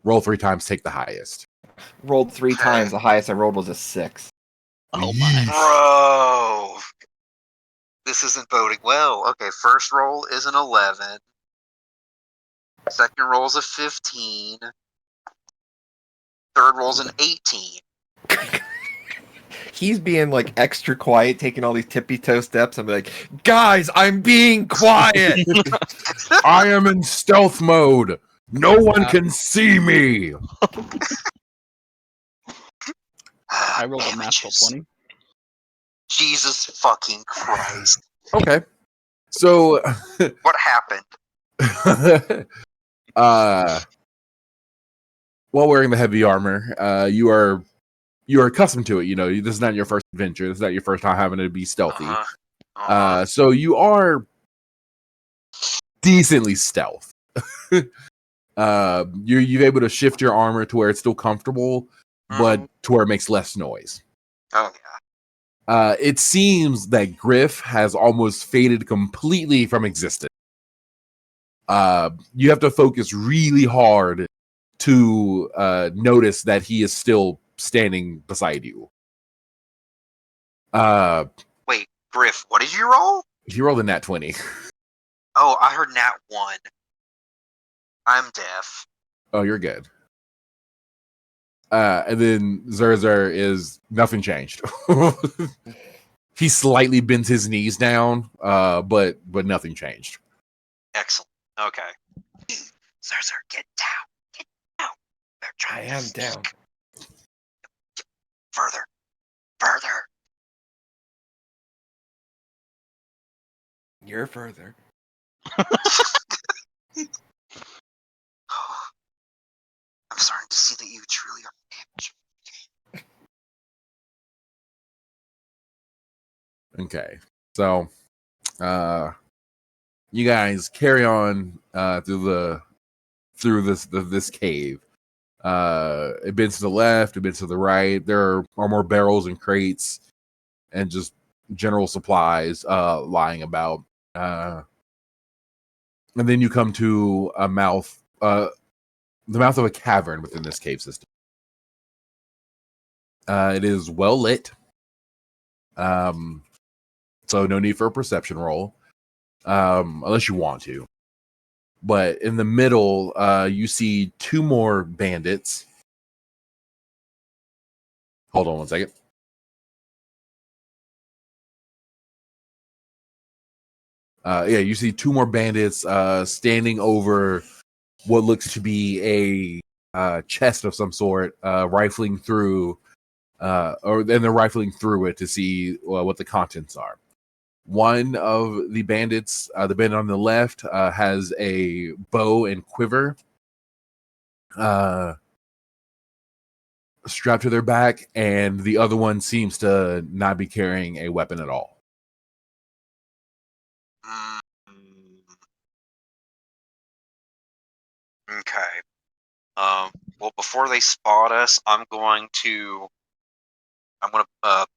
roll 3 times, take the highest. Rolled 3 Okay. times. The highest I rolled was a 6. Oh my. Bro. This isn't boding well. Okay, first roll is an 11. Second roll is a 15. Third roll's an 18. He's being like extra quiet, taking all these tippy toe steps. I'm like, guys, I'm being quiet. I am in stealth mode. No one can see me. I rolled a natural Damages. 20. Jesus fucking Christ. Okay. So What happened? while wearing the heavy armor, you are accustomed to it. You know, this is not your first adventure. This is not your first time having to be stealthy. So you are decently stealth. You're able to shift your armor to where it's still comfortable, but to where it makes less noise. Oh, yeah. It seems that Griff has almost faded completely from existence. You have to focus really hard to notice that he is still standing beside you. Wait, Griff, what did you roll? He rolled a nat 20. Oh, I heard nat 1. I'm deaf. Oh, you're good. And then Zerzer is nothing changed. He slightly bends his knees down, but nothing changed. Excellent. Okay. Zerzer, get down. Get down. They're I trying am to down. Further. Further. You're further. I'm starting to see that you truly are damaged. Okay. So you guys carry on through this cave. It bends to the left, it bends to the right. There are more barrels and crates and just general supplies lying about. And then you come to the mouth of a cavern within this cave system. It is well lit. So no need for a perception roll. Unless you want to. But in the middle, you see 2 more bandits. Hold on one second. You see 2 more bandits standing over what looks to be a chest of some sort, rifling through, then they're rifling through it to see what the contents are. One of the bandits, the bandit on the left, has a bow and quiver strapped to their back, and the other one seems to not be carrying a weapon at all. Okay. Well, before they spot us, I'm gonna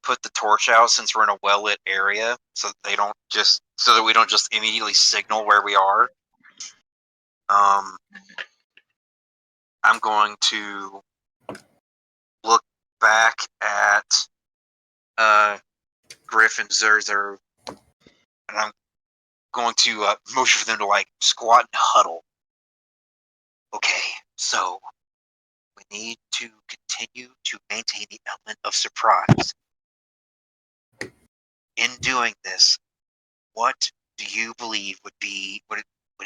put the torch out since we're in a well lit area, so that we don't just immediately signal where we are. I'm going to look back at Griff and Zerzer, and I'm going to motion for them to like squat and huddle. Okay, so we need to continue to maintain the element of surprise. In doing this, what do you believe would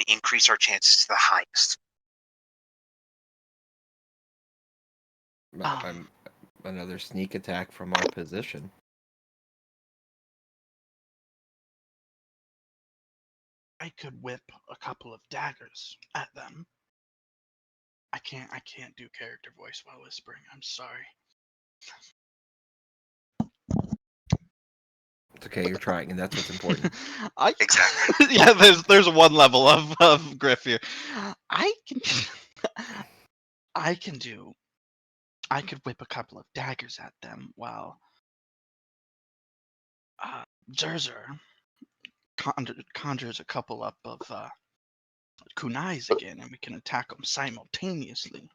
increase our chances to the highest? Another sneak attack from our position. I could whip a couple of daggers at them. I can't do character voice while whispering. I'm sorry. It's okay, you're trying, and that's what's important. Exactly. Yeah, there's one level of Griff here. I could whip a couple of daggers at them while Zerzer conjures a couple up of kunais again, and we can attack them simultaneously.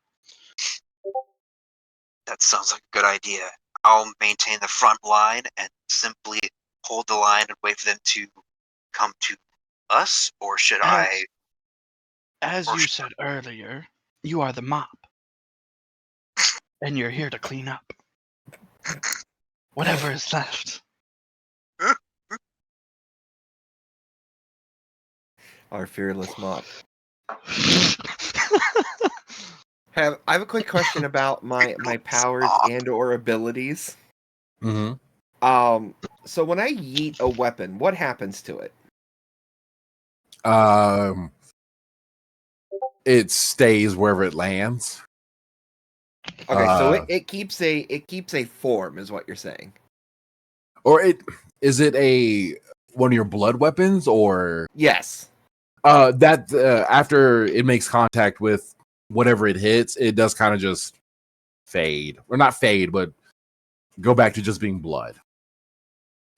That sounds like a good idea. I'll maintain the front line and simply hold the line and wait for them to come to us, or should I? As Or you said earlier, you are the mop, and you're here to clean up whatever is left. Our fearless mop. I have a quick question about my powers and/or abilities. Mm-hmm. So when I yeet a weapon, what happens to it? It stays wherever it lands. Okay, so it keeps a form, is what you're saying. Or is it one of your blood weapons, or Yes. that after it makes contact with whatever it hits, it does kind of just fade, or not fade, but go back to just being blood.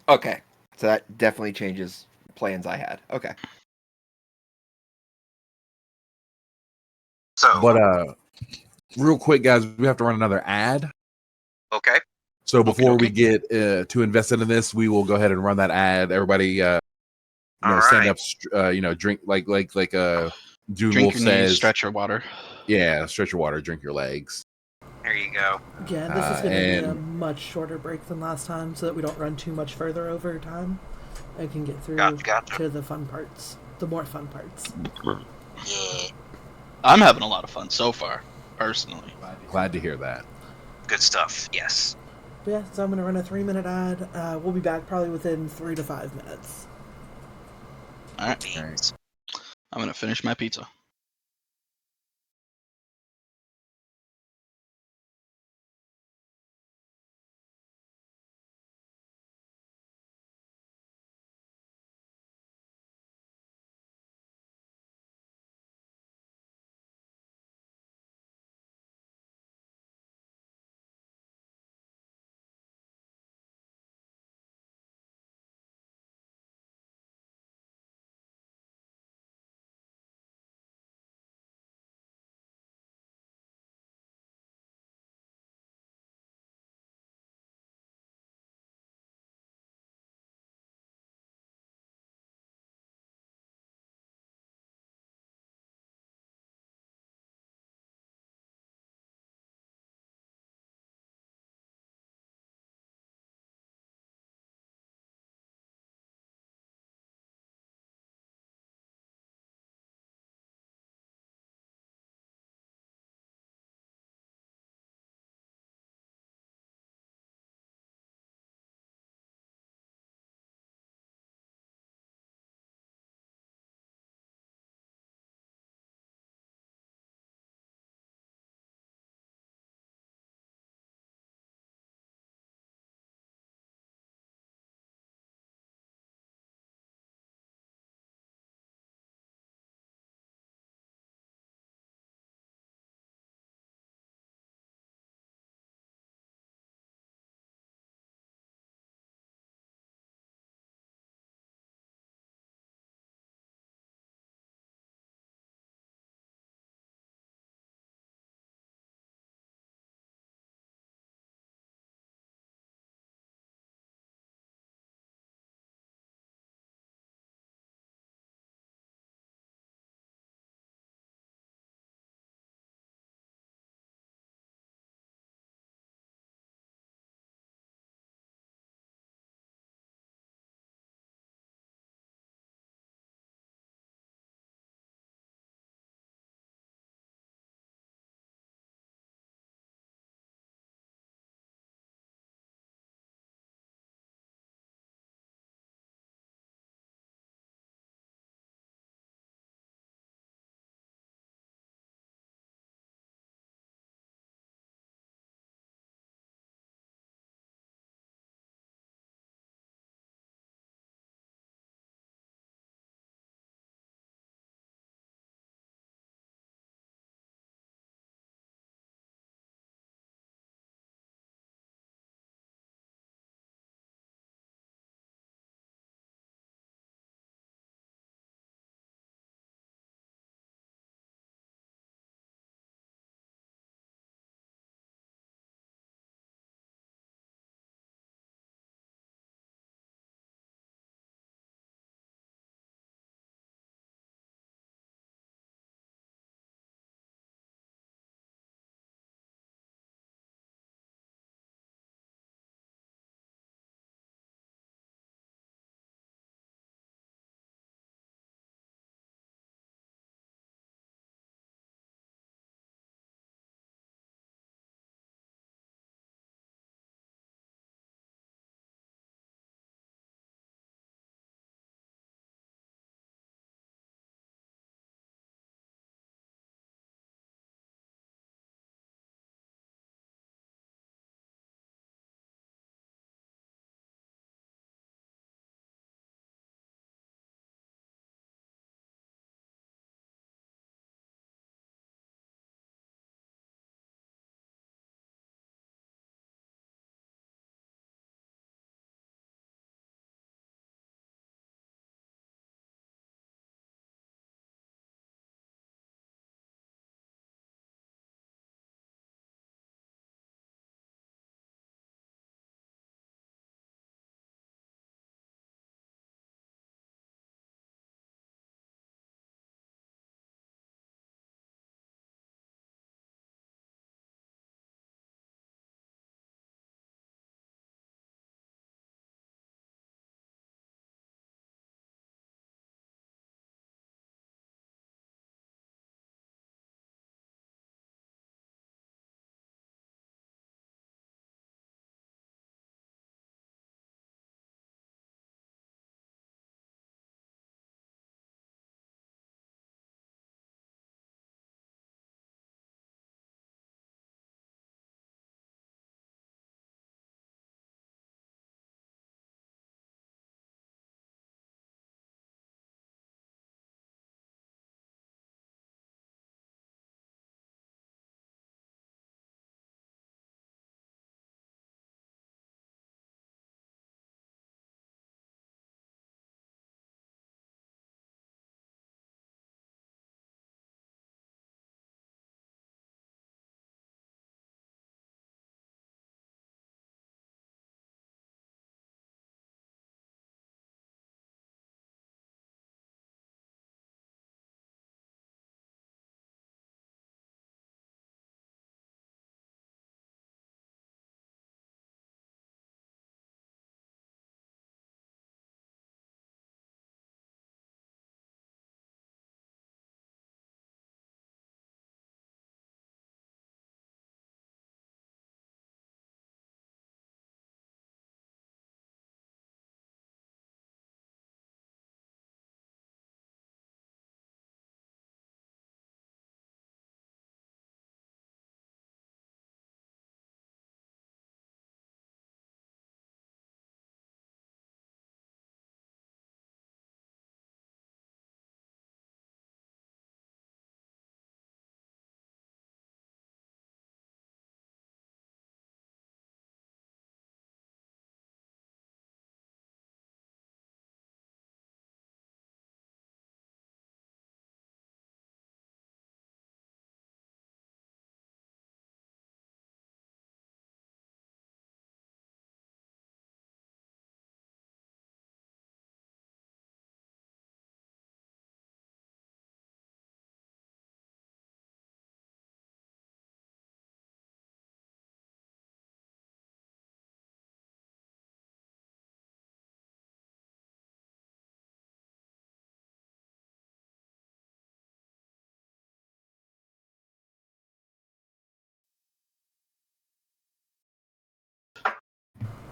Okay, so that definitely changes plans I had. Okay. So, But real quick, guys, we have to run another ad. okay. So before we Okey-dokey. get too invested in this, we will go ahead and run that ad. Everybody, All stand right. up, drink like June Drink Wolf your knees, says. stretch your water. Yeah, stretch your water, drink your legs. There you go. Yeah, this is going to be a And much shorter break than last time so that we don't run too much further over time and can get through Gotcha. to the fun parts, the more fun parts. Yeah. I'm having a lot of fun so far, personally. glad to hear that. Good stuff. Yes. But yeah, so I'm going to run a 3-minute ad. We'll be back probably within 3 to 5 minutes. All right, Beans. I'm gonna finish my pizza.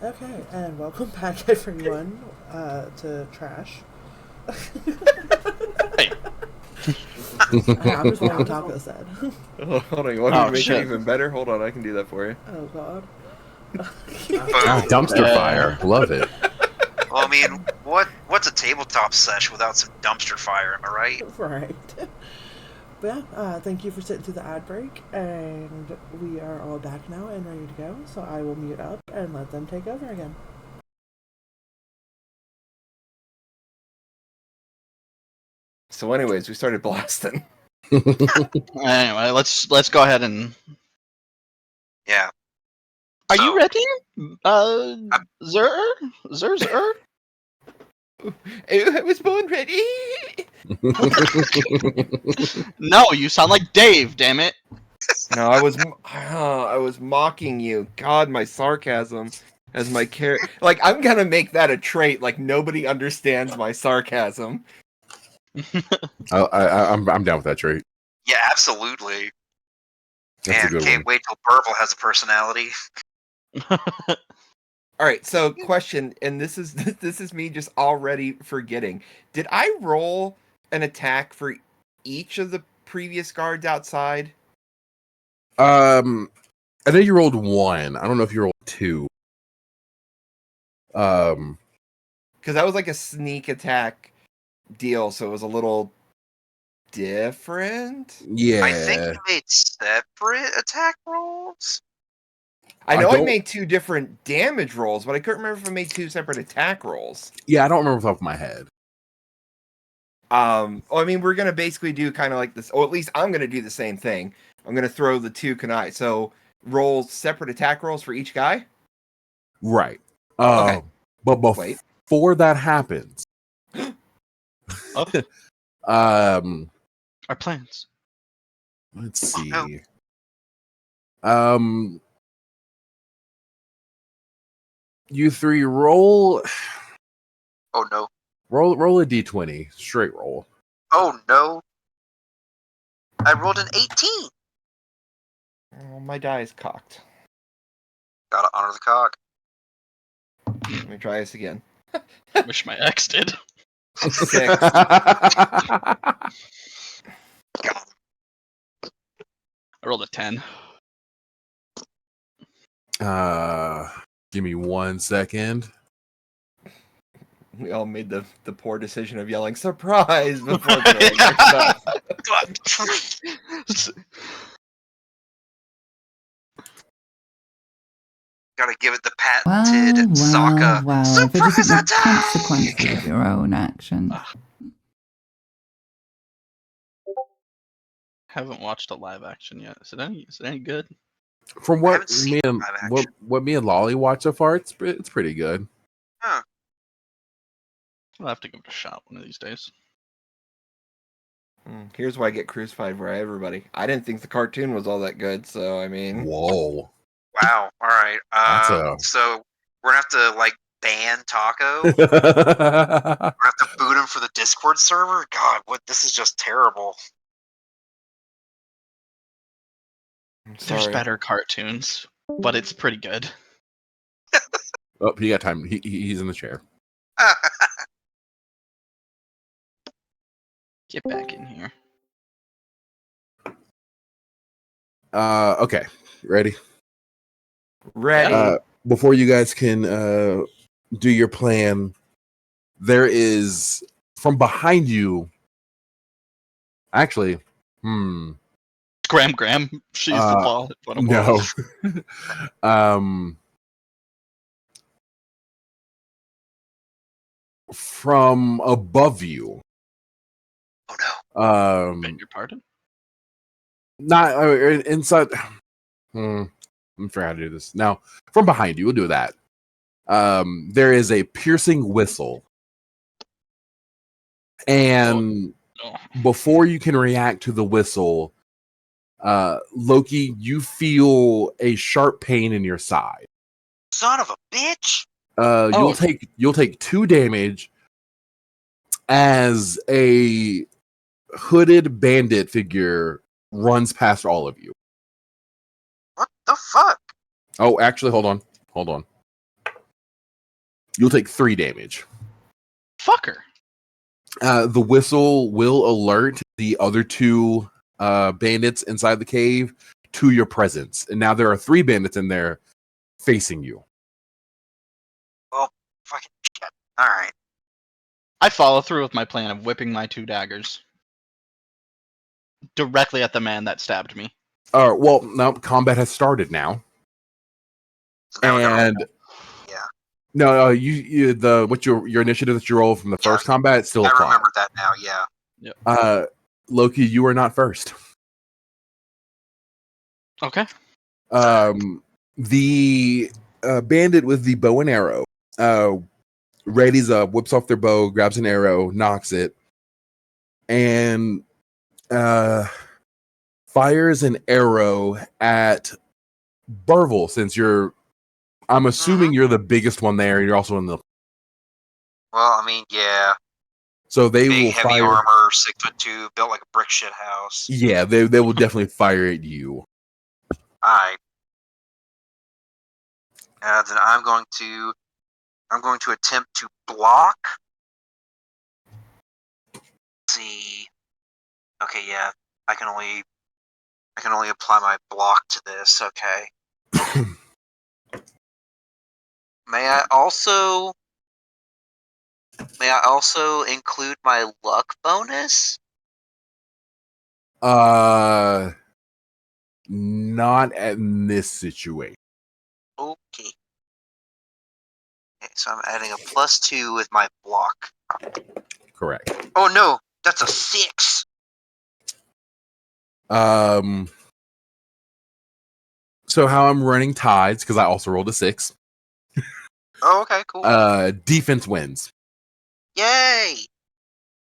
Okay, and welcome back, everyone, to Trash. Hey. I'm just following what Taco said. Hold on, you want me Oh, to make shit. it even better? Hold on, I can do that for you. Oh, God. Ah, dumpster Yeah. fire. Love it. Well, I mean, what's a tabletop sesh without some dumpster fire? Am I right? Right. But yeah, thank you for sitting through the ad break, and we are all back now and ready to go, so I will mute up and let them take over again. So, anyways, we started blasting. Anyway, let's go ahead and. Yeah. Are So, you ready? Zer? I was born ready. No, you sound like Dave. Damn it. No, I was mocking you. God, my sarcasm as my character. Like, I'm gonna make that a trait. Like, nobody understands my sarcasm. I'm down with that trait. yeah, absolutely. That's a And good can't one. wait till Burble has a personality. All right, so question, and this is this is me just already forgetting. Did I roll an attack for each of the previous guards outside? I know you rolled one. I don't know if you rolled two. Because that was like a sneak attack deal, so it was a little different. Yeah. I think you made separate attack rolls. I I know I don't- made two different damage rolls, but I couldn't remember if I made two separate attack rolls. Yeah, I don't remember off the top of my head. Well, I mean, we're gonna basically do kind of like this, or at least I'm gonna do the same thing. I'm gonna throw the two kunai. So roll separate attack rolls for each guy. Right. Okay. But Wait. before that happens, Oh, um, our plans. let's see. no. You three roll Oh no. roll a d20 straight roll. Oh no. I rolled an 18. Oh, my die is cocked. Gotta honor the cock. Let me try this again. Wish my ex did. 6. I rolled a 10. Give me 1 second. We all made the poor decision of yelling "surprise" before throwing our stuff. Gotta give it the patented Sokka But surprise isn't the attack. consequences of your own actions? Haven't watched a live action yet. Is it any good? From I what haven't seen me and live action. what me and Lolly watch so far, it's pretty good. Huh. I'll have to give it a shot one of these days. Here's why I get crucified for everybody. I didn't think the cartoon was all that good, so I mean, Whoa. Wow. All right. That's So we're gonna have to like ban Taco. We're gonna have to boot him for the Discord server. God, what? This is just terrible. I'm There's sorry. better cartoons, but it's pretty good. Oh, he got time. He's in the chair. Get back in here. Okay. Ready? Ready? Before you guys can do your plan, there is from behind you. Actually, Graham, she's the ball. no. From above you. Oh no. Beg your pardon? Not inside. I'm forgot how to do this. Now, from behind you, we'll do that. There is a piercing whistle. And before you can react to the whistle, Loki, you feel a sharp pain in your side. Son of a bitch. You'll take 2 damage as a hooded bandit figure runs past all of you. What the fuck? Oh, actually, hold on. You'll take 3 damage. Fucker. The whistle will alert the other 2 bandits inside the cave to your presence. And now there are 3 bandits in there facing you. Well, fucking shit. Alright. I follow through with my plan of whipping my 2 daggers directly at the man that stabbed me. Well, now combat has started now. So now we're gonna And roll. Yeah. no, you what's your initiative that you roll from the first combat still I applies. remember that now, yeah. Loki, you are not first. Okay. The bandit with the bow and arrow readies up, whips off their bow, grabs an arrow, knocks it, and fires an arrow at Burville. Since I'm assuming you're the biggest one there, and you're also in the. Well, I mean, yeah. So they Big, will heavy fire. armor, 6'2", built like a brick shit house. Yeah, they will definitely fire at you. Alright. Then I'm going to attempt to block. Let's see. Okay, yeah. I can only apply my block to this, okay. May I also include my luck bonus? Not in this situation. Okay. Okay, so I'm adding a +2 with my block. Correct. Oh no, that's a 6. So how I'm running tides, because I also rolled a 6. Oh, okay, cool. Defense wins. Yay!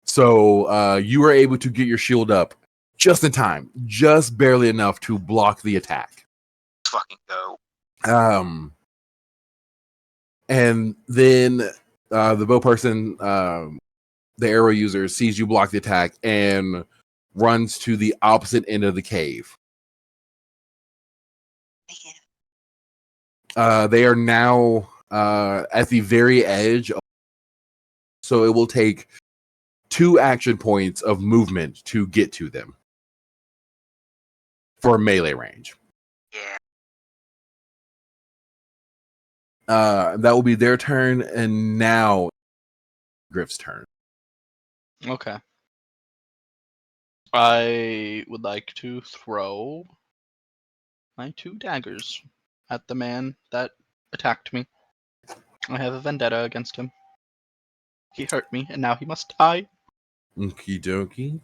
So you were able to get your shield up just in time, just barely enough to block the attack. Let's fucking go. And then the bow person, the arrow user, sees you block the attack and runs to the opposite end of the cave. They are now at the very edge, so it will take 2 action points of movement to get to them for melee range. Yeah. That will be their turn, and now Griff's turn. Okay. I would like to throw my 2 daggers at the man that attacked me. I have a vendetta against him. He hurt me, and now he must die. Okie dokie.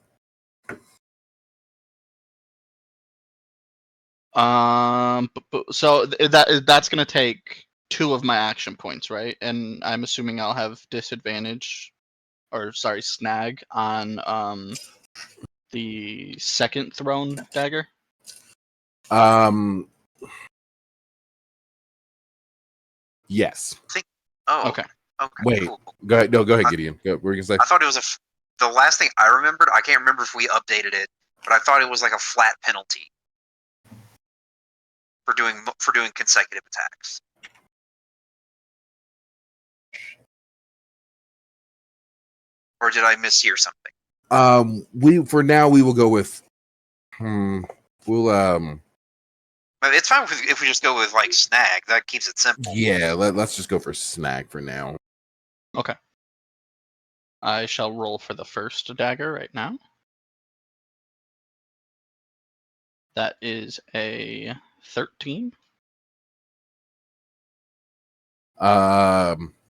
So that's gonna take 2 of my action points, right? And I'm assuming I'll have disadvantage, or sorry, snag on the second thrown dagger. Yes. Oh. Okay. Okay. Wait. Cool. Go ahead. No, go ahead, Gideon. What were you gonna say? I thought it was the last thing I remembered. I can't remember if we updated it, but I thought it was like a flat penalty for doing consecutive attacks. Or did I mishear something? We will go with. But it's fine if we just go with like snag. That keeps it simple. Yeah, let's just go for snag for now. Okay. I shall roll for the first dagger right now. That is a 13.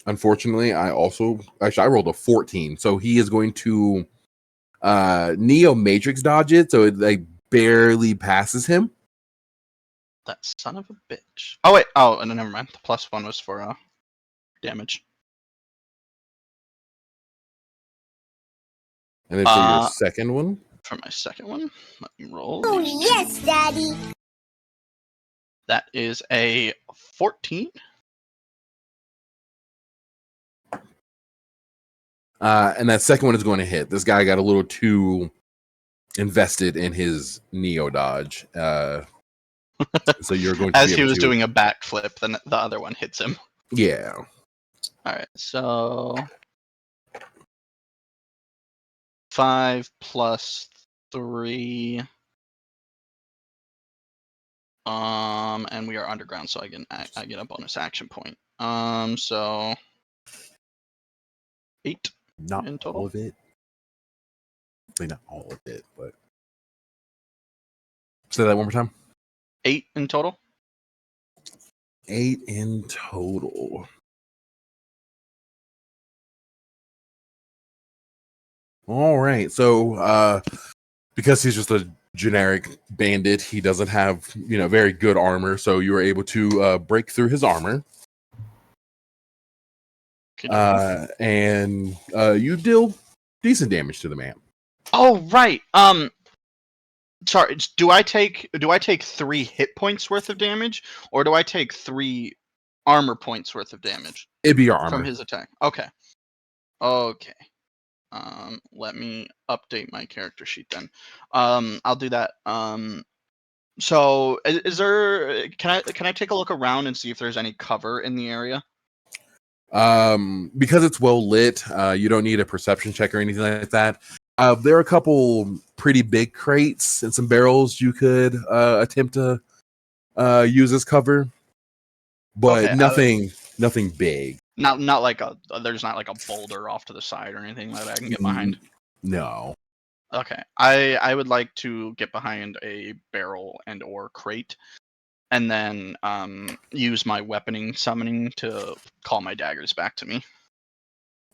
Unfortunately, I rolled a 14, so he is going to Neo Matrix dodge it, so it like barely passes him. That son of a bitch. Oh wait. Oh, no, never mind. The +1 was for damage. And then for your second one? For my second one, let me roll. Oh, yes, Daddy. That is a 14. And that second one is going to hit. This guy got a little too invested in his Neo dodge. So you're going to As he was doing a backflip, then the other one hits him. Yeah. Alright, so 5 plus 3. And we are underground, so I get a bonus action point. So 8 Not in total. all of it. I mean, not all of it, but say that one more time. 8 in total. 8 in total. All right. So, because he's just a generic bandit, he doesn't have, very good armor. So you were able to break through his armor. And you deal decent damage to the man. Oh right. Sorry. Do I take 3 hit points worth of damage, or do I take 3 armor points worth of damage It'd be your armor from his attack? Okay. Okay. Let me update my character sheet then. I'll do that. So is there? Can I take a look around and see if there's any cover in the area? Because it's well lit, you don't need a perception check or anything like that. There are a couple pretty big crates and some barrels you could attempt to use as cover, but Okay, nothing big. Not like there's not like a boulder off to the side or anything like that I can get behind. No. Okay, I would like to get behind a barrel and or crate, and then use my weaponing summoning to call my daggers back to me.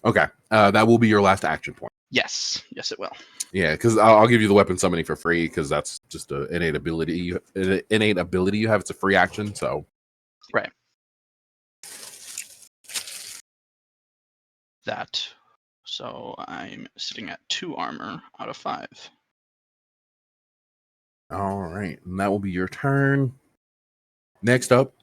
Okay, that will be your last action point. Yes, it will. Yeah, because I'll give you the weapon summoning for free because that's just an innate ability. You have. It's a free action, so right. That. So I'm sitting at 2 armor out of 5. All right, and that will be your turn. Next up.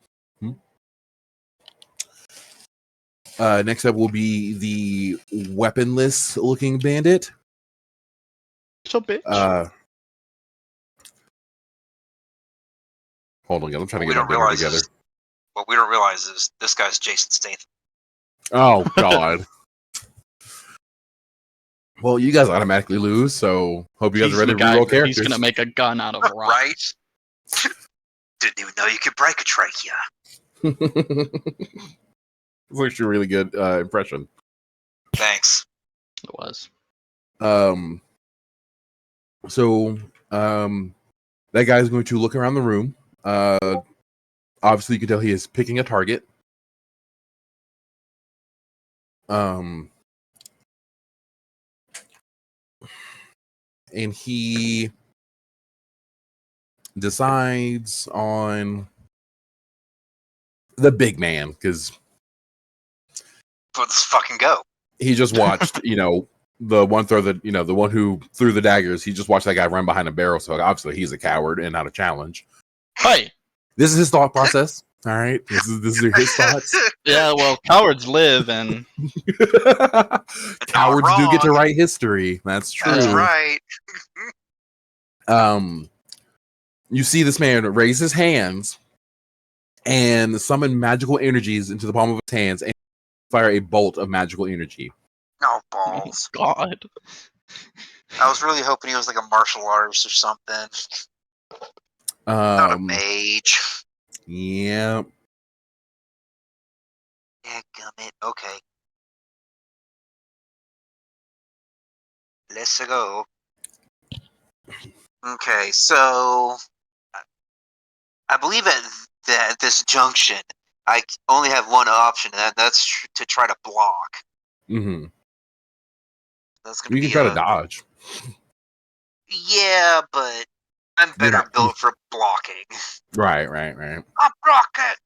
Next up will be the weaponless looking bandit. So bitch. Hold on, I'm trying to get my dinner together. What we don't realize is this guy's Jason Statham. Oh God. Well, you guys automatically lose, so hope you guys are ready to reroll characters. He's gonna make a gun out of rocks. Right? Didn't even know you could break a trachea. It's actually a really good impression. Thanks. It was. So that guy's going to look around the room. Obviously, you can tell he is picking a target. And he decides on the big man because Let's fucking go. he just watched, the one who threw the daggers. He just watched that guy run behind a barrel. So obviously, he's a coward and not a challenge. Hey, this is his thought process. All right, this is his thoughts. Yeah, well, cowards live, and cowards do get to write history. That's true. That's right. You see this man raise his hands and summon magical energies into the palm of his hands and fire a bolt of magical energy. No balls. Oh, God. I was really hoping he was like a martial artist or something. Not a mage. Yeah. Dadgummit. Okay. Let's go. Okay, so I believe at this junction, I only have one option, and that's to try to block. Mm-hmm. That's gonna You can try to dodge. Yeah, but I'm better built for blocking. Right. I'm blocking!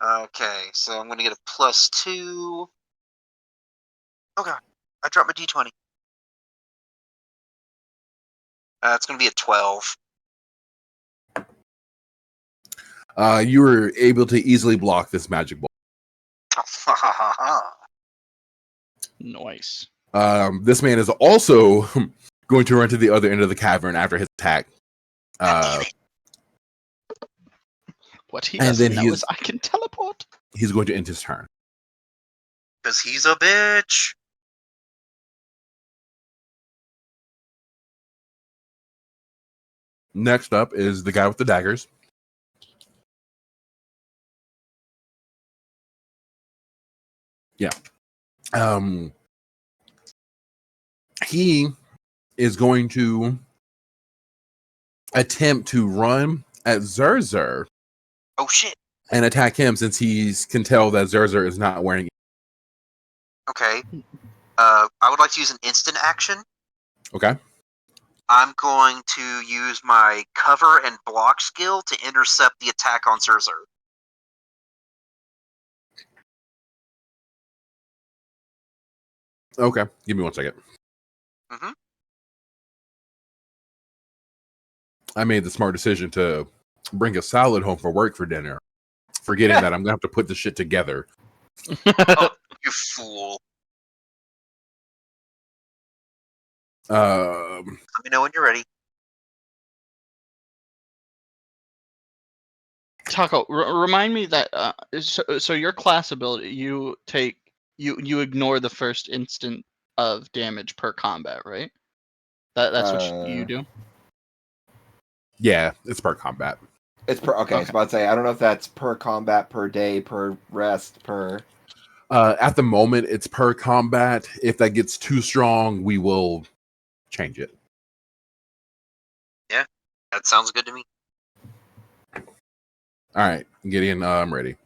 Okay, so I'm gonna get a +2. Okay, I dropped my d20. It's gonna be a 12. You were able to easily block this magic ball. Nice. This man is also going to run to the other end of the cavern after his attack. What he doesn't know is I can teleport. he's going to end his turn. Because he's a bitch. Next up is the guy with the daggers. Yeah. He is going to attempt to run at Zerzer. Oh shit. And attack him since he can tell that Zerzer is not wearing it. Okay. I would like to use an instant action. Okay. I'm going to use my cover and block skill to intercept the attack on Zerzer. Okay. Give me 1 second. Mm-hmm. I made the smart decision to bring a salad home for work for dinner, forgetting that I'm gonna have to put this shit together. Oh, you fool. Um, Let me know when you're ready. Taco, remind me that so your class ability, you ignore the first instant of damage per combat, right? That's what you do. yeah, it's per combat. It's per. Okay, I was about to say. I don't know if that's per combat, per day, per rest, per. At the moment, it's per combat. If that gets too strong, we will change it. Yeah, that sounds good to me. All right, Gideon, I'm ready.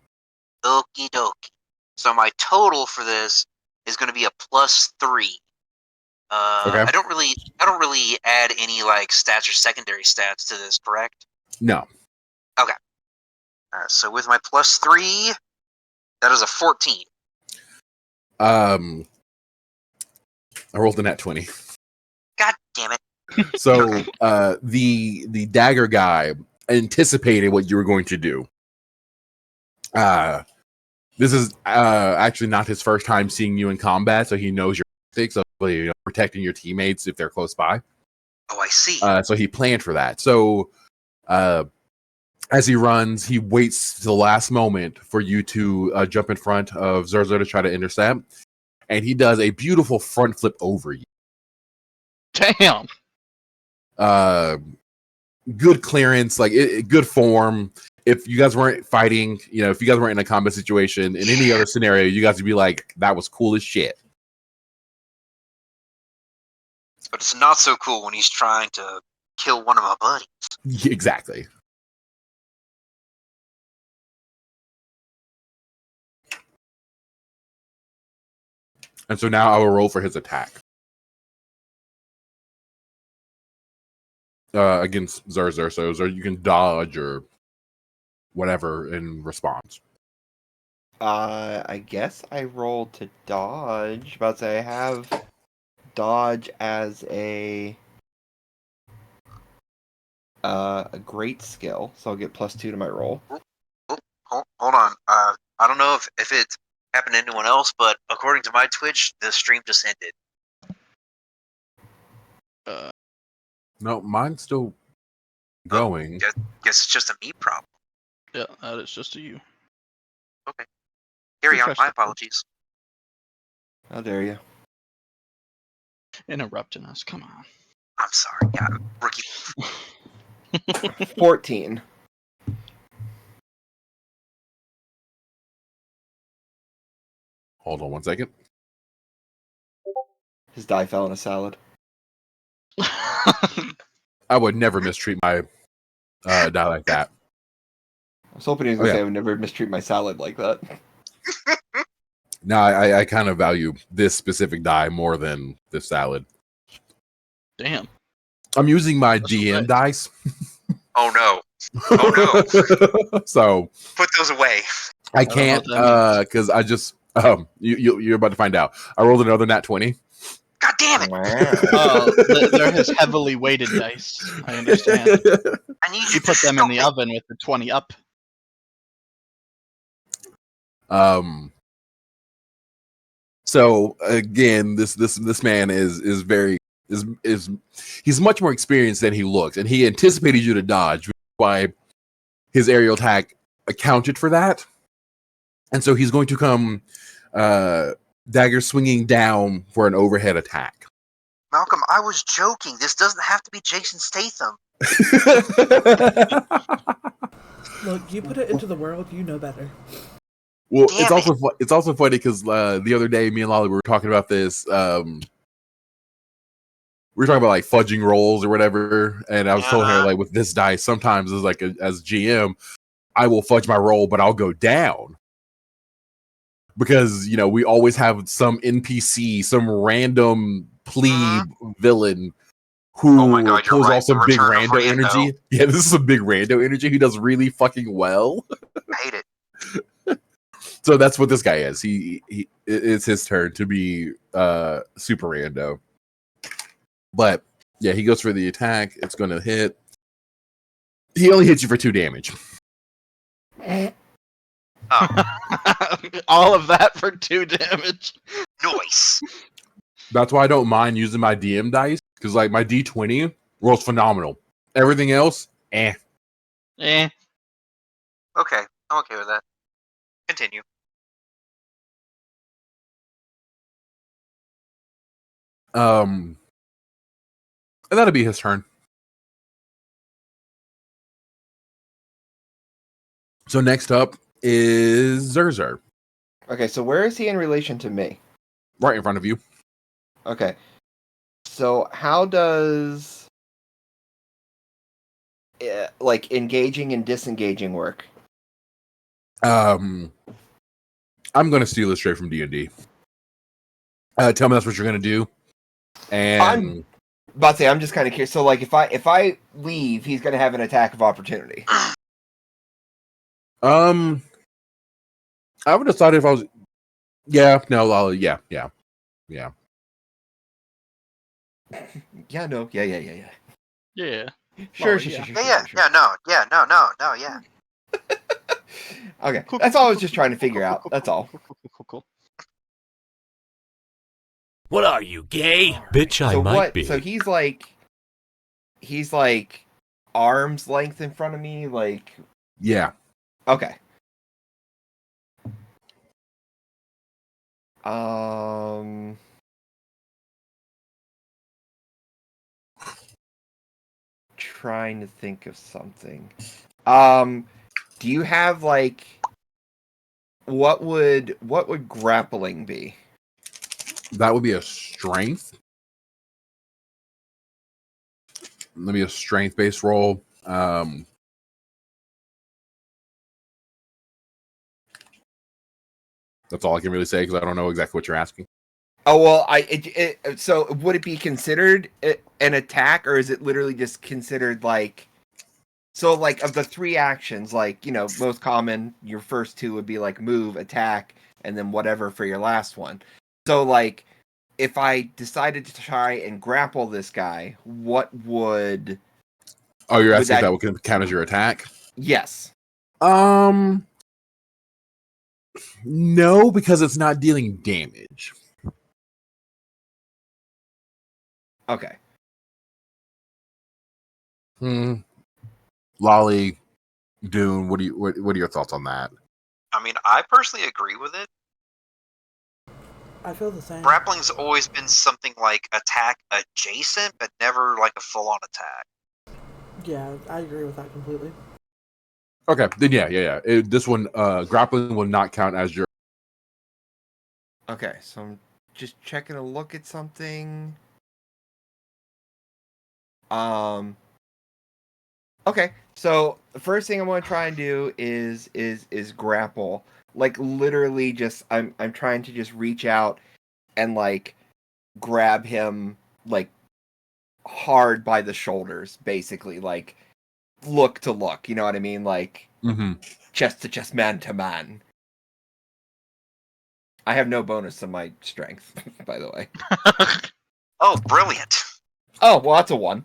Okie dokie. So my total for this is going to be a +3. Okay. I don't really add any like stats or secondary stats to this, correct? No. Okay. So with my +3, that is a 14. I rolled a nat 20. God damn it. So the dagger guy anticipated what you were going to do. This is actually not his first time seeing you in combat, so he knows your tactics of protecting your teammates if they're close by. Oh, I see. So he planned for that. So as he runs, he waits to the last moment for you to jump in front of Zerzer to try to intercept, and he does a beautiful front flip over you. Damn. Good clearance, like good form. If you guys weren't fighting, if you guys weren't in a combat situation, in any other scenario, you guys would be like, that was cool as shit. But it's not so cool when he's trying to kill one of my buddies. Exactly. And so now I will roll for his attack. Against Zerzer. So you can dodge or whatever in response. I guess I rolled to dodge. About to say I have dodge as a great skill, so I'll get +2 to my roll. Hold on. I don't know if it happened to anyone else, but according to my Twitch, the stream just ended. No, mine's still going. Guess it's just a me problem. Yeah, that is just a you. Okay. Carry on. Refresh My the apologies. How dare you? Interrupting us. Come on. I'm sorry. Yeah, rookie. 14. Hold on 1 second. His die fell in a salad. I would never mistreat my die like that. I was hoping he was going to say I would never mistreat my salad like that. No, I kind of value this specific die more than this salad. Damn. I'm using my DM dice. Oh no. Oh no. So put those away. I can't because I just you're about to find out. I rolled another nat 20. God damn it! Wow. They're his heavily weighted dice. I understand. I need You put them in the oven with the 20 up. So again, this man is he's much more experienced than he looks, and he anticipated you to dodge, which is why his aerial attack accounted for that. And so he's going to come dagger swinging down for an overhead attack. Malcolm, I was joking. This doesn't have to be Jason Statham. Look, you put it into the world, you know better. Well, Damn it's also funny because the other day, me and Lolly were talking about this. We were talking about like fudging rolls or whatever, and I was telling her like with this dice, sometimes as like as GM, I will fudge my roll, but I'll go down because we always have some NPC, some random plebe villain who Oh my God, you're pulls right. off some The big return of rando Rando. energy. Yeah, this is some big rando energy. He does really fucking well. I hate it. So that's what this guy is. It's his turn to be super rando. But yeah, he goes for the attack. It's going to hit. He only hits you for 2 damage. All of that for 2 damage. Nice. That's why I don't mind using my DM dice because like my D20 rolls phenomenal. Everything else, Eh. Okay, I'm okay with that. Continue. And that'll be his turn. So next up is Zerzer, Okay, so where is he in relation to me? right in front of you. Okay. So how does like engaging and disengaging work? I'm going to steal it straight from D&D. Tell me that's what you're going to do. And I'm about to say I'm just kind of curious. So like if I leave, he's going to have an attack of opportunity. I would decide if I was. Yeah, no, yeah. Yeah, no. Yeah. Yeah. Sure. Yeah. Okay. That's all I was just trying to figure out. That's all. Cool. What are you, gay? Bitch, I might be. So he's like arm's length in front of me, like. Yeah. Okay. Trying to think of something. Do you have like what would grappling be? That would be a strength. Let me a strength-based roll. That's all I can really say because I don't know exactly what you're asking. Oh well, so would it be considered an attack, or is it literally just considered like? So like of the 3 actions, like most common, your first 2 would be like move, attack, and then whatever for your last one. So like, if I decided to try and grapple this guy, what would? Oh, you're asking if that would count as your attack? Yes. No, because it's not dealing damage. Okay. Lolly, Dune, what are your thoughts on that? I mean, I personally agree with it. I feel the same. Grappling's always been something like attack adjacent, but never like a full-on attack. Yeah, I agree with that completely. Okay, then yeah. This one, grappling will not count as your. Okay, so I'm just checking a look at something. Okay, so the first thing I want to try and do is grapple. Like literally, just I'm trying to just reach out and like grab him like hard by the shoulders, basically, like look to look. You know what I mean? Like chest to chest, man to man. I have no bonus on my strength, by the way. Oh, brilliant! Oh well, that's a 1.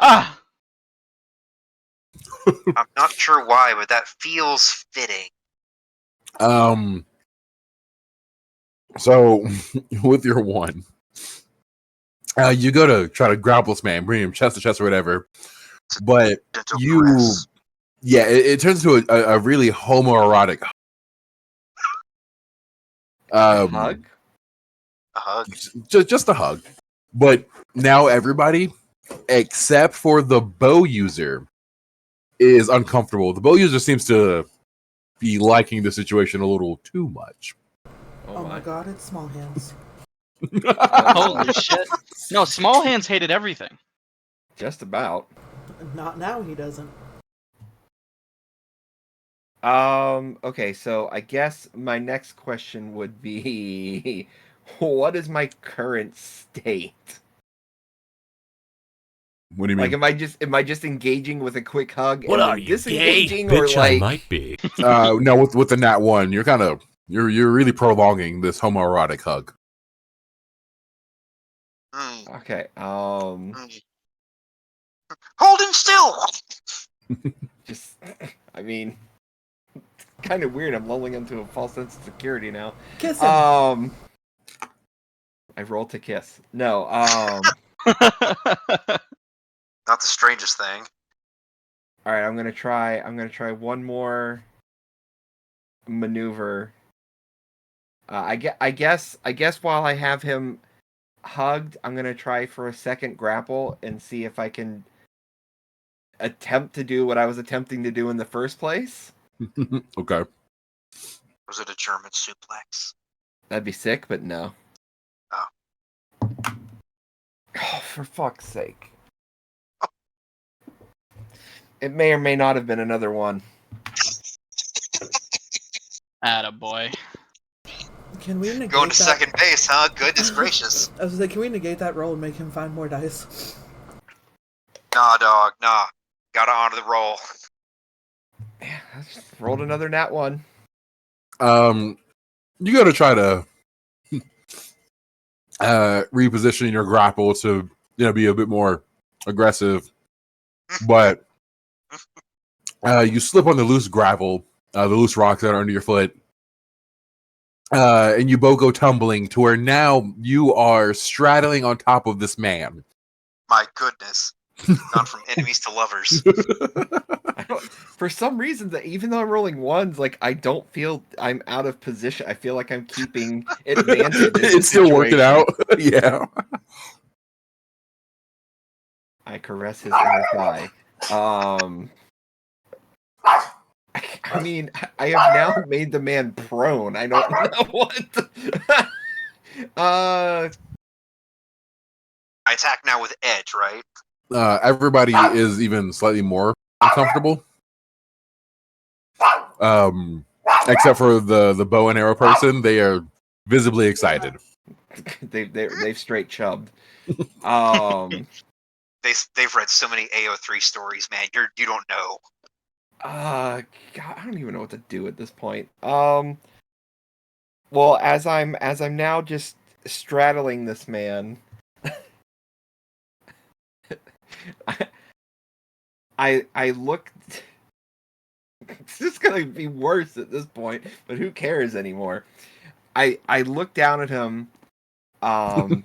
Ah. I'm not sure why, but that feels fitting. So with your 1, you go to try to grapple this man, bring him chest to chest or whatever, but it turns into a really homoerotic Hug? A hug. Just a hug. But now everybody, except for the bow user, is uncomfortable. The bow user seems to be liking the situation a little too much. Oh my god, it's Small Hands. Holy shit. No, Small Hands hated everything. Just about. Not now, he doesn't. Okay, so I guess my next question would be what is my current state? What do you mean? Like, am I just engaging with a quick hug What and are then you, disengaging, gay? or Bitch, I like? might be. No, with the nat one, you're really prolonging this homoerotic hug. Okay. Holding still. Just, I mean, it's kind of weird. I'm lulling into a false sense of security now. Kiss him. I rolled to kiss. No. Not the strangest thing. All right. I'm gonna try one more maneuver. I guess while I have him hugged, I'm gonna try for a second grapple and see if I can attempt to do what I was attempting to do in the first place. Okay. Was it a German suplex? That'd be sick, but no. Oh. Oh, for fuck's sake. It may or may not have been another one. Attaboy. Can we negate Going to that? second base, huh? Goodness gracious. I was like, can we negate that roll and make him find more dice? Nah, dog, nah. Gotta honor the roll. Yeah, I just rolled another nat one. You gotta try to reposition your grapple to be a bit more aggressive, but you slip on the loose gravel, the loose rocks that are under your foot, and you both go tumbling to where now you are straddling on top of this man. My goodness. Gone from enemies to lovers. For some reason, that even though I'm rolling ones, like I don't feel I'm out of position. I feel like I'm keeping advantage. It's still working out. Yeah. I caress his inner thigh. I mean, I have now made the man prone. I don't know what. I attack now with edge, right? Everybody is even slightly more uncomfortable. Except for the bow and arrow person, they are visibly excited. They've straight chubbed. They've read so many AO3 stories, man. You don't know. God, I don't even know what to do at this point. Well, as I'm now just straddling this man, I look. It's just gonna be worse at this point, but who cares anymore? I look down at him, and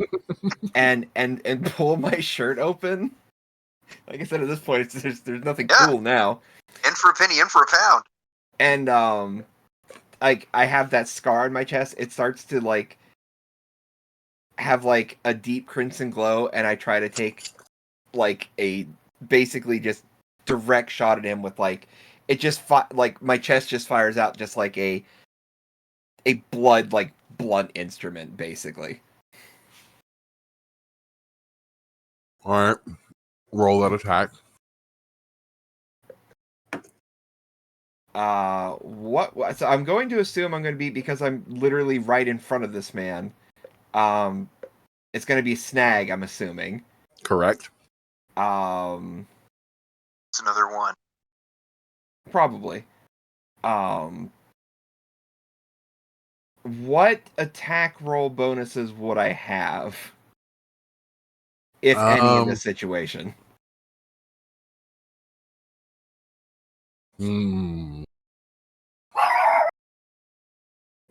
pull my shirt open. Like I said, at this point, there's nothing cool now. In for a penny, in for a pound. And like I have that scar on my chest. It starts to like have like a deep crimson glow, and I try to take like a basically just direct shot at him with like it just like my chest just fires out just like a blood like blunt instrument basically. All right, roll that attack. What? So I'm going to assume I'm going to be, because I'm literally right in front of this man. It's going to be snag. I'm assuming. Correct. It's another one. Probably. What attack roll bonuses would I have, if any, in this situation?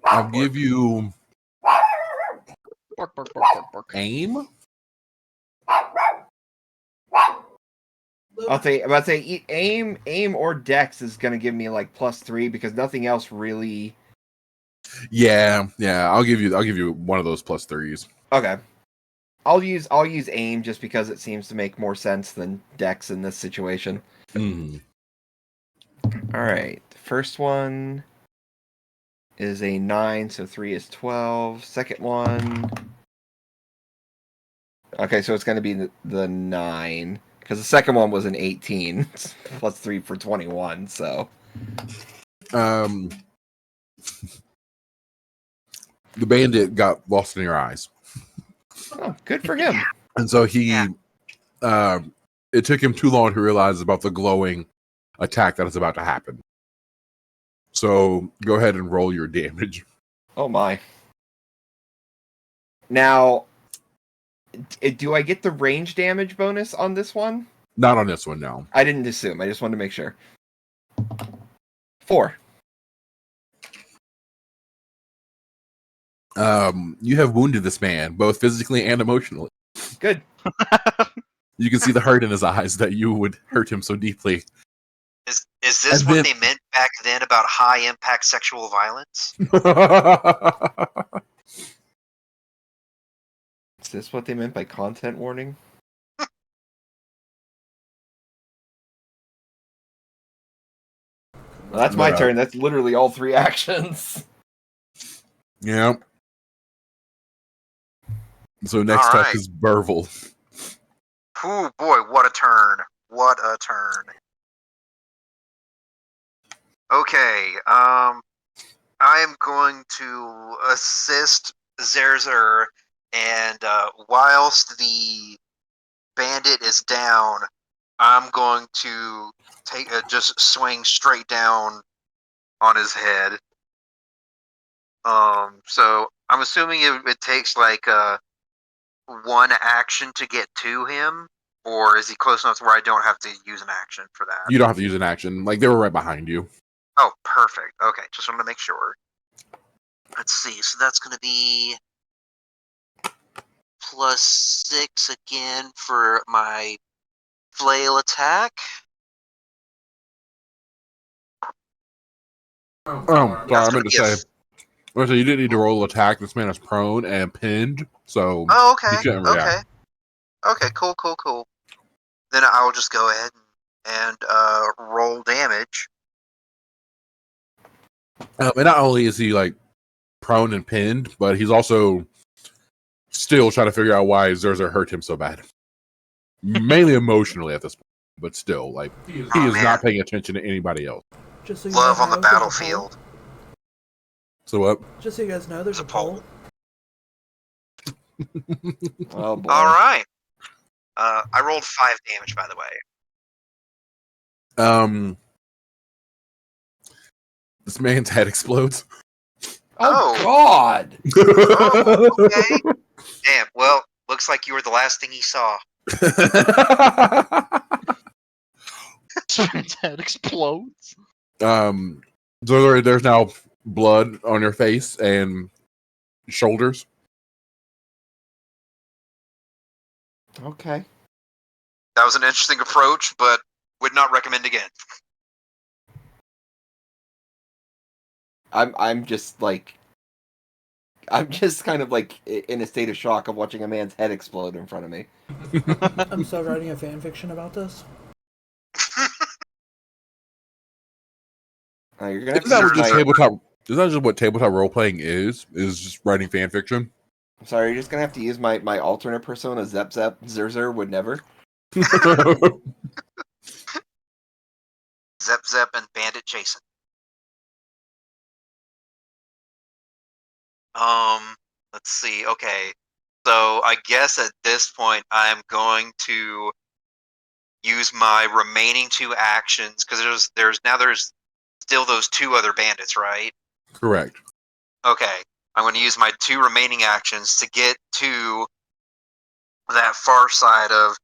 I'll give you aim. I'll say aim or dex is going to give me like +3 because nothing else really. Yeah. I'll give you one of those +3s. Okay. I'll use aim just because it seems to make more sense than dex in this situation. Mm. All right. The first one is a 9, so 3 is 12. Second one. Okay, so it's going to be the 9 because the second one was an 18 +3 for 21. So, the bandit got lost in your eyes. Oh, good for him. And so he, it took him too long to realize about the glowing attack that is about to happen. So go ahead and roll your damage. Oh my. Now, do I get the range damage bonus on this one? Not on this one, no. I didn't assume. I just wanted to make sure. 4. You have wounded this man, both physically and emotionally. Good. You can see the hurt in his eyes that you would hurt him so deeply. Is this what they meant back then about high impact sexual violence? Is this what they meant by content warning? Well, that's my turn. That's literally all 3 actions. Yeah. So next up is Burville. Oh boy, what a turn. What a turn. Okay, I am going to assist Zerzer, and whilst the bandit is down, I'm going to just swing straight down on his head. So I'm assuming it takes like one action to get to him, or is he close enough to where I don't have to use an action for that? You don't have to use an action. Like, they were right behind you. Oh, perfect. Okay, just wanted to make sure. Let's see. So that's going to be +6 again for my flail attack. Oh, sorry, I meant to say. So you didn't need to roll attack. This man is prone and pinned, so he couldn't react. Okay, cool. Then I'll just go ahead and roll damage. And not only is he like prone and pinned, but he's also still trying to figure out why Zerzer hurt him so bad. Mainly emotionally at this point, but still, like he is not paying attention to anybody else. Just so you Love know, on the battlefield. So what? Just so you guys know, there's a poll. Oh boy! All right. I rolled 5 damage, by the way. This man's head explodes. Oh God! Oh, okay. Damn. Well, looks like you were the last thing he saw. His head explodes. So there's now blood on your face and shoulders. Okay. That was an interesting approach, but would not recommend again. I'm just kind of like in a state of shock of watching a man's head explode in front of me. I'm still writing a fan fiction about this. You're gonna have Isn't to that just tabletop? Is that just what tabletop role playing is? Is just writing fan fiction? I'm sorry, you're just gonna have to use my alternate persona, Zep Zerzer would never. Zep and Bandit Jason. Let's see. Okay, so I guess at this point I'm going to use my remaining 2 actions because there's still those 2 other bandits, right? Correct. Okay, I'm going to use my 2 remaining actions to get to that far side of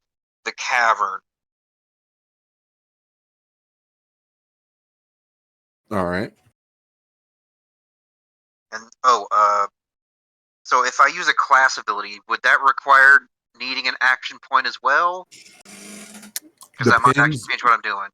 the cavern. All right. And so if I use a class ability, would that require needing an action point as well? Because that might actually change what I'm doing.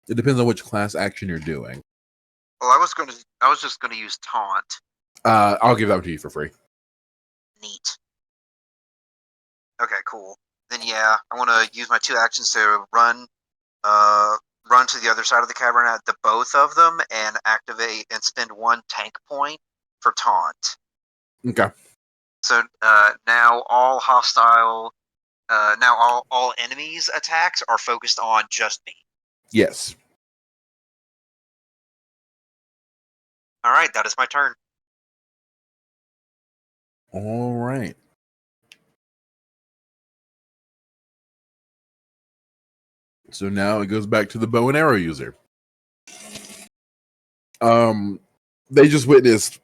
It depends on which class action you're doing. Well, I was just gonna use taunt. I'll give that to you for free. Neat. Okay, cool. Then yeah, I want to use my 2 actions to run to the other side of the cavern at the both of them and activate and spend 1 tank point for taunt. Okay. So now all hostile, now all enemies' attacks are focused on just me. Yes. All right, that is my turn. All right. So now it goes back to the bow and arrow user. They just witnessed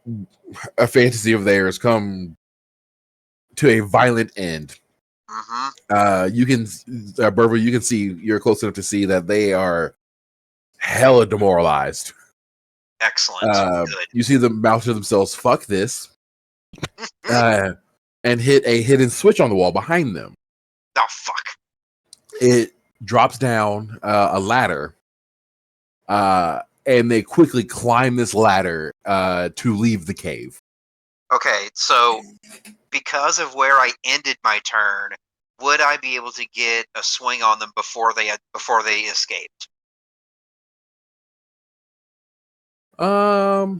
a fantasy of theirs come to a violent end. Mm-hmm. You can, Berber, you can see, you're close enough to see that they are hella demoralized. Excellent. Good. You see them mouth to themselves, fuck this, and hit a hidden switch on the wall behind them. Oh, fuck. It drops down a ladder, and they quickly climb this ladder to leave the cave. Okay, so because of where I ended my turn, would I be able to get a swing on them before they escaped? Yeah.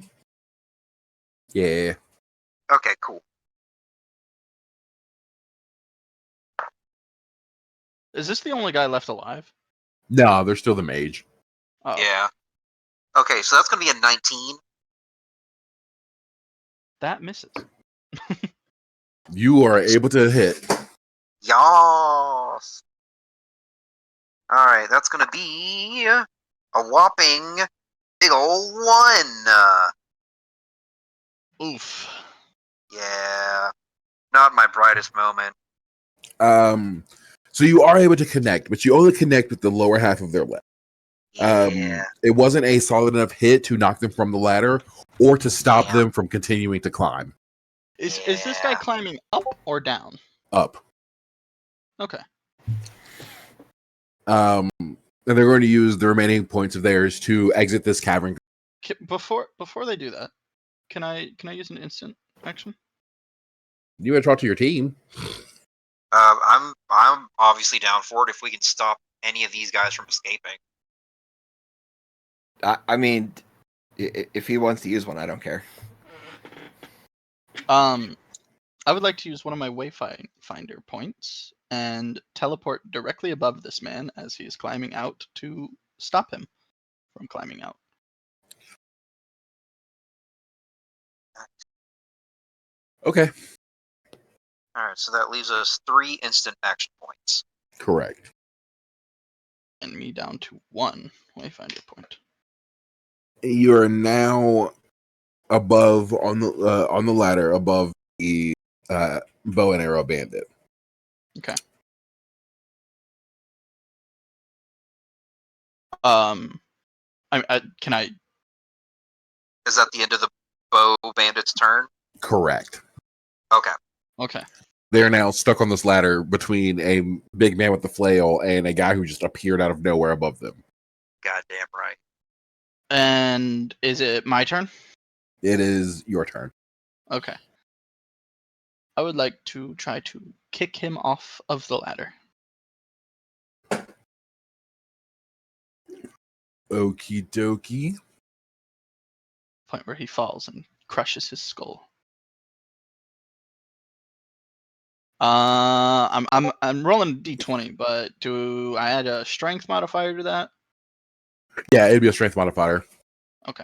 Okay, cool. Is this the only guy left alive? No, they're still the mage. Oh, Yeah. Okay, so that's going to be a 19. that misses. You are able to hit. Yas. Alright, that's going to be a whopping big ol' 1. Oof. Yeah. Not my brightest moment. So you are able to connect, but you only connect with the lower half of their leg. Yeah. It wasn't a solid enough hit to knock them from the ladder or to stop them from continuing to climb. Is this guy climbing up or down? Up. Okay. And they're going to use the remaining points of theirs to exit this cavern. Before they do that, can I use an instant action? You gotta talk to your team. I'm obviously down for it if we can stop any of these guys from escaping. I mean, if he wants to use one, I don't care. I would like to use one of my wayfinder points and teleport directly above this man as he is climbing out to stop him from climbing out. Okay. Alright, so that leaves us 3 instant action points. Correct. And me down to 1 wayfinder point. You are now above on the ladder above the bow and arrow bandit. Okay. Can I? Is that the end of the bow bandit's turn? Correct. Okay. Okay. They're now stuck on this ladder between a big man with the flail and a guy who just appeared out of nowhere above them. Goddamn right. And is it my turn? It is your turn. Okay. I would like to try to kick him off of the ladder. Okie dokie. Point where he falls and crushes his skull. I'm rolling d20, but do I add a strength modifier to that? Yeah, it'd be a strength modifier. Okay.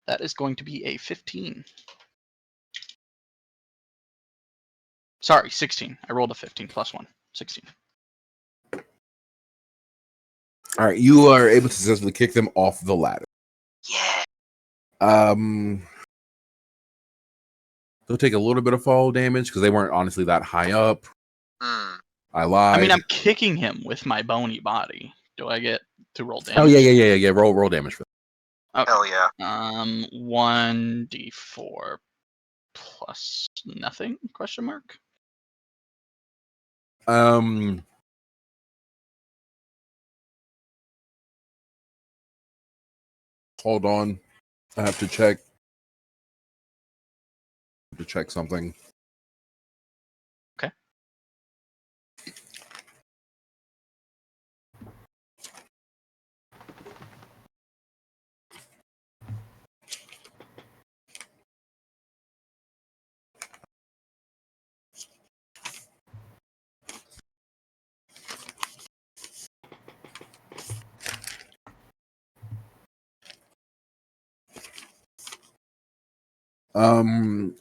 That is going to be a 15. Sorry, 16. I rolled a 15 plus 1. 16. All right, you are able to successfully kick them off the ladder. Yeah. They'll take a little bit of fall damage because they weren't honestly that high up. I lied. I mean, I'm kicking him with my bony body. Do I get to roll damage? Oh yeah. Roll damage for that. Okay. Hell yeah. 1d4 plus nothing? Question mark. Hold on. I have to check. Something. Okay.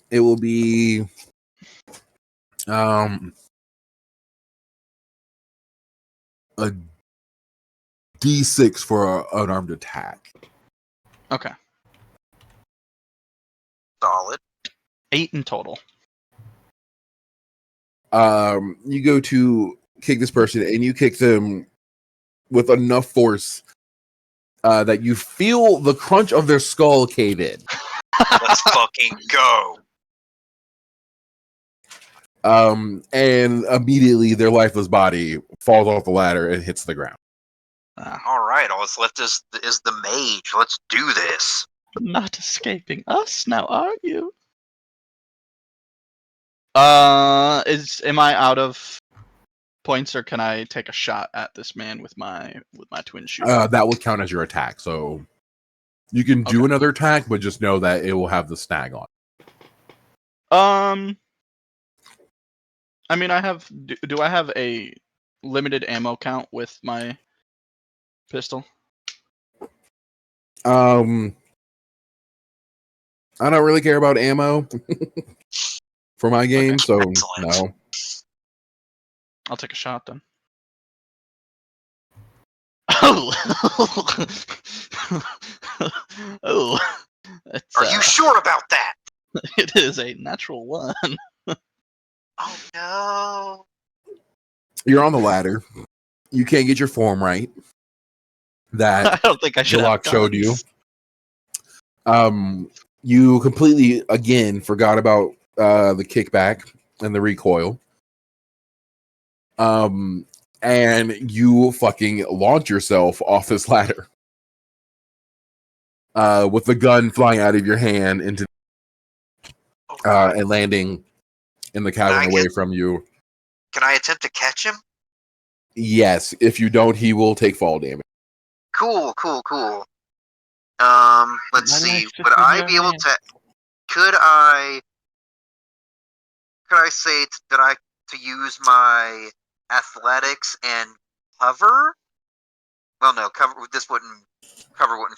It will be a D6 for an unarmed attack. Okay. Solid. 8 in total. You go to kick this person, and you kick them with enough force that you feel the crunch of their skull cave in. Let's fucking go. And immediately their lifeless body falls off the ladder and hits the ground. All right, all that's left is the mage. Let's do this. Not escaping us now, are you? Am I out of points, or can I take a shot at this man with my twin shooter? That would count as your attack, so you can do another attack, but just know that it will have the snag on. I mean, I have. Do I have a limited ammo count with my pistol? I don't really care about ammo for my game, so no. I'll take a shot then. Oh, oh! Are you sure about that? It is a natural 1. Oh no! You're on the ladder. You can't get your form right. That I don't think I should have showed you. You completely again forgot about the kickback and the recoil. And you fucking launch yourself off this ladder. With the gun flying out of your hand into and landing in the cavern away from you. Can I attempt to catch him? Yes. If you don't, he will take fall damage. Cool. Let's see. Would I be able to? Could I say that I to use my athletics and cover? Well, no, cover wouldn't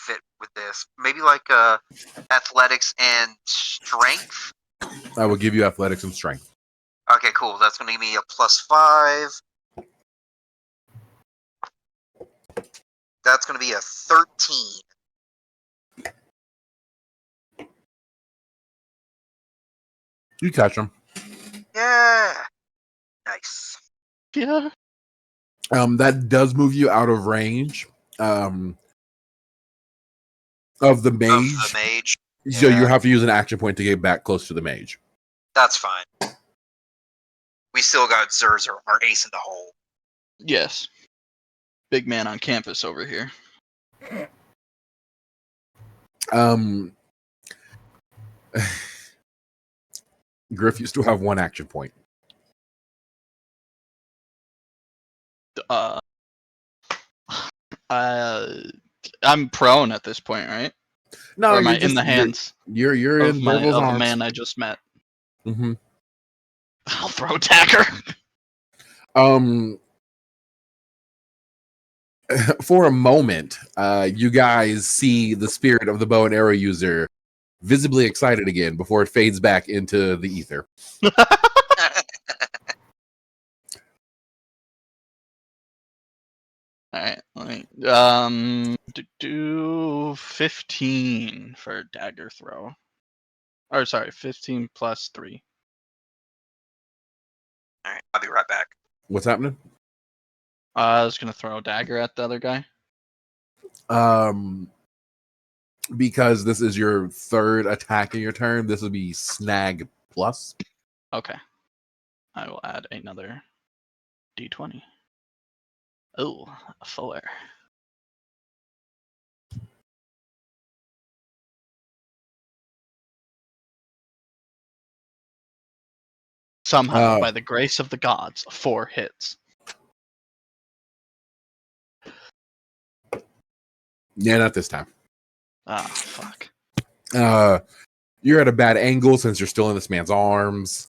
fit with this. Maybe like athletics and strength. I will give you athletics and strength. Okay, cool. That's going to give me a +5. That's going to be a 13. You catch him. Yeah. Nice. Yeah. That does move you out of range. Of the mage. So you have to use an action point to get back close to the mage. That's fine. We still got Zerzer, our ace in the hole. Yes. Big man on campus over here. Griff, you still have 1 action point. I'm prone at this point, right? No, or am I in the hands? You're of in my, Marvel's of arms. the man I just met. Mm-hmm. I'll throw a dagger. For a moment, you guys see the spirit of the bow and arrow user visibly excited again before it fades back into the ether. All right, let me do 15 for dagger throw. Or sorry, 15 plus 3. All right, I'll be right back. What's happening? I was gonna throw a dagger at the other guy. Because this is your third attack in your turn, this would be snag plus. Okay. I will add another d20. Oh, a 4. Somehow, by the grace of the gods, 4 hits. Yeah, not this time. Ah, fuck. You're at a bad angle since you're still in this man's arms.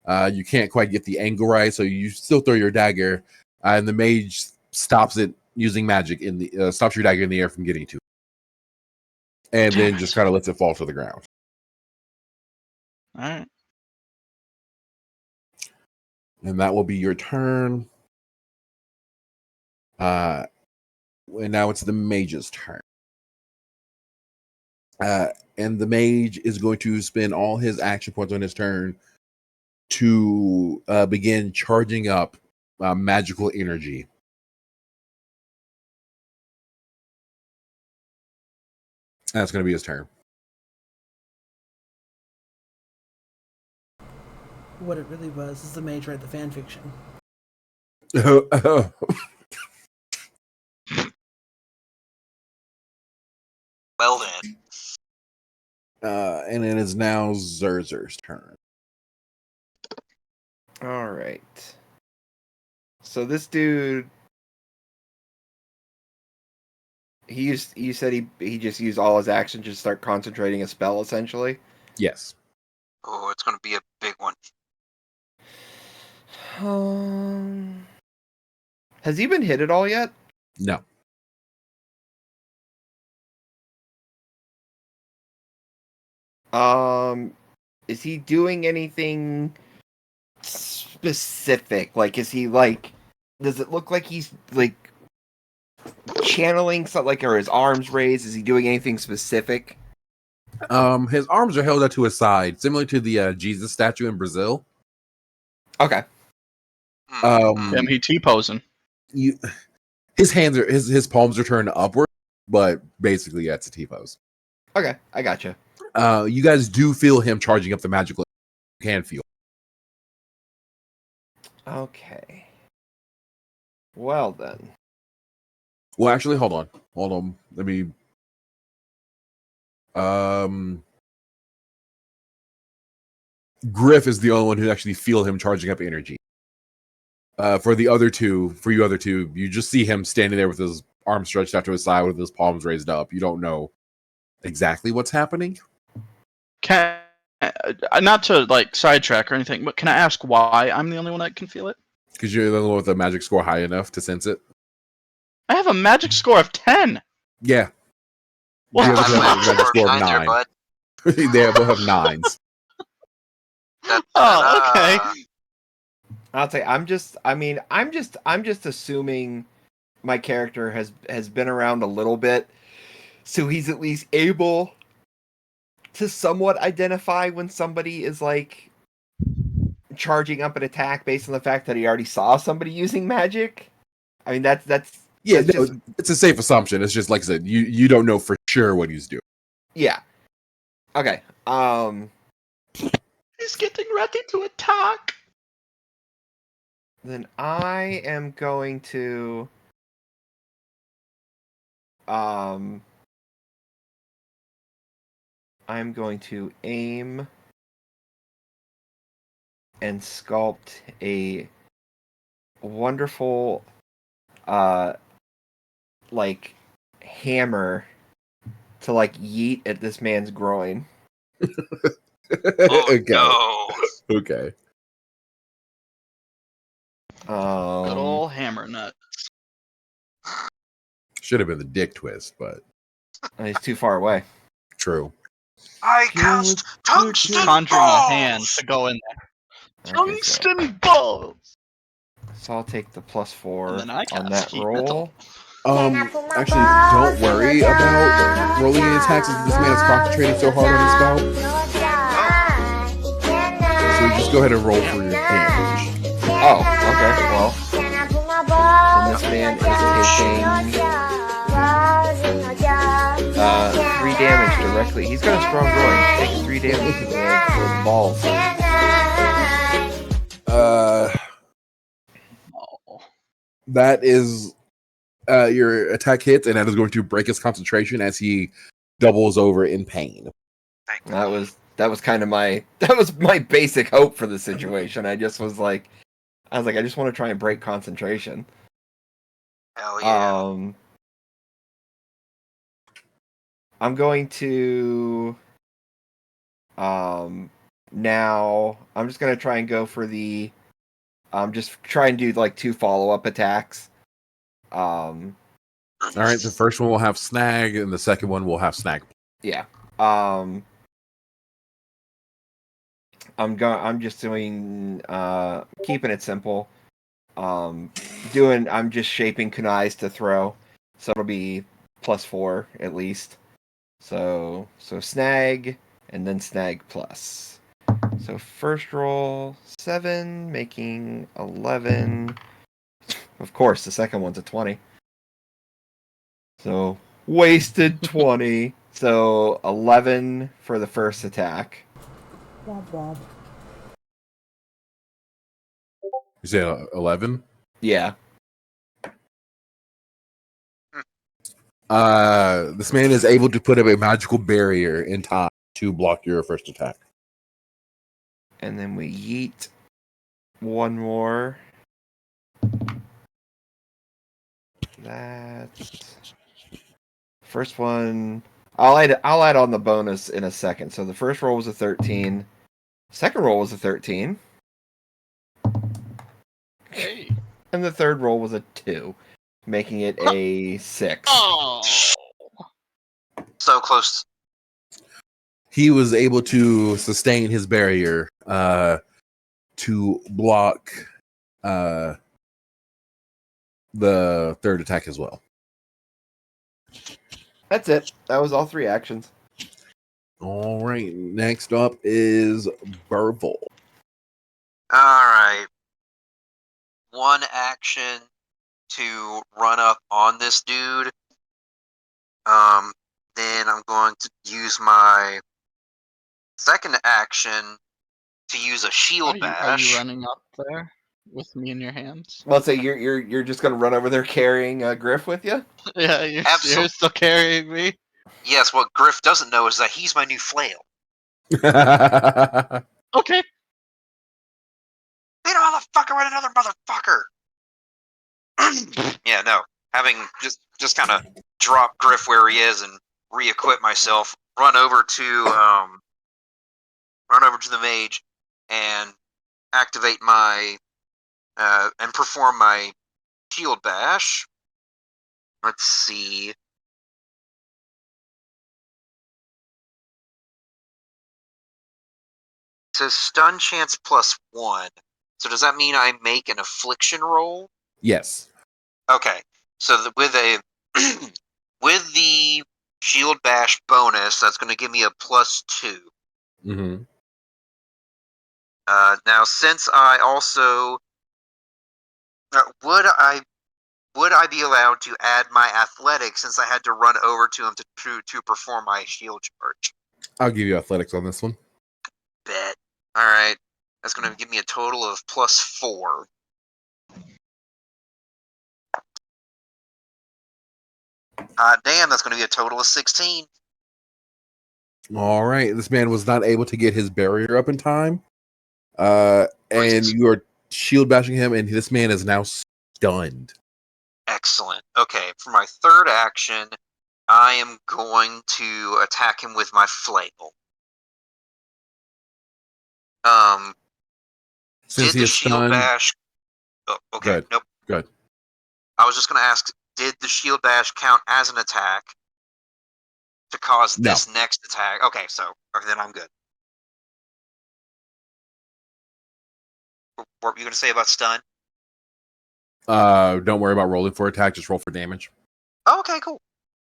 You can't quite get the angle right, so you still throw your dagger, and the mage stops it using magic in the stops your dagger in the air from getting to it, and then just kind of lets it fall to the ground. All right. And that will be your turn. And now it's the mage's turn. And the mage is going to spend all his action points on his turn to begin charging up magical energy. That's going to be his turn. What it really was is the mage read the fan fiction. Well then. And it is now Zerzer's turn. All right. So this dude, you said he just used all his action to start concentrating a spell, essentially? Yes. Oh, it's going to be a big one. Has he been hit at all yet? No. Is he doing anything specific? Like, is he like? Does it look like he's like channeling something? Like, are his arms raised? Is he doing anything specific? His arms are held up to his side, similar to the Jesus statue in Brazil. Okay. Damn, he T-posing. His hands are his palms are turned upward, but basically, yeah, it's a T-pose. Okay, I gotcha. You guys do feel him charging up the magical. You can feel. Okay. Well then. Well, actually, hold on. Let me. Griff is the only one who actually feel him charging up energy. For you other two, you just see him standing there with his arms stretched out to his side with his palms raised up. You don't know exactly what's happening. Not to like sidetrack or anything, but can I ask why I'm the only one that can feel it? Because you're the only one with a magic score high enough to sense it. I have a magic score of 10. Yeah. Well, have a magic score of 9. They both have 9s. Oh, okay. I'll say I'm just assuming my character has been around a little bit, so he's at least able to somewhat identify when somebody is like charging up an attack based on the fact that he already saw somebody using magic. I mean that's yeah, that's no, it's a safe assumption. It's just like I said, you don't know for sure what he's doing. Yeah. Okay. He's getting ready to attack. Then I am going to I'm going to aim and sculpt a wonderful like hammer to like yeet at this man's groin. Oh, okay. no. Okay. Good old hammer nut. Should have been the dick twist, but he's too far away. True. I cast tungsten Conjuring balls! a hand to go in there. Okay, Tungsten balls! so I'll take the +4 And then I on cast that heat roll. Actually, don't worry about rolling any attacks if this man is concentrating so hard on his spell. So just go ahead and roll for your damage. Oh, okay, well. Then this man is taking 3 damage actually, he's got a strong groin. Take 3 damage to the balls. That is your attack hits, and that is going to break his concentration as he doubles over in pain. That was kind of my basic hope for the situation. I just was like, I just want to try and break concentration. Hell yeah. I'm going to now I'm just gonna try and go for the just try and do like 2 follow-up attacks. All right, the first one will have snag, and the second one will have snag. Yeah. I'm just doing keeping it simple. I'm just shaping kunais to throw, so it'll be +4 at least. So snag and then snag plus. So first roll 7, making 11. Of course, the second one's a 20. So wasted 20. So 11 for the first attack. Womp womp. You say 11? Yeah. This man is able to put up a magical barrier in time to block your first attack. And then we yeet one more. That first one, I'll add on the bonus in a second. So the first roll was a 13. Second roll was a 13. Hey. And the third roll was a 2, making it a 6. Oh. So close. He was able to sustain his barrier to block the third attack as well. That's it. That was all 3 actions. All right. Next up is Burble. All right. One action to run up on this dude. Then I'm going to use my second action to use a shield bash. Are you running up there with me in your hands? Let's say you're just gonna run over there carrying Griff with you? Yeah, you're still carrying me. Yes, what Griff doesn't know is that he's my new flail. Okay. Beat a motherfucker with another motherfucker. Yeah, no. Having just kind of drop Griff where he is and re-equip myself, run over to the mage and activate my and perform my shield bash. Let's see. It says stun chance +1. So does that mean I make an affliction roll? Yes. Okay. So with with the shield bash bonus, that's going to give me a +2. Mm-hmm. Now, since I also would I be allowed to add my athletics since I had to run over to him to perform my shield charge? I'll give you athletics on this one. Bet. All right. That's going to give me a total of +4. Damn, that's going to be a total of 16. All right. This man was not able to get his barrier up in time. And you are shield bashing him, and this man is now stunned. Excellent. Okay, for my third action, I am going to attack him with my flail. Since did the shield bash? Oh, okay, good. Nope. Good. I was just going to ask, did the shield bash count as an attack to cause this next attack? Okay, then I'm good. What were you going to say about stun? Don't worry about rolling for attack. Just roll for damage. Oh, okay, cool.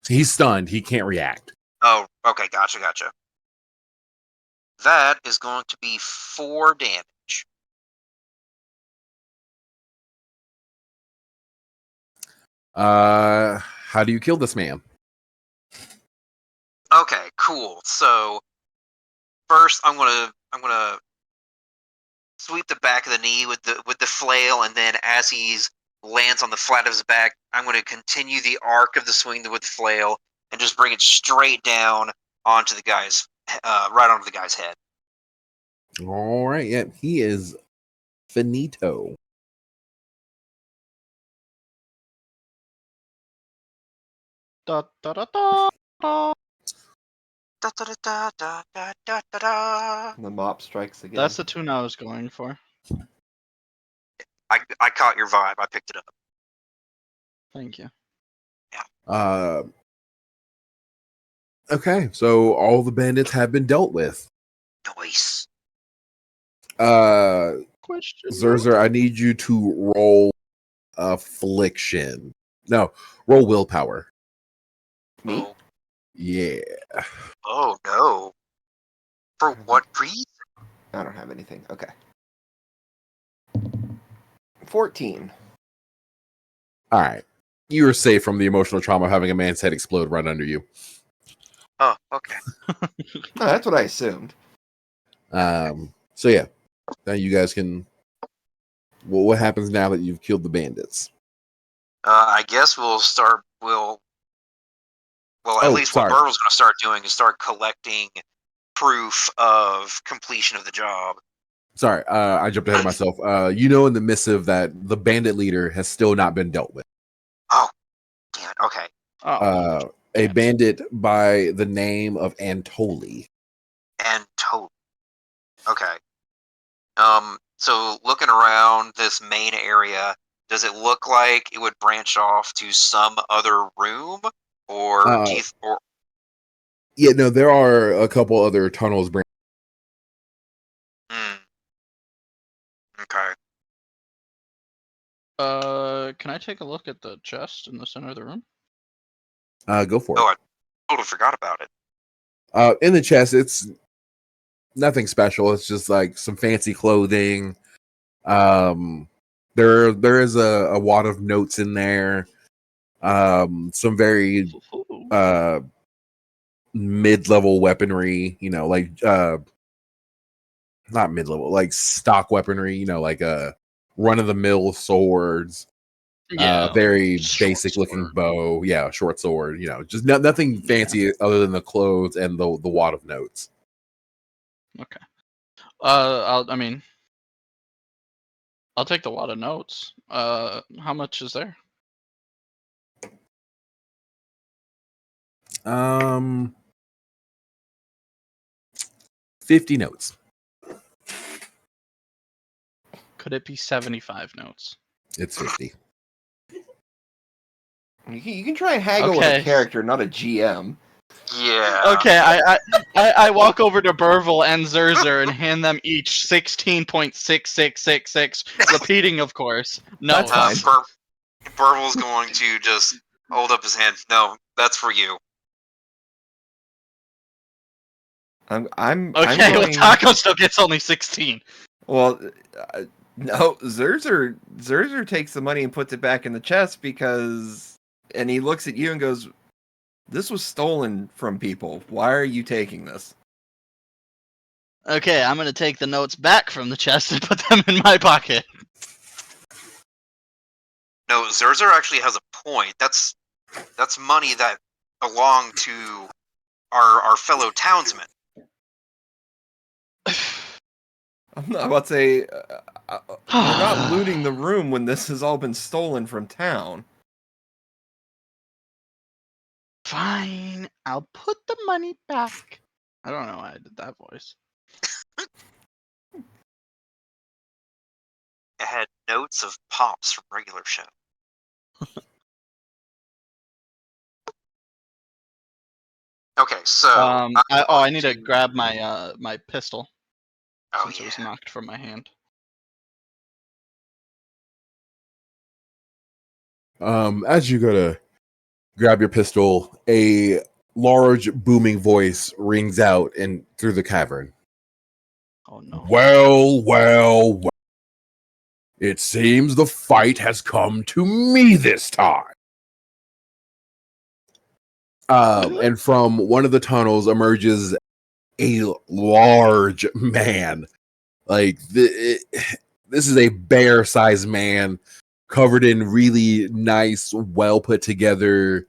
So he's stunned. He can't react. Oh, okay, gotcha. That is going to be 4 damage. How do you kill this man? Okay, Cool. So first, I'm gonna sweep the back of the knee with the flail, and then as he's lands on the flat of his back, I'm gonna continue the arc of the swing with the flail and just bring it straight down onto the guy's right onto the guy's head. All right. Yeah, he is finito. Da, da, da, da, da. Da, da, da, da, da, da, da, da. The mop strikes again. That's the tune I was going for. I caught your vibe. I picked it up. Thank you. Okay, so all the bandits have been dealt with. Nice. Question. Zerzer, I need you to roll affliction. No, roll willpower. Me? Oh, Yeah. oh no. For what reason? I don't have anything. Okay. 14. All right. You are safe from the emotional trauma of having a man's head explode right under you. Oh, okay. Oh, that's what I assumed. So yeah, now you guys can. Well, what happens now that you've killed the bandits? I guess we'll start. Well, at least what Burville's going to start doing is start collecting proof of completion of the job. Sorry, I jumped ahead of myself. You know in the missive that the bandit leader has still not been dealt with. Oh, damn it. Okay. A bandit by the name of Antoli. Okay. So looking around this main area, does it look like it would branch off to some other room, or Yeah, no, there are a couple other tunnels. Okay. Can I take a look at the chest in the center of the room? Go for it. I totally forgot about it. In the chest, it's nothing special. It's just like some fancy clothing. There is a wad of notes in there. Some very mid-level weaponry. You know, like not mid-level, like stock weaponry. You know, like run-of-the-mill swords. Yeah, very basic looking bow. Yeah, short sword. You know, just nothing fancy other than the clothes and the wad of notes. Okay. I'll take the wad of notes. How much is there? 50 notes. Could it be 75 notes? It's 50. You can try and haggle with a character, not a GM. Yeah. Okay, I walk over to Burville and Zerzer and hand them each 16.6666, repeating, of course. No, that's fine. Burville's going to just hold up his hand. No, that's for you. I'm okay. going... Well, Taco still gets only 16. Well, no, Zerzer takes the money and puts it back in the chest and he looks at you and goes, "This was stolen from people. Why are you taking this?" Okay, I'm gonna take the notes back from the chest and put them in my pocket. No, Zerzer actually has a point. That's money that belonged to our fellow townsmen. I'm not about to say we're not looting the room when this has all been stolen from town. Fine, I'll put the money back. I don't know why I did that voice. It had notes of Pops from regular show. Okay, so I need to grab my my pistol. Since it was knocked from my hand. As you go to grab your pistol, a large booming voice rings out and through the cavern. Oh no. Well. It seems the fight has come to me this time. And from one of the tunnels emerges a large man. Like this is a bear-sized man covered in really nice, well put together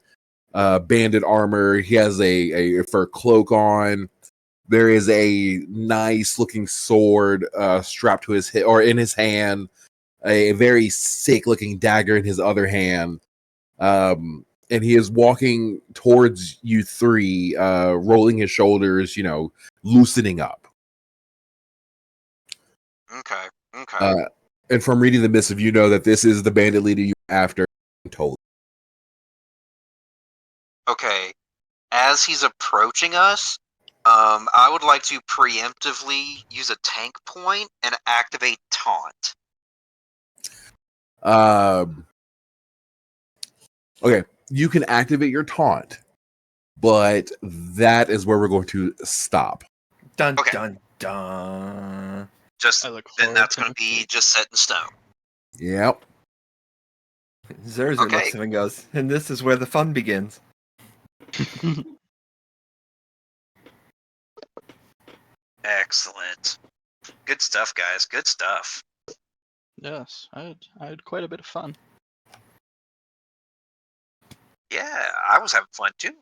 banded armor. He has a fur cloak on. There is a nice looking sword strapped to his hip or in his hand. A very sick looking dagger in his other hand. And he is walking towards you three, rolling his shoulders, loosening up. Okay. Okay. And from reading the missive, you know that this is the bandit leader you're after. Totally. Okay. As he's approaching us, I would like to preemptively use a tank point and activate taunt. Okay, you can activate your taunt, but that is where we're going to stop. Dun Okay. dun dun. Just I look then forward that's to going to be just set in stone. Yep. Zerzer Okay. looks at him and goes, and this is where the fun begins. Excellent. Good stuff, guys. Good stuff. Yes, I had quite a bit of fun. Yeah, I was having fun too.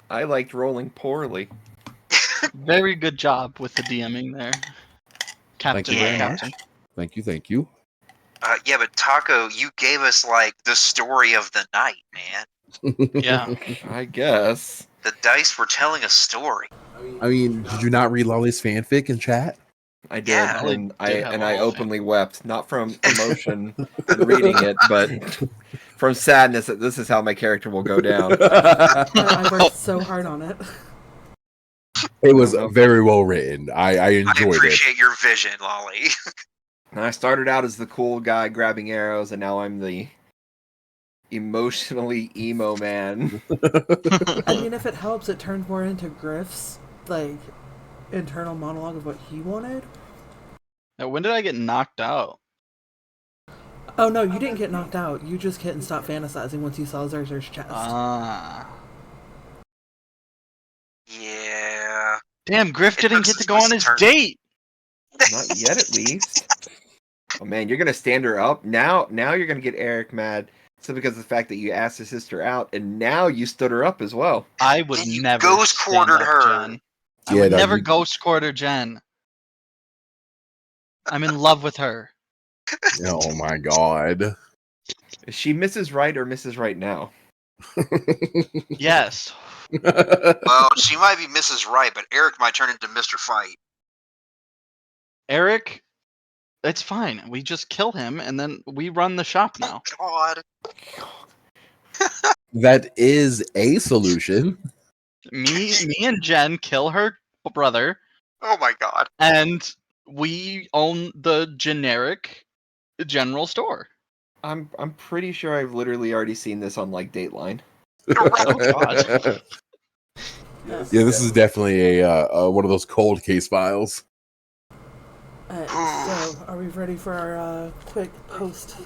I liked rolling poorly. Very good job with the DMing there, Captain. Thank you very Yeah. much. Thank you. Yeah, but Taco, you gave us like the story of the night, man. Yeah. I guess. The dice were telling a story. I mean, did you not read Lolly's fanfic in chat? I did, Yeah. and I did have a I whole openly wept, not from emotion in reading it, but from sadness that this is how my character will go down. I worked so hard on it. It was very well written. I I enjoyed appreciate your vision, Lolly. And I started out as the cool guy grabbing arrows, and now I'm the emotionally emo man. I mean, if it helps, it turned more into Griff's, like, internal monologue of what he wanted. Now, when did I get knocked out? Oh, no, you didn't get knocked out. You just couldn't stop fantasizing once you saw Zerzer's chest. Ah. Yeah. Damn, Griff It didn't took get to his go on his turn. date. Not yet, at least. Oh man, you're gonna stand her up now. Now you're gonna get Eric mad simply because of the fact that you asked his sister out, and now you stood her up as well. I would And you never ghost stand quartered up, her. Jen. I Yeah, would no, never you- ghost quarter Jen. I'm in love with her. Oh my god. Is she Mrs. Right or Mrs. Right now? Yes. Well, she might be Mrs. Right, but Eric might turn into Mr. Fight. Eric, it's fine. We just kill him and then we run the shop now. God. That is a solution. Me and Jen kill her brother, Oh my god. and we own the generic general store. I'm pretty sure I've literally already seen this on like Dateline. Oh god. Yeah, this is definitely a one of those cold case files. So, are we ready for our quick post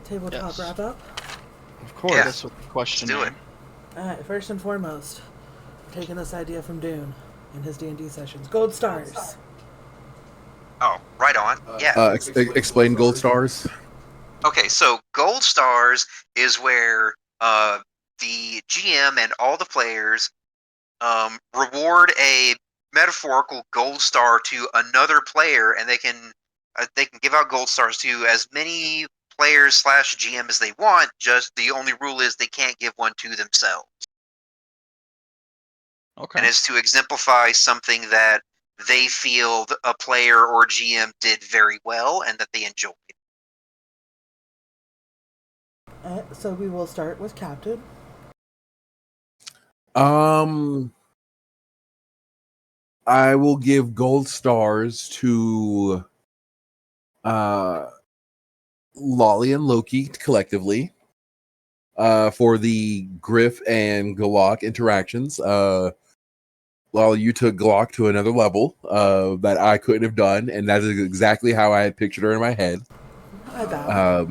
tabletop Yes. wrap up? Of course. Yeah. That's what the question. Let's do it. Alright, first and foremost, taking this idea from Dune in his D&D sessions. Gold stars. Oh, right on. Yeah. Explain gold stars. Okay, so gold stars is where the GM and all the players reward a metaphorical gold star to another player, and they can give out gold stars to as many players / GM as they want. Just the only rule is they can't give one to themselves, Okay. and it's to exemplify something that they feel a player or GM did very well and that they enjoyed. So we will start with Captain. I will give gold stars to Lolly and Loki collectively for the Griff and Glock interactions. Lolly, you took Glock to another level that I couldn't have done, and that is exactly how I had pictured her in my head. I bow.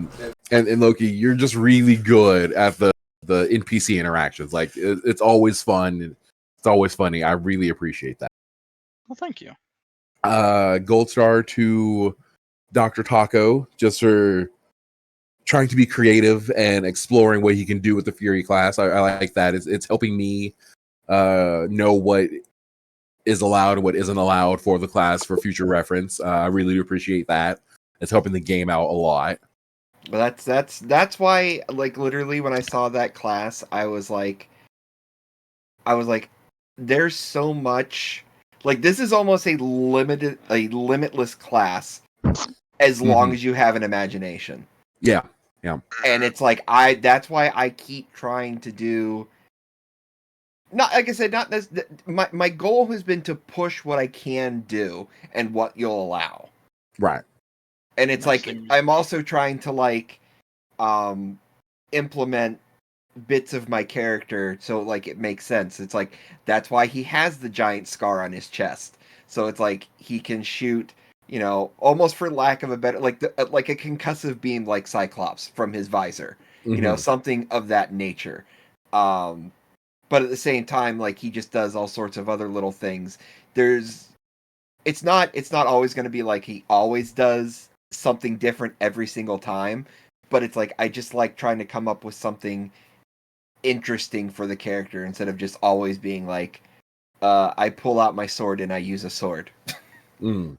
And Loki, you're just really good at the the NPC interactions. Like it's always fun. It's always funny. I really appreciate that. Well, thank you. Gold star to Dr. Taco, just for trying to be creative and exploring what he can do with the Fury class. I like that. It's helping me know what is allowed and what isn't allowed for the class for future reference. I really do appreciate that. It's helping the game out a lot. But that's why, like, literally when I saw that class, I was like, there's so much. Like, this is almost a limitless class, as long as you have an imagination. Yeah. And it's like that's why I keep trying to do. Not like I said, not this. My goal has been to push what I can do and what you'll allow. Right. And it's like I'm also trying to like implement bits of my character so like it makes sense. It's like that's why he has the giant scar on his chest. So it's like he can shoot, almost for lack of a better, like like a concussive beam like Cyclops from his visor. Something of that nature. But at the same time, like he just does all sorts of other little things. It's not always going to be like he always does something different every single time, but it's like I just like trying to come up with something interesting for the character instead of just always being like I pull out my sword and I use a sword. So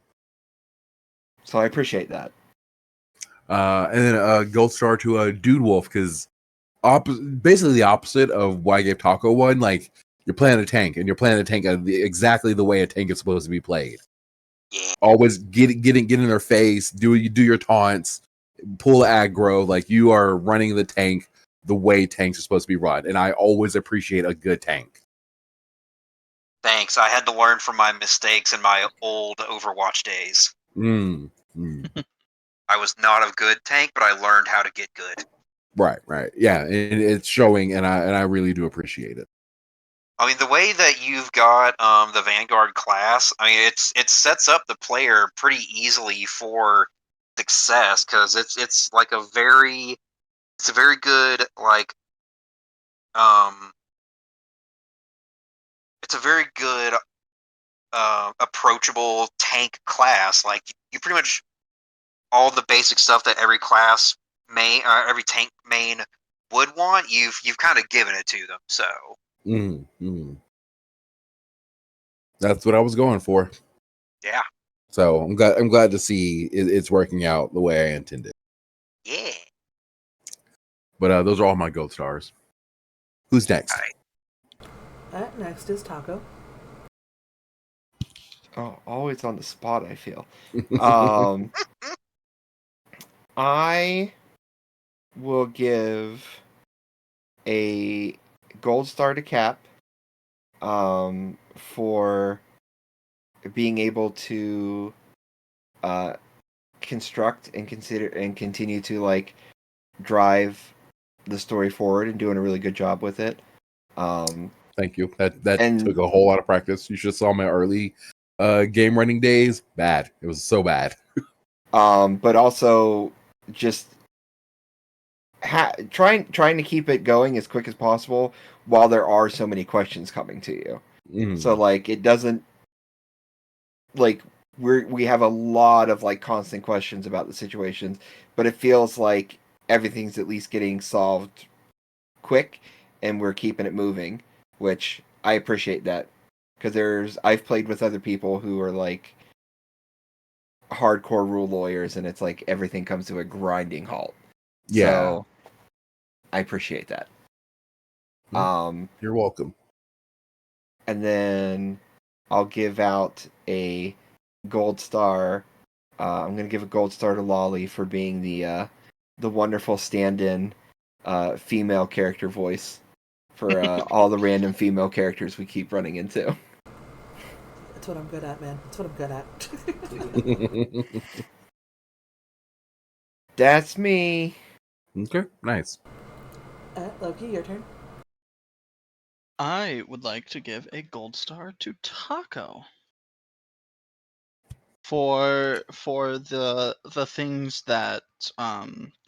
I appreciate that. And then gold star to Dude Wolf, because basically the opposite of what I gave Taco one. Like, you're playing a tank, and you're playing a tank exactly the way a tank is supposed to be played. Always get in their face, do your taunts, pull aggro. Like, you are running the tank the way tanks are supposed to be run, and I always appreciate a good tank. Thanks. I had to learn from my mistakes in my old Overwatch days. I was not a good tank, but I learned how to get good. Right. Yeah, and it's showing, and I really do appreciate it. I mean, the way that you've got the Vanguard class, I mean, it sets up the player pretty easily for success, because it's like a very good like it's a very good approachable tank class. Like, you pretty much all the basic stuff that every class every tank main would want, you've kind of given it to them. So that's what I was going for. Yeah. So I'm glad to see it's working out the way I intended. Yeah. But those are all my gold stars. Who's next? Next is Taco. Oh, always on the spot, I feel. I will give a gold star to Cap for being able to construct and consider and continue to like drive the story forward and doing a really good job with it. Thank you. That took a whole lot of practice. You should have saw my early game running days. Bad. It was so bad. But also just trying to keep it going as quick as possible while there are so many questions coming to you. So like it doesn't like we have a lot of like constant questions about the situations, but it feels like everything's at least getting solved quick and we're keeping it moving, which I appreciate that, because I've played with other people who are like hardcore rule lawyers and it's like everything comes to a grinding halt. Yeah. So I appreciate that. You're welcome. And then I'll give out a gold star. I'm gonna give a gold star to Lolly for being the wonderful stand-in female character voice for all the random female characters we keep running into. That's what I'm good at, man. That's what I'm good at. That's me. Okay, nice. Loki, your turn. I would like to give a gold star to Taco for the things that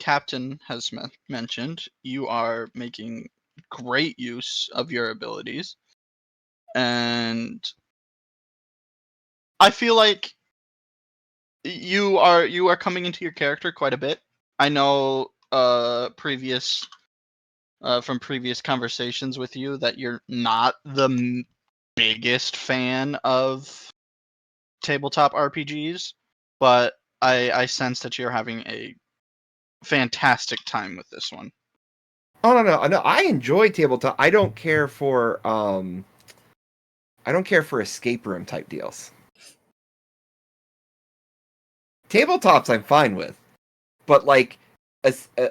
Captain has mentioned. You are making great use of your abilities, and I feel like you are coming into your character quite a bit. I know from previous conversations with you that you're not the biggest fan of tabletop RPGs, but I sense that you're having a fantastic time with this one. Oh no, I enjoy tabletop. I don't care for escape room type deals. Tabletops I'm fine with, but like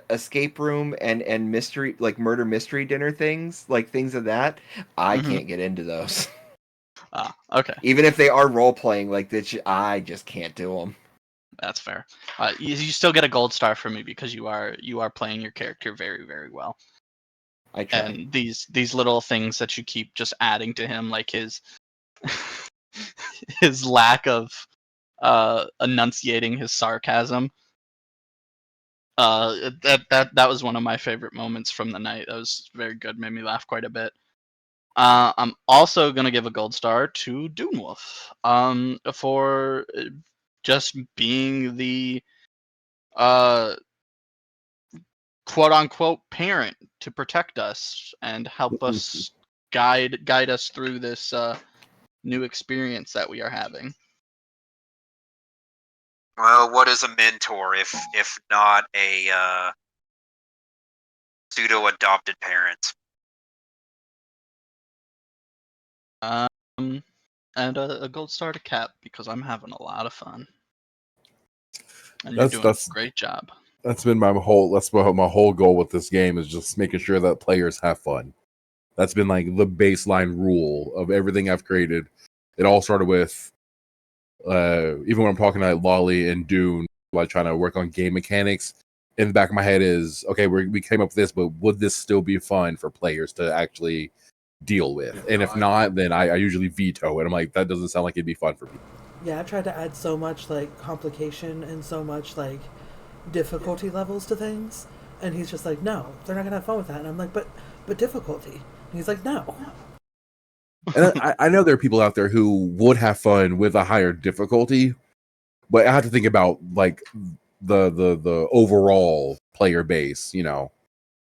escape room and mystery, like murder mystery dinner things, like things of that, I can't get into those. Okay. Even if they are role playing, like that, I just can't do them. That's fair. You still get a gold star from me because you are playing your character very, very well. I try. And these little things that you keep just adding to him, like his his lack of enunciating his sarcasm. That was one of my favorite moments from the night. That was very good. Made me laugh quite a bit. I'm also gonna give a gold star to Doomwolf for just being the quote unquote parent to protect us and help us guide us through this new experience that we are having. Well, what is a mentor if not a pseudo adopted parent? And a gold star to Cap because I'm having a lot of fun. And That's you're doing a great job. That's been my whole goal with this game, is just making sure that players have fun. That's been like the baseline rule of everything I've created. It all started with even when I'm talking to Lolly and Dune, like trying to work on game mechanics. In the back of my head is, okay, we came up with this, but would this still be fun for players to actually deal with? And if not, then I usually veto it. I'm like, that doesn't sound like it'd be fun for people. Yeah, I tried to add so much like complication and so much like difficulty levels to things, and he's just like, no, they're not gonna have fun with that. And I'm like, but difficulty. And he's like, no. And I know there are people out there who would have fun with a higher difficulty, but I have to think about like the overall player base. You know,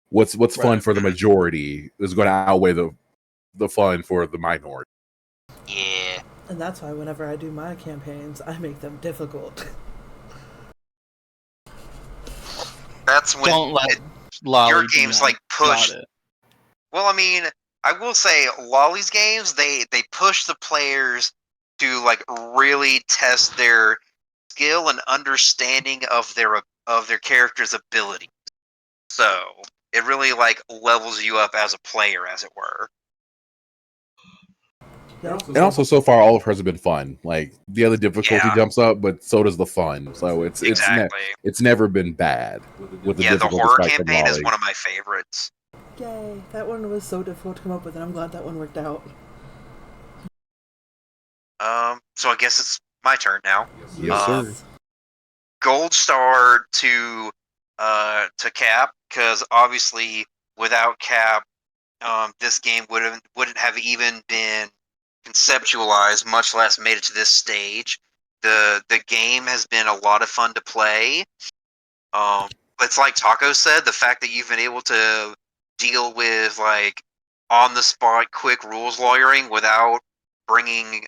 what's fun for the majority is going to outweigh the fun for the minority. Yeah. And that's why whenever I do my campaigns, I make them difficult. That's when Don't let Lolly your games like push. it. Well, I mean, I will say Lolly's games they push the players to like really test their skill and understanding of their character's ability. So it really like levels you up as a player, as it were. And also, so far, all of hers have been fun. Like the other difficulty jumps up, but so does the fun. So it's never been bad. With the the horror campaign is one of my favorites. Yay! That one was so difficult to come up with, and I'm glad that one worked out. So I guess it's my turn now. Yes, sir. Gold star to Cap, because obviously without Cap, this game wouldn't have even been conceptualized, much less made it to this stage. The game has been a lot of fun to play. It's like Taco said, the fact that you've been able to deal with like on the spot quick rules lawyering without bringing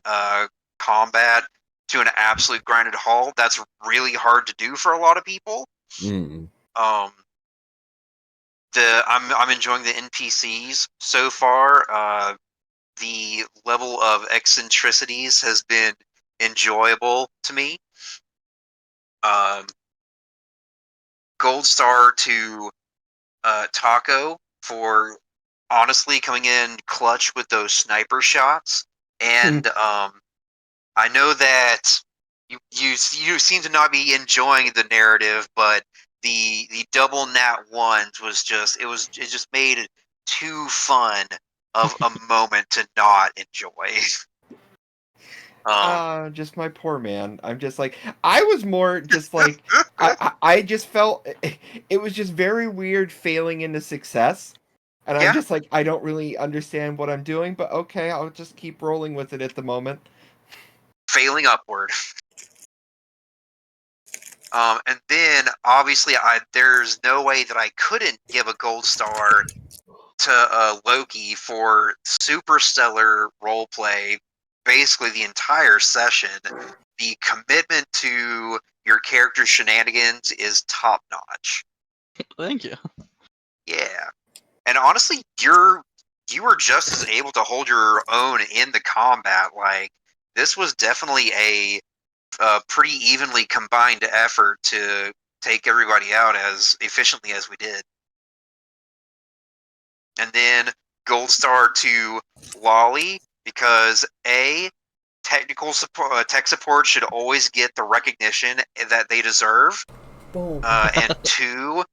combat to an absolute grinded halt, that's really hard to do for a lot of people. I'm enjoying the NPCs so far. The level of eccentricities has been enjoyable to me. Gold star to Taco for honestly coming in clutch with those sniper shots. And I know that you seem to not be enjoying the narrative, but the double nat ones was just it just made it too fun of a moment to not enjoy. Just my poor man. I'm just like, I was more just like, I just felt it was just very weird failing into success. And I'm just like, I don't really understand what I'm doing, but okay, I'll just keep rolling with it at the moment. Failing upward. And then obviously there's no way that I couldn't give a gold star to Loki for super stellar roleplay, basically the entire session. The commitment to your character's shenanigans is top notch. Thank you. Yeah, and honestly, you were just as able to hold your own in the combat. Like, this was definitely a pretty evenly combined effort to take everybody out as efficiently as we did. And then gold star to Lolly, because tech support should always get the recognition that they deserve. Boom. And 2,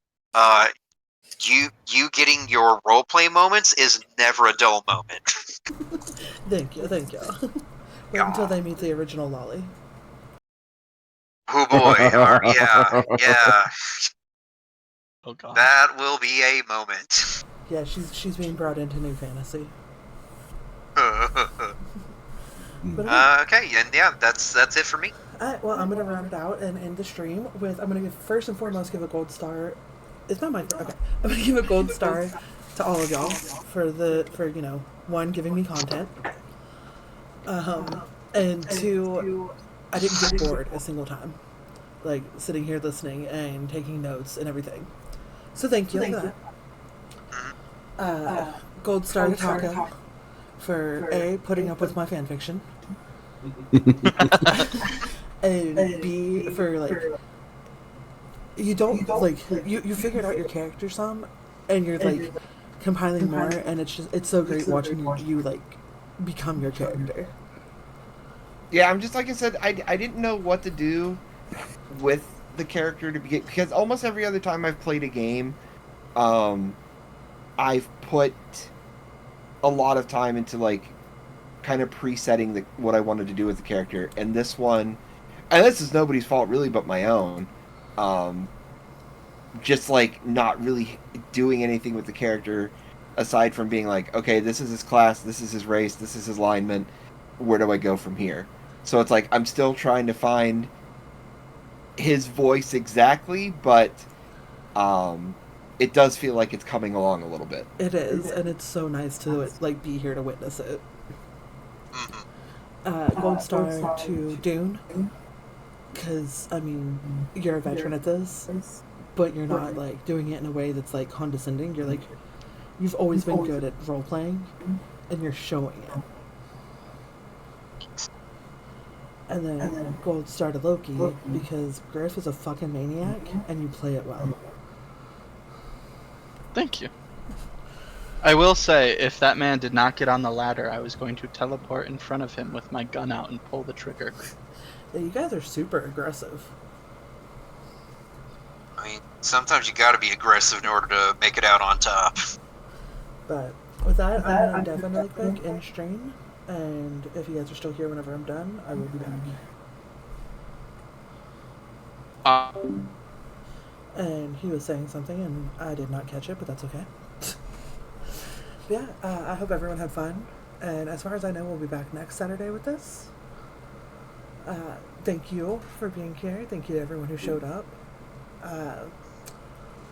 you getting your roleplay moments is never a dull moment. Thank you. Wait until they meet the original Lolly. Oh boy, yeah. Oh god. That will be a moment. Yeah, she's being brought into New Fantasy. Okay, and yeah, that's it for me. Well, I'm gonna round it out and end the stream with I'm gonna first and foremost give a gold star. It's not my okay. I'm gonna give a gold star to all of y'all for one, giving me content, and 2, I didn't get bored a single time, like sitting here listening and taking notes and everything. So thank you for that. Gold star to Taco for A, putting up with my fan fiction, and B, for you don't you figured out your character some, and you're compiling more, and it's so great watching you become your character. Yeah, I'm just like I said, I didn't know what to do with the character to begin, because almost every other time I've played a game, I've put a lot of time into kind of presetting what I wanted to do with the character, and this one, and this is nobody's fault really but my own, just not really doing anything with the character aside from being okay, this is his class, this is his race, this is his alignment, where do I go from here? So it's I'm still trying to find his voice exactly, but it does feel like it's coming along a little bit. It is, and it's so nice to be here to witness it. Gold star to Dune, because you're a veteran at this, but you're not doing it in a way that's condescending. You're you've always been good at role playing, and you're showing it. And then gold star to Loki, because Griff is a fucking maniac, and you play it well. Thank you. I will say, if that man did not get on the ladder, I was going to teleport in front of him with my gun out and pull the trigger. Yeah, you guys are super aggressive. Sometimes you gotta be aggressive in order to make it out on top. But with that, I'm going to definitely click end stream, and if you guys are still here whenever I'm done, I will be back. And he was saying something, and I did not catch it, but that's okay. Yeah, I hope everyone had fun, and as far as I know, we'll be back next Saturday with this. Thank you for being here. Thank you to everyone who showed up.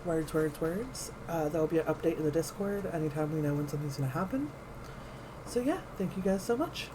Words. There'll be an update in the Discord anytime we know when something's going to happen. So yeah, thank you guys so much.